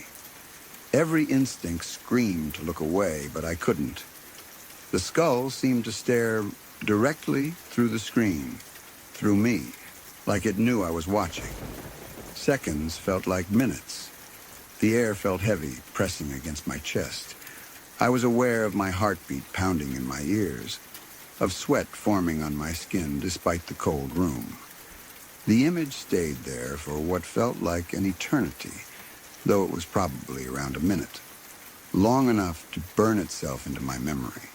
Every instinct screamed to look away, but I couldn't. The skull seemed to stare directly through the screen, through me, like it knew I was watching. Seconds felt like minutes. The air felt heavy, pressing against my chest. I was aware of my heartbeat pounding in my ears, of sweat forming on my skin despite the cold room. The image stayed there for what felt like an eternity, though it was probably around a minute. Long enough to burn itself into my memory.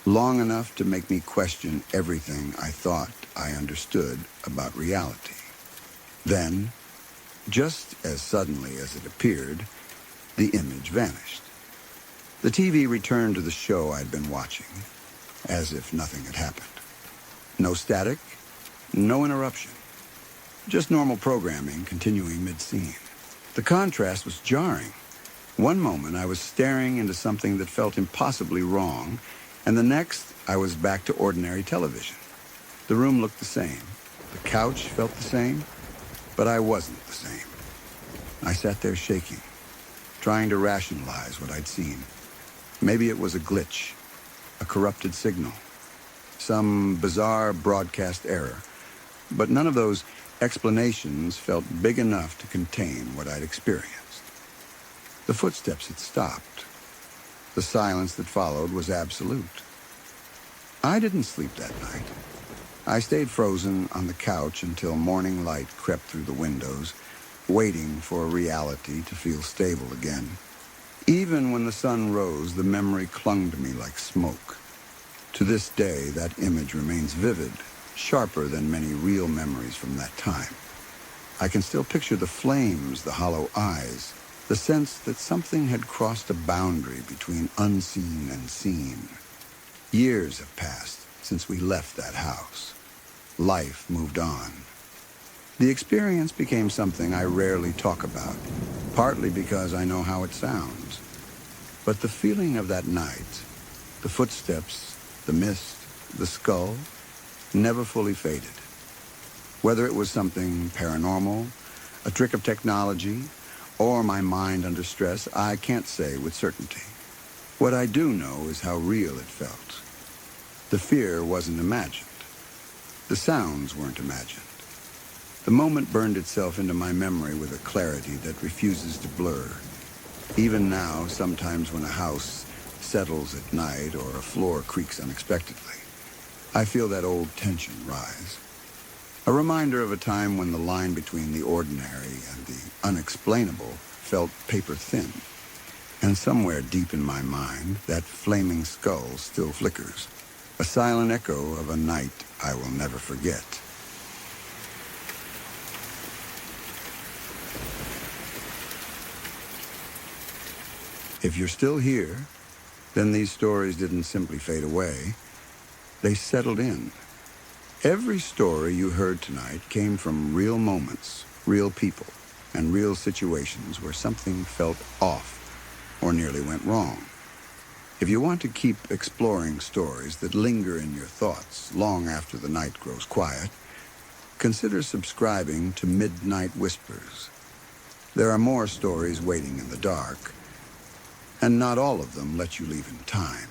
Long enough to make me question everything I thought I understood about reality. Then, just as suddenly as it appeared, the image vanished. The TV returned to the show I'd been watching, as if nothing had happened. No static, no interruption. Just normal programming continuing mid-scene. The contrast was jarring. One moment I was staring into something that felt impossibly wrong, and the next I was back to ordinary television. The room looked the same. The couch felt the same, but I wasn't the same. I sat there shaking, trying to rationalize what I'd seen. Maybe it was a glitch, a corrupted signal, some bizarre broadcast error, but none of those explanations felt big enough to contain what I'd experienced. The footsteps had stopped. The silence that followed was absolute. I didn't sleep that night. I stayed frozen on the couch until morning light crept through the windows, waiting for reality to feel stable again. Even when the sun rose, the memory clung to me like smoke. To this day, that image remains vivid, sharper than many real memories from that time. I can still picture the flames, the hollow eyes, the sense that something had crossed a boundary between unseen and seen. Years have passed since we left that house. Life moved on. The experience became something I rarely talk about, partly because I know how it sounds. But the feeling of that night, the footsteps, the mist, the skull, never fully faded. Whether it was something paranormal, a trick of technology, or my mind under stress, I can't say with certainty. What I do know is how real it felt. The fear wasn't imagined. The sounds weren't imagined. The moment burned itself into my memory with a clarity that refuses to blur. Even now, sometimes when a house settles at night or a floor creaks unexpectedly, I feel that old tension rise. A reminder of a time when the line between the ordinary and the unexplainable felt paper thin. And somewhere deep in my mind, that flaming skull still flickers, a silent echo of a night I will never forget. If you're still here, then these stories didn't simply fade away. They settled in. Every story you heard tonight came from real moments, real people, and real situations where something felt off or nearly went wrong. If you want to keep exploring stories that linger in your thoughts long after the night grows quiet, consider subscribing to Midnight Whispers. There are more stories waiting in the dark, and not all of them let you leave in time.